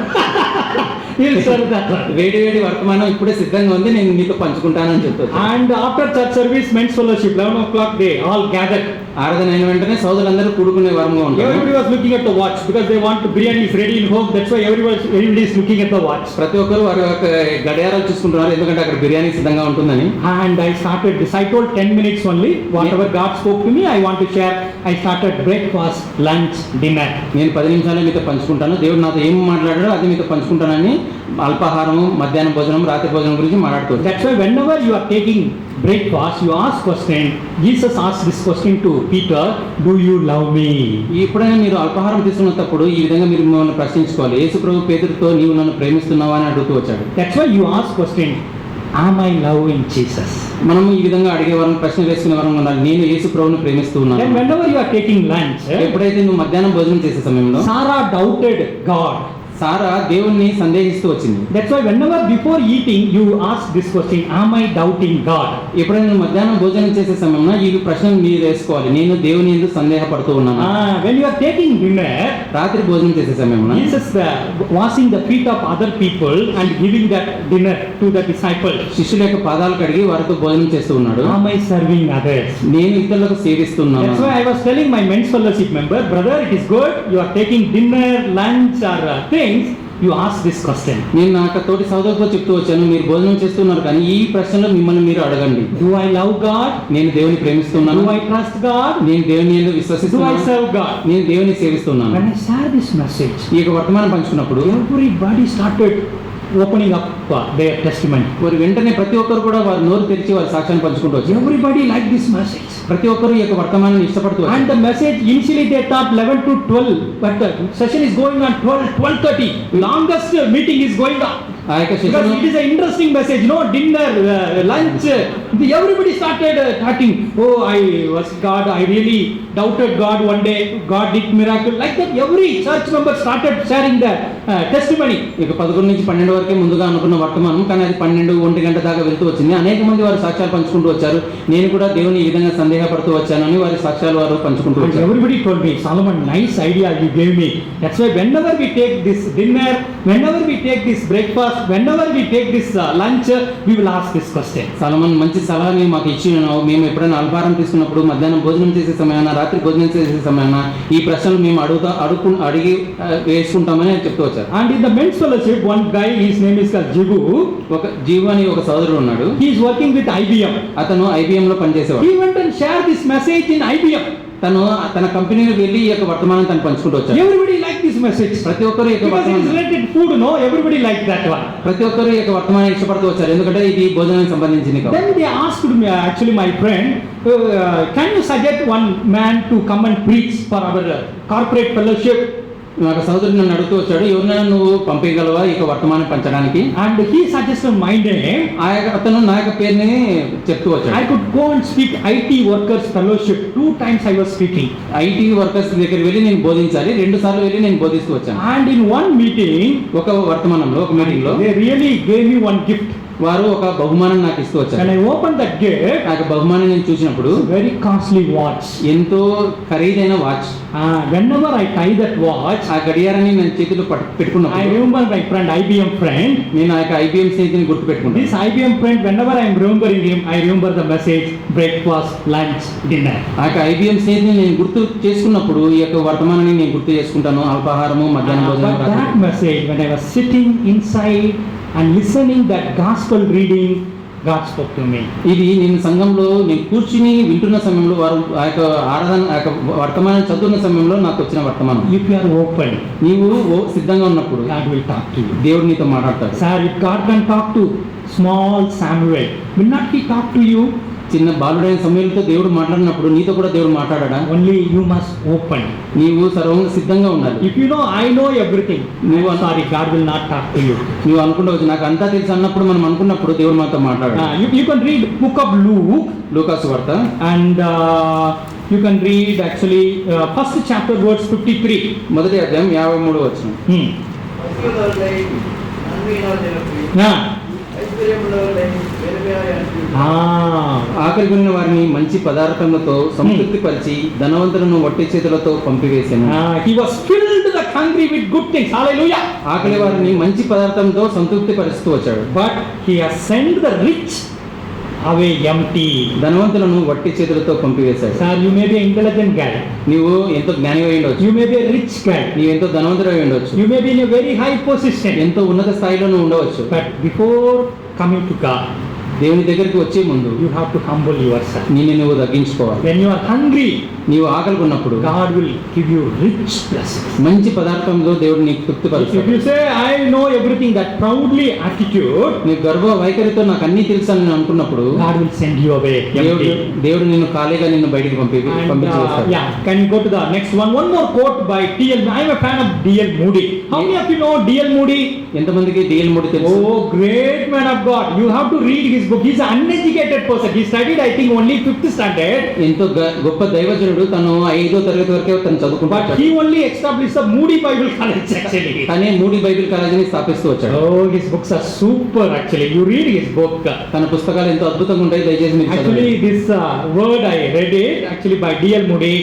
He'll serve that one. వేడి వేడి వర్తమానం ఇప్పుడే సిద్ధంగా ఉంది, నేను మీతో పంచుకుంటానని చెప్తాను. And after church service, men's fellowship, 11 o'clock, they all gathered. ఆరాధన అయిన వెంటనే సోదరులందరూ కూడుకునే వారంగా ఉంటారు. Everybody was looking at the watch because they want biryani is ready in home. That's why everybody is looking at the watch. ప్రతి ఒక్కరు వారి యొక్క గడియారాలు చూసుకుంటున్నారు, ఎందుకంటే అక్కడ బిర్యానీ సిద్ధంగా ఉంటుందని. And I started this. I told 10 minutes only. Whatever God spoke to me, I want to share. I started breakfast, lunch, dinner. నేను 10 నిమిషాలు మీతో పంచుకుంటాను, దేవుడు నాతో ఏం మాట్లాడాడో అది మీతో పంచుకుంటానని అల్పాహారము, మధ్యాహ్నం భోజనం, రాత్రి భోజనం గురించి మాట్లాడుకోవచ్చు. That's why whenever you are taking breakfast, you ask question. Jesus asked this question to Peter, do you love me? ఎప్పుడైనా మీరు అల్పాహారం తీసుకున్నప్పుడు ఈ విధంగా మీరు మిమ్మల్ని ప్రశ్నించుకోవాలి. యేసు ప్రభు పేతురుతో నీవు నన్ను ప్రేమిస్తున్నావా అని అడుగుతూ వచ్చాడు. That's why you ask question, am I loving Jesus? మనం ఈ విధంగా అడిగేవారం, ప్రశ్న వేసుకునేవారం ఉండాలి. నేను యేసు ప్రభువును ప్రేమిస్తూ Then ఉన్నాను. whenever you are taking lunch, ఎప్పుడైతే నువ్వు మధ్యాహ్నం భోజనం చేసే సమయంలో Sarah doubted God. సారా దేవుణ్ణి సందేహిస్తూ వచ్చింది. That's why whenever before eating you ask this question, am I doubting God? ఎప్పుడైనా నువ్వు మధ్యాహ్నం భోజనం చేసే సమయంలో ఈ ప్రశ్నలు మీరు వేసుకోవాలి. నేను దేవుని యందు సందేహపడుతూ ఉన్నాను. When you are taking dinner, రాత్రి భోజనం చేసే సమయంలో Jesus washing the feet of other people and giving that dinner to the disciples. శిష్యుల యొక్క పాదాలు కడిగి వారితో భోజనం చేస్తూ ఉన్నాడు. Am I serving others? నేను ఇతరులకు సేవిస్తున్నాను. That's why I was telling my men's fellowship member, brother, it is good. You are taking dinner, lunch or things. You ask this question. నేను నా తోటి సోదరులతో చెప్తూ వచ్చాను, మీరు భోజనం చేస్తున్నారు కానీ ఈ ప్రశ్నలో మిమ్మల్ని మీరు అడగండి. Do I love God? నేను దేవుని ప్రేమిస్తున్నాను. Do I trust God? నేను దేవుని యందు Do I విశ్వసిస్తున్నాను. serve God? నేను దేవుని సేవిస్తున్నాను. When I share this message, ఈ యొక్క వర్తమానం పంచుకున్నప్పుడు everybody started opening up their testimony. వారు వెంటనే ప్రతి ఒక్కరు కూడా వారి నోరు తెరిచి వారి సాక్ష్యాన్ని పంచుకుంటూ వచ్చారు. Everybody liked this message. ప్రతి ఒక్కరు ఈ యొక్క వర్తమానాన్ని ఇష్టపడుతూ And వచ్చారు. the message initially they thought 11 to 12, but the session is going on 12:30. Longest meeting is going on. ఆ యొక్క Because శిష్యులు it is an interesting message, no dinner, lunch. Everybody started talking. Oh, I was God. I really doubted God one day. God did miracle. Like that, every church member started sharing their testimony. ఇక 11 నుంచి 12 వరకే ముందుగా అనుకున్న వర్తమానం, కానీ అది 12-1 గంట దాకా వెళ్తూ వచ్చింది. అనేక మంది వారి సాక్ష్యాలు పంచుకుంటూ వచ్చారు. నేను కూడా దేవుని ఈ విధంగా సందేహపడుతూ వచ్చానని వారి సాక్ష్యాలు వారు పంచుకుంటూ And వచ్చారు. everybody told me, Solomon, nice idea you gave me. That's why whenever we take this dinner, whenever we take this breakfast, whenever we take this lunch, we will ask this question. Salomon మంచి సలహాని మాకు ఇచ్చినావు. మేము ఎప్పుడైనా అల్పాహారం తీసుకున్నప్పుడు, మధ్యాహ్నం భోజనం చేసే సమయాన, రాత్రి భోజనం చేసే సమయాన ఈ ప్రశ్నలు మేము అడిగి వేసుకుంటామని చెప్తూ వచ్చారు. And in the men's fellowship, one guy, his name is called Jibu. ఒక జీవు అని ఒక సోదరుడు ఉన్నాడు. He is working with IBM. అతను IBM లో పనిచేసేవాడు. He went and shared this message in IBM. తను తన కంపెనీకి వెళ్ళి ఈ యొక్క వర్తమానం తను పంచుకుంటూ వచ్చాడు. Everybody liked this message. ప్రతి ఒక్కరు ఈ యొక్క Because it is వర్తమానం related food, no? Everybody liked that one. ప్రతి ఒక్కరు ఈ యొక్క వర్తమానం ఇష్టపడుతూ వచ్చారు, ఎందుకంటే ఇది భోజనానికి సంబంధించింది కాబట్టి. Then they asked me, actually my friend, can you suggest one man to come and preach for our corporate fellowship? నాకు సోదరుడు నన్ను అడుగుతూ వచ్చాడు, ఎవరినైనా నువ్వు పంపించగలవా ఈ యొక్క వర్తమానం పంచడానికి? And he suggested my name. అతను నా యొక్క పేరుని చెప్తూ వచ్చాడు. I could go and speak IT workers fellowship. 2 times I was speaking. IT workers దగ్గర వెళ్ళి నేను బోధించాలి. 2 సార్లు వెళ్ళి నేను బోధిస్తూ వచ్చాను. And in one meeting, ఒక వర్తమానంలో, ఒక మీటింగ్ లో they really gave me one gift. వారు ఒక బహుమానం నాకు ఇస్తూ When వచ్చారు. I opened that gift, ఆ యొక్క బహుమానం నేను చూసినప్పుడు very costly watch. ఎంతో ఖరీదైన watch. Whenever I tie that watch, ఆ గడియారాన్ని నేను చేతిలో I పెట్టుకున్నప్పుడు remember my friend, IBM friend. నేను ఆ యొక్క IBM స్నేహితుని గుర్తు పెట్టుకున్నాను. This IBM friend, whenever I am remembering him, I remember the message, breakfast, lunch, dinner. ఆ యొక్క IBM స్నేహితుని నేను గుర్తు చేసుకున్నప్పుడు ఈ యొక్క వర్తమానాన్ని నేను గుర్తు చేసుకుంటాను. అల్పాహారము, మధ్యాహ్నం భోజనం, But that రాత్రి. message, when I was sitting inside and listening that gospel reading, God spoke to me. ఇది నేను సంఘంలో నేను కూర్చుని వింటున్న సమయంలో వారు ఆ యొక్క ఆరాధన, ఆ యొక్క వర్తమానం చదువుతున్న సమయంలో నాకు వచ్చిన వర్తమానం. If you are open, నీవు సిద్ధంగా ఉన్నప్పుడు God will talk to you. దేవుడు నీతో మాట్లాడతాడు. Sir, if God can talk to small Samuel, will not he talk to you? చిన్న బాలుడైన సమయంలో దేవుడు మాట్లాడినప్పుడు నీతో కూడా దేవుడు మాట్లాడా? Only you must open. నీవు సర్వంగా సిద్ధంగా ఉండాలి. If you know, I know everything, I'm sorry, God will not talk to you. నువ్వు అనుకుంటావు నాకు అంతా తెలుసు అన్నప్పుడు, మనం అనుకున్నప్పుడు దేవుడు మనతో మాట్లాడాడు. You can read book of Luke, లూకాసు వార్త and you can read actually first chapter verse 53. మొదటి అధ్యాయం 53వ వచనం. పశువులవలె నన్మీనోజనపి Yeah. ఐశ్వర్యములవలె వెలువెలాయ అంటూ ఆకలి కొనిన వారిని మంచి పదార్థములతో సంతృప్తి పరిచి ధనవంతులను వట్టి చేతులతో పంపివేశాను. He was filled the hungry with good things. Hallelujah. ఆకలి వారిని మంచి పదార్థంతో సంతృప్తి పరుస్తూ వచ్చాడు. But he has sent the rich away empty. ధనవంతులను వట్టి చేతులతో పంపివేశాడు. Sir, you may be an intelligent guy. నీవు ఎంతో జ్ఞానివై ఉండవచ్చు, You may be a rich guy. నీవు ఎంతో ధనవంతుడై ఉండవచ్చు, You may be in a very high position. ఎంతో ఉన్నత స్థాయిలో నువ్వు ఉండవచ్చు. But before coming to God, దేవుని దగ్గరికి వచ్చే ముందు you have to humble yourself. నిన్ను నువ్వు తగ్గించుకోవాలి. When you are hungry, నీవు ఆకలి ఉన్నప్పుడు God will give you rich blessings. మంచి పదార్థంతో దేవుడు నీకు If తృప్తిపరుస్తాడు. you say, I know everything, that proudly attitude, నీ గర్వ వైఖరితో నాకు అన్ని తెలుసు అని అనుకున్నప్పుడు God will send you away దేవుడు empty. దేవుడు నిన్ను ఖాళీగా నిన్ను బయటికి And, పంపించేస్తాడు. yeah, can you go to the next one? One more quote by D.L. I am a fan of D.L. Moody. How many of you know D.L. Moody? ఎంతమందికి DL మూడి తెలుసు? Oh, great man of God. You have to read his book. He's an uneducated person. He studied, I think, only 5th standard. ఎంతో గొప్ప దైవజనుడు. తను 5వ తరగతి వరకే తను But చదువుకుంటాడు. he only established the Moody Bible College actually. కానీ moody Bible కాలేజీని స్థాపిస్తూ వచ్చాడు. Oh, his books are super actually. You read his book. తన పుస్తకాలు ఎంతో అద్భుతంగా ఉంటాయి. దయచేసి మీరు Actually, చదవండి. this word I read it actually by D.L. Moody.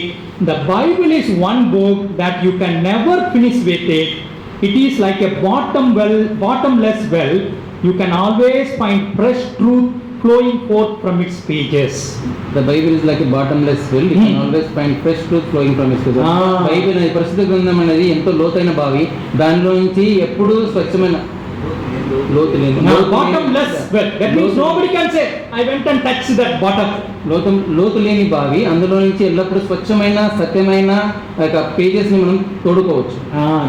The Bible is one book that you can never finish with it. It is like a bottomless well. You can always find fresh truth flowing forth from its pages. The Bible is like a bottomless well. You can always find fresh truth flowing from its pages. Bible అనేది పరిశుద్ధ గ్రంథం అనేది ఎంతో లోతైన బావి. దానిలో నుంచి ఎప్పుడూ స్వచ్ఛమైన లోతు లేని Bottomless well. That means nobody can say, I went and touched that bottom. లోతు లేని బావి. అందులో నుంచి ఎల్లప్పుడూ స్వచ్ఛమైన సత్యమైన పేజెస్ ని మనం తోడుకోవచ్చు.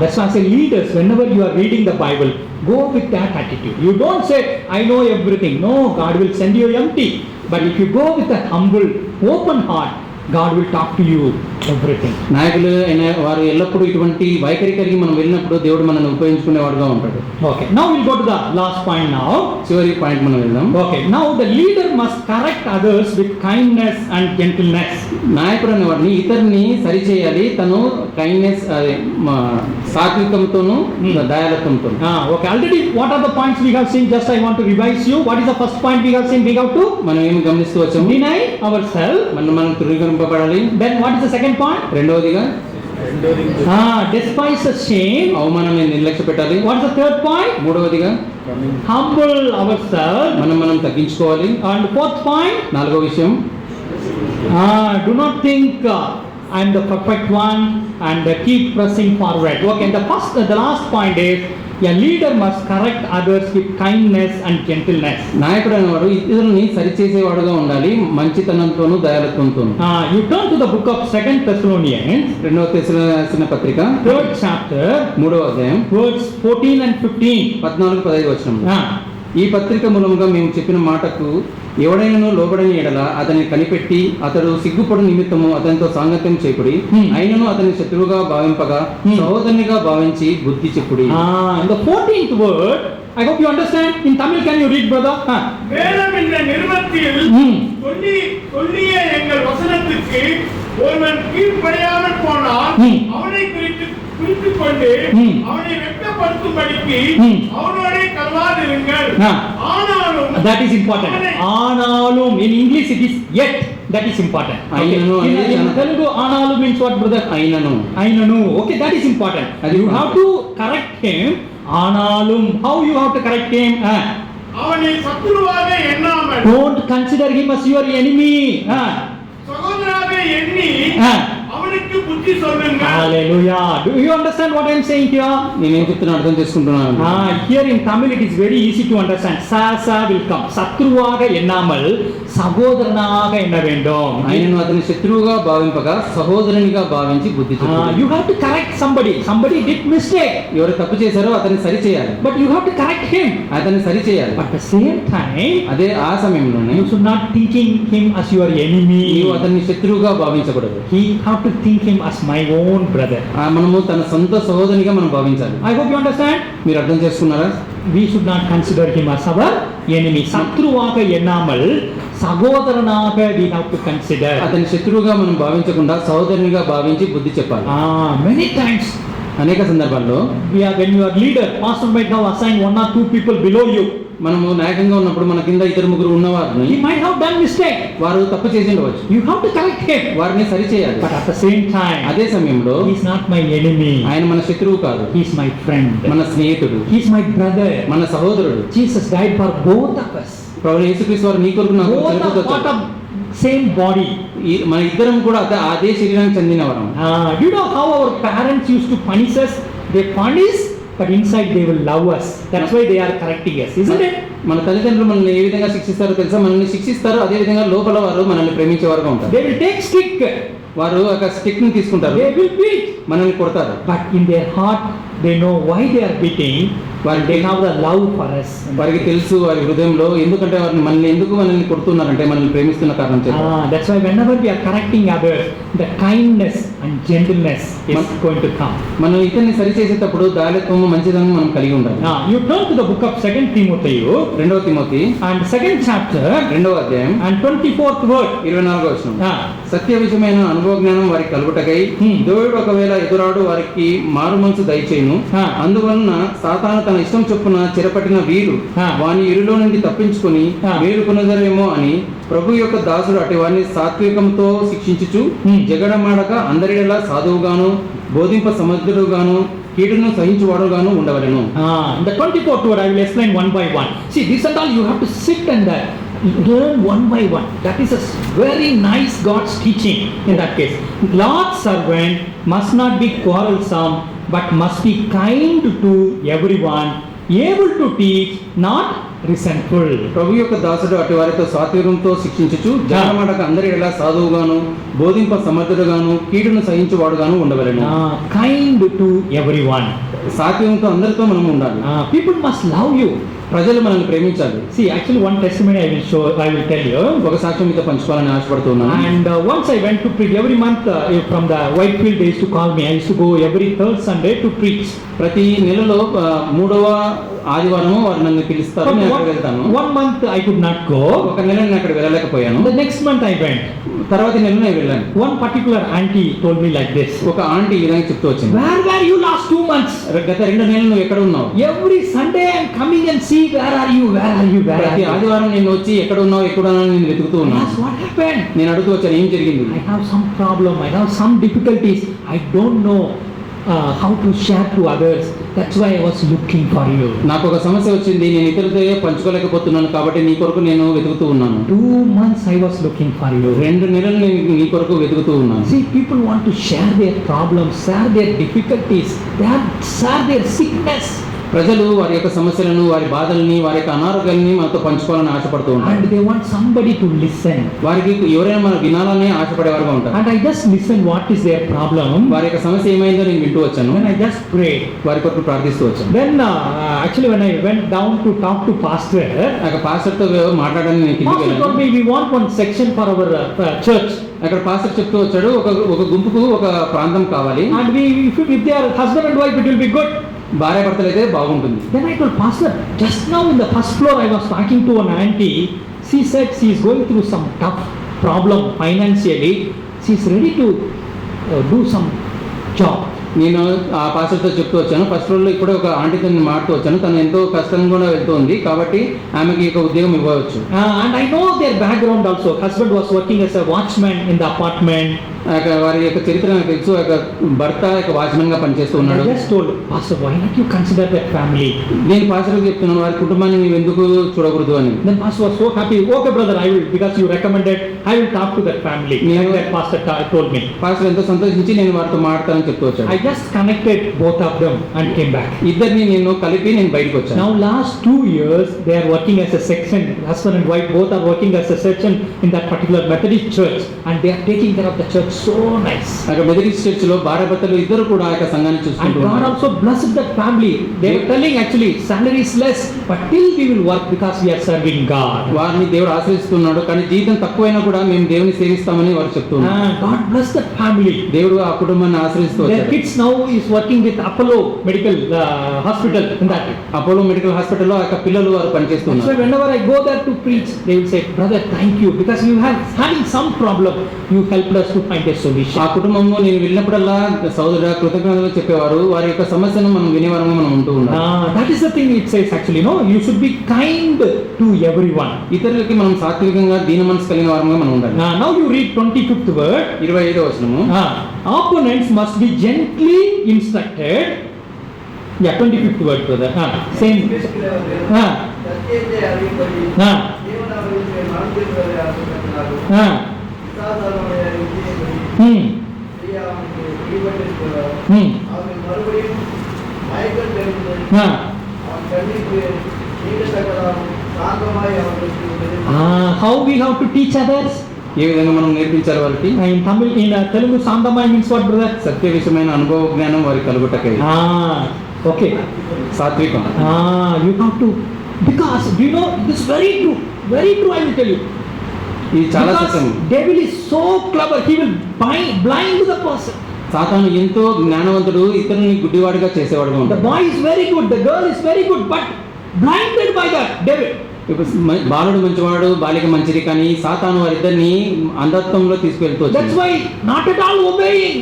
That's why I say leaders, whenever you are reading the Bible, go with that attitude. You don't say, I know everything. No, God will send you empty. But if you go with a humble, open heart, God will talk to you everything. నాయకులు అయిన వారు ఎల్లప్పుడూ ఇటువంటి వైఖరి కలిగి మనం వెళ్ళినప్పుడు దేవుడు మనల్ని ఉపయోగించుకునేవాడుగా ఉంటాడు. Okay, now we'll go to the last point now. చివరి పాయింట్ మనం వెళ్దాం. Okay, now the leader must correct others with kindness and gentleness. నాయకుడు అనేవాడిని ఇతరుని సరిచేయాలి. తను kindness సాత్వికంతోను దయాలత్వంతో. Okay, already what are the points we have seen? Just I want to revise you. What is the first point we have seen? We have to మనం ఏమి గమనిస్తూ వచ్చాము? deny ourselves. మనం తృణీకరింపబడాలి. Then what is the second point? రెండవదిగా Despise the shame. అవమానాన్ని నిర్లక్ష్య పెట్టాలి. What is the third point? మూడవదిగా Humble ourselves. మనం తగ్గించుకోవాలి. And fourth point, నాలుగో విషయం do not think I am the perfect one and keep pressing forward. Okay, the last point is a leader must correct others with kindness and gentleness. నాయకుడు అనేవాడు ఇతరులని సరిచేసేవాడుగా ఉండాలి. మంచితనంతోను దయాలత్వంతోను. You turn to the book of 2 Thessalonians, రెండవ తెస్సలోనికీయులకు పత్రిక 3rd chapter, మూడవ అధ్యాయం verse 14 and 15. 14-15 వచనములు. Ah, ఈ పత్రిక మూలముగా మేము చెప్పిన మాటకు ఎవడైనను లోబడని ఎడల అతన్ని కనిపెట్టి అతడు సిగ్గుపడు నిమిత్తము అతనితో సాంగత్యం చేపుడి. అయినను అతని శత్రువుగా భావింపగా సహోదరునిగా భావించి బుద్ధి చెప్పుడి. and the 14th word, I hope you understand. In Tamil, can you read, brother? வேதம் என்ற நிறுவத்தில் சொல்லிய எங்கள் வசனத்துக்கு ஒருவன் கீழ்ப்படியாமல் போனால் அவனை குறித்துக் கொண்டு அவனை வெட்கப்படுத்தும்படிக்கு அவனோட கலவாதிருங்கள். ஆனாலும் That is important. Aanalum. In English it is yet. That is important. Ainanu In Telugu, aanalum means what, brother? అయినను. Ainanu. Okay, that is important. You have to correct him. Aanalum. How you have to correct him? அவனை சத்துருவாக எண்ணாமல் Don't consider him as your enemy. சகோதராக எண்ணி அவனுக்கு புத்தி சொல்லுங்கள். Hallelujah. Do you understand what I am saying here? నేనేం చెప్తున్నా అర్థం చేసుకుంటున్నాను. Here in Tamil it is very easy to understand. Sa will come. சத்ருவாக எண்ணாமல் சகோதரனாக எண்ண வேண்டும். ఆయనను అతని శత్రువుగా భావింపగా సహోదరునిగా భావించి బుద్ధి చెప్పుడి. You have to correct somebody. Somebody did mistake. ఎవరు తప్పు చేశారో అతన్ని సరిచేయాలి. But you have to correct him. అతన్ని సరిచేయాలి. At the same time, అదే ఆ సమయంలోనే you should not thinking him as your enemy. నీవు అతన్ని శత్రువుగా భావించకూడదు. He have to think him as my own brother. మనము తన సొంత సహోదరునిగా మనం భావించాలి. I hope you understand. మీరు అర్థం చేసుకున్నారా? We should not consider him as our enemy. சத்ருவாக எண்ணாமல் సహోదరనాக we have to consider. అతని శత్రువుగా మనం భావించకుండా సహోదరునిగా భావించి బుద్ధి చెప్పాలి. Many times అనేక సందర్భాల్లో when you are leader, pastor might now assign 1 or 2 people below you. మనము నాయకంగా ఉన్నప్పుడు మన కింద ఇద్దరు ముగ్గురు ఉన్నవారిని He might have done mistake. వారు తప్పు చేసి ఉండవచ్చు. You have to correct him. వారిని సరిచేయాలి. But at the same time, అదే సమయంలో he's not my enemy. ఆయన మన శత్రువు కాదు, He's my friend. మన స్నేహితుడు, He's my brother. మన సహోదరుడు. Jesus died for both of us. ప్రభువైన యేసుక్రీస్తు వారు నీ కొరకు నాకు Both చనిపోతూ are part వచ్చారు. of same body. మన ఇద్దరం కూడా అదే శరీరానికి చెందినవారం. Do you know how our parents used to punish us? They punish, but inside they will love us. That's why they are correcting us, isn't it? మన తల్లిదండ్రులు మనల్ని ఏ విధంగా శిక్షిస్తారో తెలుసా? మనల్ని శిక్షిస్తారు, అదే విధంగా లోపల వారు మనల్ని ప్రేమించే వారుగా ఉంటారు. They will take stick. వారు ఒక స్టిక్ ని తీసుకుంటారు, They will beat. మనల్ని కొడతారు. But in their heart, they know why they are beating. They have the love for us. వారికి తెలుసు వారి హృదయంలో, ఎందుకంటే వారిని మనల్ని కొడుతున్నారంటే మనల్ని ప్రేమిస్తున్న కారణం చేత. That's why whenever we are correcting others, the kindness and gentleness is going to come. మనం ఇతన్ని సరి చేసేటప్పుడు దాయత్వము మంచిదనం మనం కలిగి ఉండాలి. You turn to the book of 2 Timothy, 2వ తిమోతి and 2nd chapter, 2వ అధ్యాయం and 24th word. 24వ వచనం. Ah. సత్య విషయమైన అనుభవ జ్ఞానం వారికి కలుగుటకై దేవుడు ఒకవేళ ఎదురాడు వారికి మారు మనసు దయచేయును. అందువలన సాతాను తన ఇష్టం చొప్పున చెరపట్టిన వీరు వాని ఇరులో నుండి తప్పించుకొని మేలుకొనదరేమో అని ప్రభు యొక్క దాసుడు అటు వారిని సాత్వికంతో శిక్షించుచు జగడమాడక అందరిలా సాధువుగాను బోధింప సమర్థుడుగాను కీడును సహించువాడుగాను ఉండవలెను. The 24th word I will explain one by one. See, this and all you have to sit and learn one by one. That is a very nice God's teaching in that case. Lord's servant must not be quarrelsome, but must be kind to everyone, able to teach, not resentful. ప్రభు యొక్క దాసుడు అటు వారితో సాత్వికంతో శిక్షించుచు జగడమాడక అందరి ఎలా సాధువుగాను బోధింప సమర్థుడుగాను కీడును సహించువాడుగాను ఉండవలెను. Kind to everyone. సాత్వికంతో అందరితో మనం ఉండాలి. People must love you. ప్రజలు మనల్ని ప్రేమించాలి. See, actually one testimony I will tell you. ఒక సాక్ష్యం మీతో పంచుకోవాలని ఆశపడుతున్నాను. And once I went to preach every month from the Whitefield. They used to call me. I used to go every third Sunday to preach. ప్రతి నెలలో 3వ ఆదివారము వారు నన్ను పిలుస్తారు, నేను అక్కడ వెళ్తాను. One month I could not go. ఒక నెల నేను అక్కడ వెళ్ళలేకపోయాను. The next month I went. తర్వాత నెల నేను వెళ్ళాను. One particular auntie told me like this. ఒక ఆంటీ ఈ విధంగా చెప్తూ వచ్చింది, Where were you last 2 months? గత 2 నెలలు నువ్వు ఎక్కడ ఉన్నావు? Every Sunday I am coming and see where are you, where are you, where are ప్రతి you? ఆదివారం నేను వచ్చి ఎక్కడ ఉన్నావు ఎక్కడ ఉన్నావు నేను వెతుకుతూ ఉన్నాను. Yes, what happened? నేను అడుగుతూ వచ్చాను, ఏం జరిగింది? I have some problem. I have some difficulties. I don't know how to share to others. That's why I was looking for you. నాకు ఒక సమస్య వచ్చింది, నేను ఇతరులతో పంచుకోలేకపోతున్నాను, కాబట్టి నీ కొరకు నేను వెతుకుతూ ఉన్నాను. 2 months I was looking for you. 2 నెలలు నేను నీ కొరకు వెతుకుతూ ఉన్నాను. See, people want to share their problems, share their difficulties, share their sickness. ప్రజలు వారి యొక్క సమస్యలను, వారి బాధల్ని, వారి యొక్క అనారోగ్యాన్ని మనతో పంచుకోవాలని ఆశపడుతూ ఉంటారు. And they want somebody to listen. వారికి ఎవరైనా మన వినాలని ఆశపడేవారుగా ఉంటారు. And I just listen what is their problem. వారి యొక్క సమస్య ఏమైందో నేను వింటూ వచ్చాను. Then I just prayed. వారి కొరకు ప్రార్థిస్తూ వచ్చాను. Then actually when I went down to talk to pastor, అక్కడ పాస్టర్తో మాట్లాడడానికి నేను కిందికి pastor told వెళ్ళాను. me we want one section for our church. అక్కడ పాస్టర్ చెప్తూ వచ్చాడు, ఒక గుంపుకు ఒక ప్రాంతం కావాలి. And if they are husband and wife, it will be good. భార్య భర్తలు అయితే బాగుంటుంది. Then I told pastor, just now in the first floor I was talking to an auntie. She said she is going through some tough problem financially. She is ready to do some job. నేను ఆ పాస్టర్తో చెప్తూ వచ్చాను, first రోజులో ఇప్పుడే ఒక ఆంటీతో నేను మాట్లాడుతూ వచ్చాను, తను ఎంతో కష్టంగా కూడా వెళ్తుంది, కాబట్టి ఆమెకి ఒక ఉద్యోగం ఇవ్వవచ్చు. And I know their background also. Husband was working as a watchman in the apartment. వారి యొక్క చరిత్ర నాకు తెలుసు. భర్త వాచ్మెన్ గా పనిచేస్తూ ఉన్నాడు. I just told pastor, why not you consider that family? నేను పాస్టర్ చెప్తున్నాను, వారి కుటుంబాన్ని నీవు ఎందుకు చూడకూడదు అని. Then pastor was so happy. Okay brother, I will, because you recommended, I will talk to that family. Like that pastor told me. Pastor ఎంతో సంతోషించి నేను వారితో మాట్లాడతానని చెప్తూ వచ్చాను. I just connected both of them and came back. ఇద్దరిని నేను కలిపి నేను బయటకు వచ్చాను. Now last 2 years they are working as a section. Husband and wife both are working as a section in that particular Methodist church, and they are taking care of the church so nice. అక్కడ Methodist church లో భార్య భర్తలు ఇద్దరు కూడా ఆ సంఘాన్ని And చూసుకుంటూ God ఉన్నారు. also blessed that family. They were telling actually salary is less, but still we will work because we are serving God. వారిని దేవుడు ఆశ్రయిస్తున్నాడు, కానీ జీతం తక్కువైనా కూడా మేము దేవుని సేవిస్తామని వారు చెప్తున్నారు. God bless that family. దేవుడు ఆ కుటుంబాన్ని ఆశ్రయిస్తూ Their వచ్చారు. kids now is working with Apollo Medical Hospital in that. Apollo medical హాస్పిటల్లో ఆ పిల్లలు వారు That's పనిచేస్తున్నారు. why whenever I go there to preach, they will say, brother, thank you, because you have having some problem, you helped us to find find a solution. ఆ కుటుంబంలో నేను వెళ్ళినప్పుడల్లా సోదరుడు కృతజ్ఞతలు చెప్పేవారు, వారి యొక్క సమస్యను మనం వినేవారంగా మనం ఉంటూ ఉంటాం. That is the thing it says actually, no, you should be kind to everyone. ఇతరులకి మనం సాత్వికంగా దీన మనసు కలిగిన వారంగా మనం ఉండాలి. Now you read 25th word. 25వ వచనము. Opponents must be gently instructed. Yeah, 25th word, brother. Same. సత్యతే అడిగిపడి దేవుని గురించి మనసులోనే ఆశిస్తున్నారు. సాధారణమైన విజయపడి ప్రియానికి ఇవ్వబడుతున్నారు. ఆమె మరువైపు మైకల్ తెలుసు. ఆ కన్నికు నీకు సకల శాంతమై అవతరిస్తుంది. How we have to teach others? ఏ విధంగా మనం నేర్పించాలి వారికి? In Tamil, in Telugu, Sandamai means what, brother? సత్య విషయమైన అనుభవ జ్ఞానం వారికి కలుగుటకై. Okay. సాత్వికం. You have to, because do you know, this is very true, I will tell you. ఇది చాలా Because Satyam. devil is so clever, he will blind the person. సాతాను ఎంతో జ్ఞానవంతుడు, ఇతరుని గుడ్డివాడిగా చేసేవాడుగా The ఉంటాడు. boy is very good, the girl is very good, but blinded by the devil. ఇప్పుడు బాలుడు మంచివాడు, బాలిక మంచిది, కానీ సాతాను వారిద్దరిని అంధత్వంలో తీసుకెళ్తూ That's వచ్చాడు. why not at all obeying,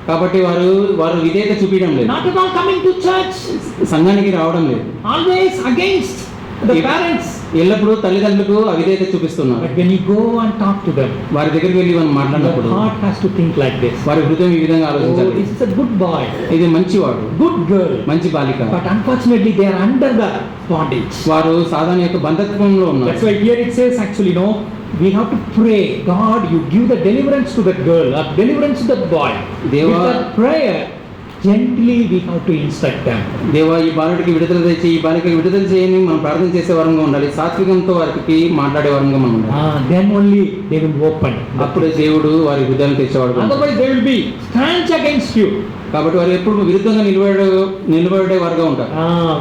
కాబట్టి వారు విధేయత చూపించడం లేదు, not at all coming to church, సంఘానికి రావడం లేదు, always against the parents. ఎల్లప్పుడూ తల్లిదండ్రులకు అవిధేయత చూపిస్తున్నారు. But when you go and talk to them, వారి దగ్గరికి వెళ్ళి మనం the మాట్లాడినప్పుడు heart has to think like this. వారి హృదయం ఈ విధంగా Oh, ఆలోచించాలి. this is a good boy, ఇది మంచివాడు, good girl, మంచి బాలిక. but unfortunately they are under the bondage. వారు సాధారణ యొక్క బంధత్వంలో ఉన్నారు. That's why here it says actually, no, we have to pray, God, you give the deliverance to that girl, or deliverance to that boy. Deva- With that prayer, gently we have to instruct them. దేవా, ఈ బాలుడికి విడుదల తెచ్చి ఈ బాలికకి విడుదల చేయని మనం ప్రార్థన చేసే వారంగా ఉండాలి. సాత్వికంతో వారికి మాట్లాడే వారంగా మనం ఉండాలి. Then only they will open. అప్పుడే దేవుడు వారి హృదయాన్ని తెచ్చేవాడు. Otherwise they will be stanch against you. కాబట్టి వారు ఎప్పుడు విరుద్ధంగా నిలబడే వారుగా ఉంటారు.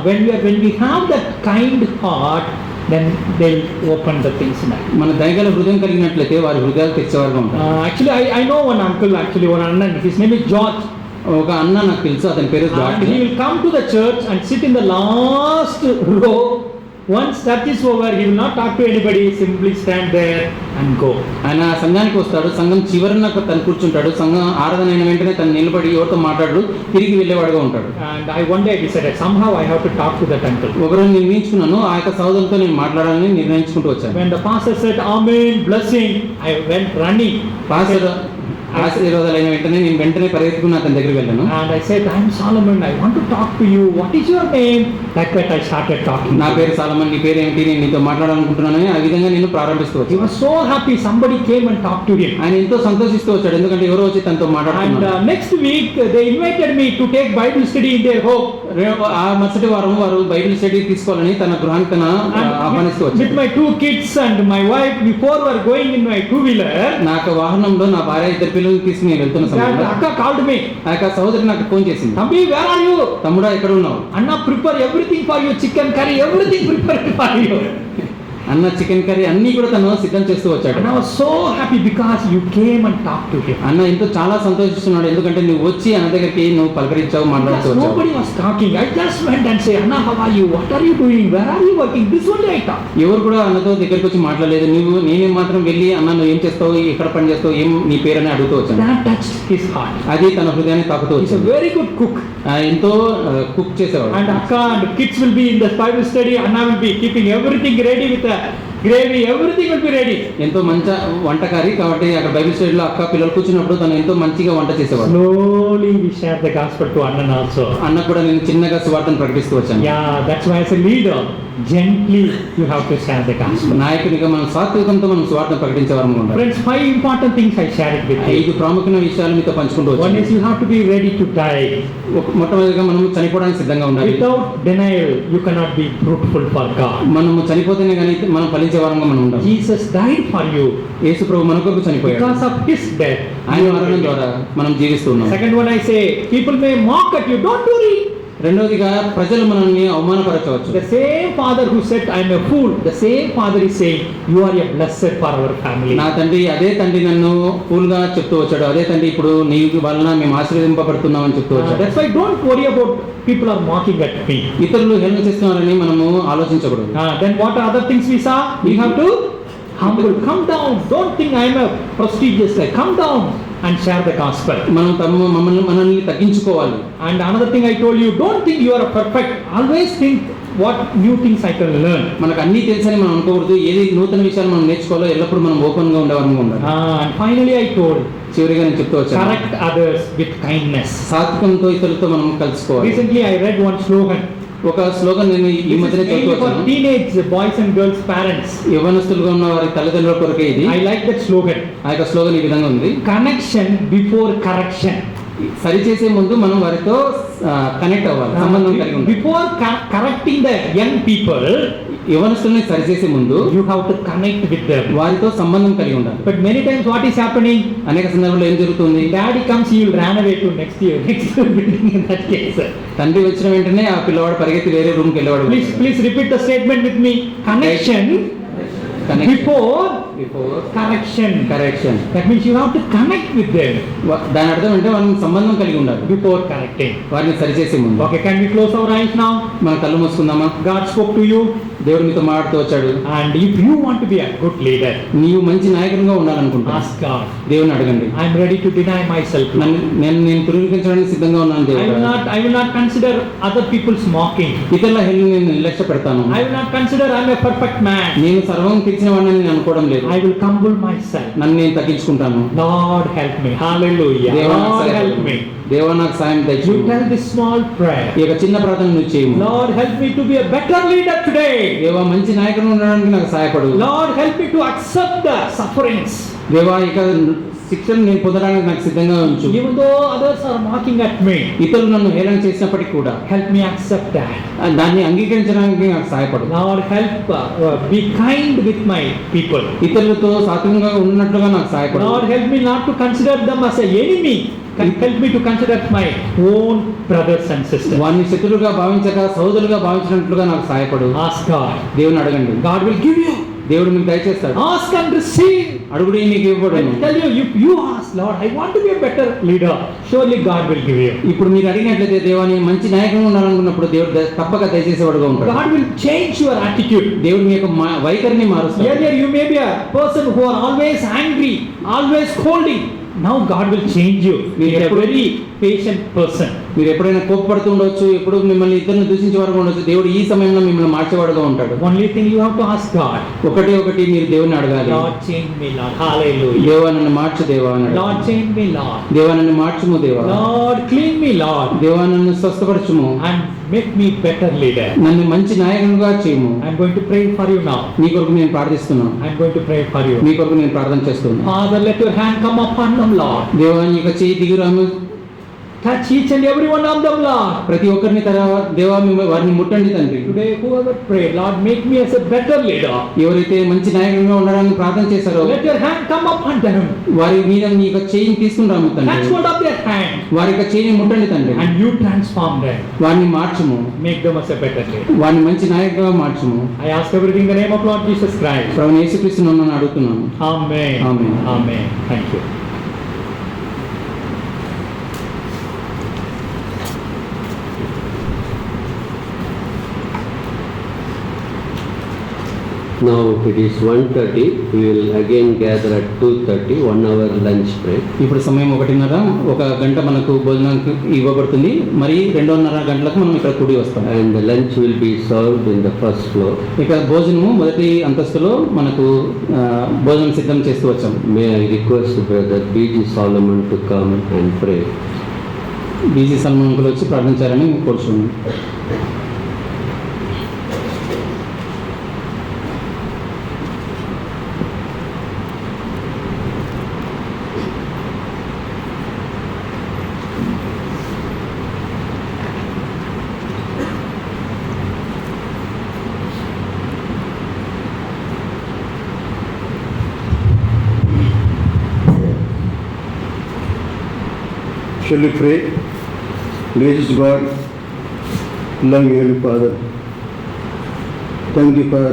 When we have that kind heart, then they'll open the things in that. మన దయగల హృదయం కలిగినట్లయితే వారి హృదయాలు తెచ్చేవారుగా ఉంటారు. Actually, I know one uncle, one Anna, his name is George. ఒక అన్న నాకు తెలుసు, అతని పేరు George. And he will come to the church and sit in the last row. Once that is over, he will not talk to anybody, simply stand there and go. ఆయన సంఘానికి వస్తాడు, సంఘం చివరన తను కూర్చుంటాడు, సంఘం ఆరాధన అయిన వెంటనే తను నిలబడి ఎవరితో మాట్లాడు తిరిగి వెళ్ళేవాడుగా ఉంటాడు. And one day I decided somehow I have to talk to that uncle. ఒకరోజు నిర్ణయించుకున్నాను, ఆ యొక్క సహోదరులతో నేను మాట్లాడాలని నిర్ణయించుకుంటూ వచ్చాను. When the pastor said amen, blessing, I went running. Pastor ఆశీర్వాదాలైన వెంటనే నేను వెంటనే పరిగెత్తుకుని అతని దగ్గరికి వెళ్ళాను. And I said, I am Solomon, I want to talk to you. What is your name? Like that I started talking. నా పేరు సాలమన్, నీ పేరు ఏమిటి, నేను నీతో మాట్లాడాలనుకుంటున్నానని ఆ విధంగా నేను ప్రారంభిస్తూ He వచ్చాను. was so happy somebody came and talked to him. ఆయన ఎంతో సంతోషిస్తూ వచ్చాడు, ఎందుకంటే ఎవరో వచ్చి తనతో And మాట్లాడుతున్నారు. next week they invited me to take Bible study in their home. ఆ మరుసటి వారం వారు బైబిల్ స్టడీ తీసుకోవాలని తన గృహానికి తన ఆహ్వానిస్తూ And with వచ్చారు. my 2 kids and my wife, before we were going in my 2-wheeler, నా యొక్క వాహనంలో నా భార్య ఇద్దరు పిల్లల్ని తీసుకుని నేను వెళ్తున్న that సమయంలో Akka called me. ఆ యొక్క సహోదరి నాకు ఫోన్ చేసింది. Thambi, where are you? తమ్ముడా ఎక్కడ ఉన్నావు? Anna, prepare everything for you, chicken curry, everything prepared for you. అన్న చికెన్ కర్రీ అన్ని కూడా తను సిద్ధం చేస్తూ వచ్చాడు. And I was so happy because you came and talked to him. అన్న ఎంతో చాలా సంతోషిస్తున్నాడు, ఎందుకంటే నువ్వు వచ్చి అన్న దగ్గరికి నువ్వు పలకరించావు, మాట్లాడుతూ Because వచ్చావు. nobody was talking. I just went and said, Anna, how are you? What are you doing? Where are you working? This only I talked. ఎవరు కూడా అన్నతో దగ్గరికి వచ్చి మాట్లాడలేదు. నేనే మాత్రం వెళ్ళి అన్న నువ్వు ఏం చేస్తావు, ఎక్కడ పని చేస్తావు, ఏం నీ పేరని అడుగుతూ వచ్చాను. That touched his heart. అది తన హృదయాన్ని తాకుతూ He's a వచ్చింది. very good cook. ఎంతో కుక్ చేసేవాడు. And Akka and kids will be in the Bible study. Anna will be keeping everything ready with the gravy. Everything will be ready. ఎంతో మంచి వంటకారి కాబట్టి అక్కడ బైబిల్ స్టడీలో అక్క పిల్లలు కూర్చున్నప్పుడు తను ఎంతో మంచిగా వంట చేసేవాడు. Slowly we share the gospel to Anna also. అన్న కూడా నేను చిన్నగా సువార్తను ప్రకటిస్తూ వచ్చాను. Yeah, that's why as a leader, gently you have to share the gospel. నాయకునిగా మనం సాత్వికంతో మనం సువార్తను ప్రకటించే వారం ఉండాలి. Friends, 5 important things I share it with you. 5 ప్రాముఖ్యమైన విషయాలు మీతో పంచుకుంటూ One వచ్చాను. is you have to be ready to die. మొట్టమొదటిగా మనం చనిపోవడానికి సిద్ధంగా ఉండాలి. Without denial, you cannot be fruitful for God. మనము చనిపోతేనే కానీ మనం ఫలించే వారంగా మనం ఉండాలి. Jesus died for you. యేసు ప్రభు మన కొరకు చనిపోయాడు. Because of his death. ఆయన మరణం ద్వారా మనం జీవిస్తున్నాం. Second one I say, people may mock at you. Don't worry. రెండవదిగా ప్రజలు మనల్ని అవమానపరచవచ్చు. The same father who said I am a fool, the same father is saying you are a blessed for our family. నా తండ్రి అదే తండ్రి నన్ను ఫూల్గా చెప్తూ వచ్చాడు, అదే తండ్రి ఇప్పుడు నీ వలన మేము ఆశీర్వదింపబడుతున్నామని చెప్తూ వచ్చాడు. That's why don't worry about people are mocking at me. ఇతరులు హేళన చేస్తున్నారని మనము ఆలోచించకూడదు. Then what are other things we saw? We have to Humble, come down. Don't think I am a prestigious guy. Come down and share the gospel. మనం మనల్ని తగ్గించుకోవాలి. And another thing I told you, don't think you are perfect. Always think what new things I can learn. మనకు అన్నీ తెలుసని మనం అనుకోకూడదు. ఏది నూతన విషయాలు మనం నేర్చుకోవాలో ఎల్లప్పుడూ మనం ఓపెన్ గా ఉండేవారంగా ఉండాలి. And finally I told, చివరిగా నేను చెప్తూ వచ్చాను, correct others with kindness. సాత్వికంతో ఇతరులతో మనం కలుసుకోవాలి. Recently I read one slogan. ఒక స్లోగన్ నేను ఈ మధ్యనే This is చదువుతూ mainly for వచ్చాను. teenage boys and girls parents. యవ్వనస్తులుగా ఉన్న వారి తల్లిదండ్రుల కొరకే ఇది. I like that slogan. ఆ యొక్క స్లోగన్ ఈ విధంగా ఉంది, Connection before correction. సరిచేసే ముందు మనం వారితో కనెక్ట్ అవ్వాలి, సంబంధం కలిగి ఉండాలి. Before correcting the young people, యవ్వనస్తుల్ని సరిచేసే ముందు you have to connect with them. వారితో సంబంధం కలిగి ఉండాలి. But many times what is happening? అనేక సందర్భాల్లో ఏం జరుగుతుంది, Daddy comes, he will run away to next building in that case. తండ్రి వచ్చిన వెంటనే ఆ పిల్లవాడు పరిగెత్తి వేరే రూమ్కి వెళ్ళేవాడు. Please repeat the statement with me. Connection before correction. Correction. That means you have to connect with them దాని అర్థం అంటే మనం సంబంధం కలిగి ఉండాలి before correcting. వారిని సరిచేసే ముందు. Okay, can we close our eyes now? మన కళ్ళు మూసుకుందామా? God spoke to you, దేవుడు మీతో మాట్లాడుతూ వచ్చాడు. and if you want to be a good leader, నీవు మంచి నాయకునిగా ఉండాలనుకుంటా, ask God. దేవుని అడగండి. I am ready to deny myself. నేను తురుమించడానికి సిద్ధంగా ఉన్నాను I will దేవుడు. not consider other people's mocking. ఇతరుల హెల్ని నేను నిర్లక్ష్య పెడతాను. I will not consider I am a perfect man. నేను సర్వం తెచ్చిన వాడిని నేను అనుకోవడం లేదు. I will humble myself. నన్ను నేను తగ్గించుకుంటాను. Lord help me. Hallelujah. దేవా నాకు Lord సహాయం help me. దేవా నాకు సాయం దయచు. You tell this small prayer. ఈ యొక్క చిన్న ప్రార్థన నువ్వు చేయము. Lord help me to be a better leader today. దేవా మంచి నాయకుడు ఉండడానికి నాకు సహాయపడు. Lord help me to accept the sufferings. దేవా ఇక శిక్షను నేను పొందడానికి నాకు సిద్ధంగా ఉంచు. Even though others are mocking at me, ఇతరులు నన్ను హేళన చేసినప్పటికీ కూడా help me accept that. దాన్ని అంగీకరించడానికి నాకు సహాయపడు. Lord help be kind with my people. ఇతరులతో సాత్వికంగా ఉన్నట్లుగా నాకు సహాయపడు. Lord help me not to consider them as an enemy. Help me to consider my own brothers and sisters. వారిని శత్రులుగా భావించక సోదరులుగా భావించినట్లుగా నాకు సహాయపడు. Ask God. దేవుని అడగండి, God will give you. దేవుడు మీకు దయచేస్తాడు. Ask and receive. అడుగుడి నీకు ఇవ్వబడును. I tell you, if you ask, Lord, I want to be a better leader, surely God will give you. ఇప్పుడు మీరు అడిగినట్లయితే దేవా నేను మంచి నాయకుడు ఉండాలనుకున్నప్పుడు దేవుడు తప్పక దయచేసేవాడుగా ఉంటాడు. God will change your attitude. దేవుడు మీ యొక్క వైఖరిని మారుస్తాడు. Earlier you may be a person who are always angry, always scolding. Now God will change you. You are a very patient person. మీరు ఎప్పుడైనా కోపపడుతూ ఉండొచ్చు, ఎప్పుడు మిమ్మల్ని ఇద్దరిని దూషించే వారుగా ఉండొచ్చు. దేవుడు ఈ సమయంలో మిమ్మల్ని మార్చేవాడుగా ఉంటాడు. Only thing you have to ask God. ఒకటి మీరు దేవుని అడగాలి. Lord change me, Lord. Hallelujah. దేవా నన్ను మార్చు దేవా అని అడగాలి. Lord change me, Lord. దేవా నన్ను మార్చుము దేవా. Lord clean me, Lord. దేవా నన్ను స్వస్థపరచుము. And make me better leader. నన్ను మంచి నాయకునిగా చేయము. I'm going to pray for you now. నీ కొరకు నేను ప్రార్థిస్తున్నాను. I'm going to pray for you. నీ కొరకు నేను ప్రార్థన చేస్తున్నాను. Father, let your hand come upon them, Lord. దేవా నీ యొక్క చేయి దిగురాము. Touch each and every one of them, Lord. ప్రతి ఒక్కరిని దేవా వారిని ముట్టండి తండ్రి. Today, whoever prayed, Lord, make me as a better leader. ఎవరైతే మంచి నాయకునిగా ఉండడానికి ప్రార్థన చేశారో Let your hand come upon them. వారి మీద నీ యొక్క చేయిని తీసుకుని రాము Touch తండ్రి. hold of their hand. వారి యొక్క చేయిని ముట్టండి తండ్రి. And you transform them. వారిని మార్చుము. Make them as a better leader. వారిని మంచి నాయకుడిగా మార్చుము. I ask everything in the name of Lord Jesus Christ. ప్రభువైన యేసుక్రీస్తు నామమున అడుగుతున్నాను. Amen. Amen. Amen. Thank you. Now it is 1:30. We will again gather at 2:30, 1 hour lunch break. ఇప్పుడు సమయం 1:30, ఒక గంట మనకు భోజనానికి ఇవ్వబడుతుంది. మరి 2:30 గంటలకు మనం ఇక్కడ కూడి వస్తాం. And the lunch will be served in the first floor. ఇక భోజనము మొదటి అంతస్తులో మనకు భోజనం సిద్ధం చేస్తూ వచ్చాము. May I request Brother B.G. Solomon to come and pray. బీజీ సల్మాన్ అంకుల్ వచ్చి ప్రార్థించారని కోరుచున్నాను. Shall we pray? Gracious God, loving Heavenly Father, thank you for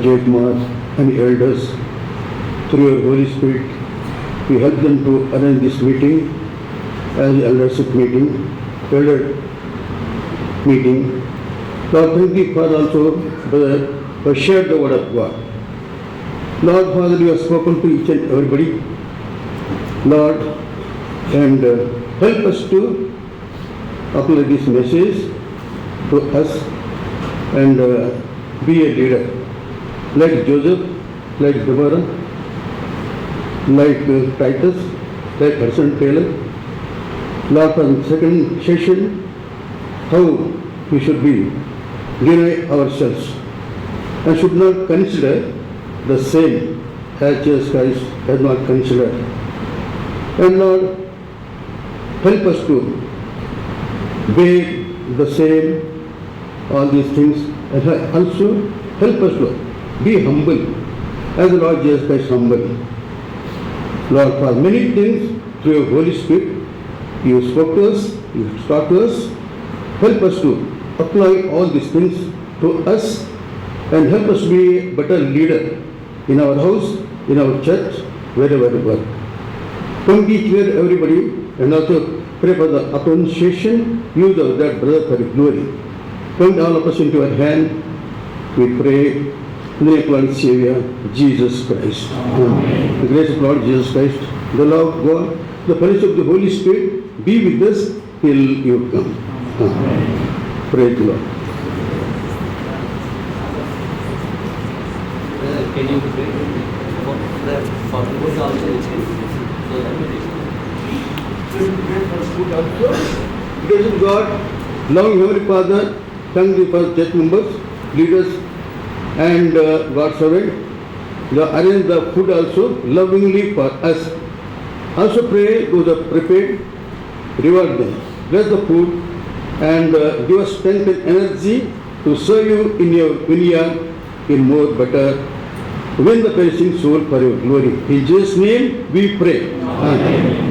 Jay Kumar and the elders. Through your Holy Spirit, we help them to arrange this meeting as the eldership meeting, elder meeting. Lord, thank you for also for share the word of God. Lord Father, you have spoken to each and everybody. Lord, and help us to apply this message to us and be a leader. Like Joseph, like Deborah, like Titus, like Hudson Taylor. Lord, for the second session, how we should be deny ourselves and should not consider the same as Jesus Christ has not considered. And Lord, help us to bear the same, all these things, and also help us to be humble as the Lord Jesus Christ humble. Lord, for many things through your Holy Spirit, you spoke to us, you taught to us. Help us to apply all these things to us and help us be a better leader in our house, in our church, wherever we work. Come teach everybody and also pray for the appreciation, use of that brother for His glory. Come all of us into your hand, we pray in the name of Lord Savior, Jesus Christ. Amen. The grace of Lord Jesus Christ, the love of God, the fellowship of the Holy Spirit be with us till you come. Amen. Praise the Lord. Can you pray for food also? Grace of God, loving Heavenly Father, thank you for church members, leaders, and God's servant. They arrange the food also lovingly for us. Also pray to the prepared, reward them, bless the food, and give us strength and energy to serve you in your vineyard in more better, win the perishing soul for your glory. In Jesus' name we pray. Amen.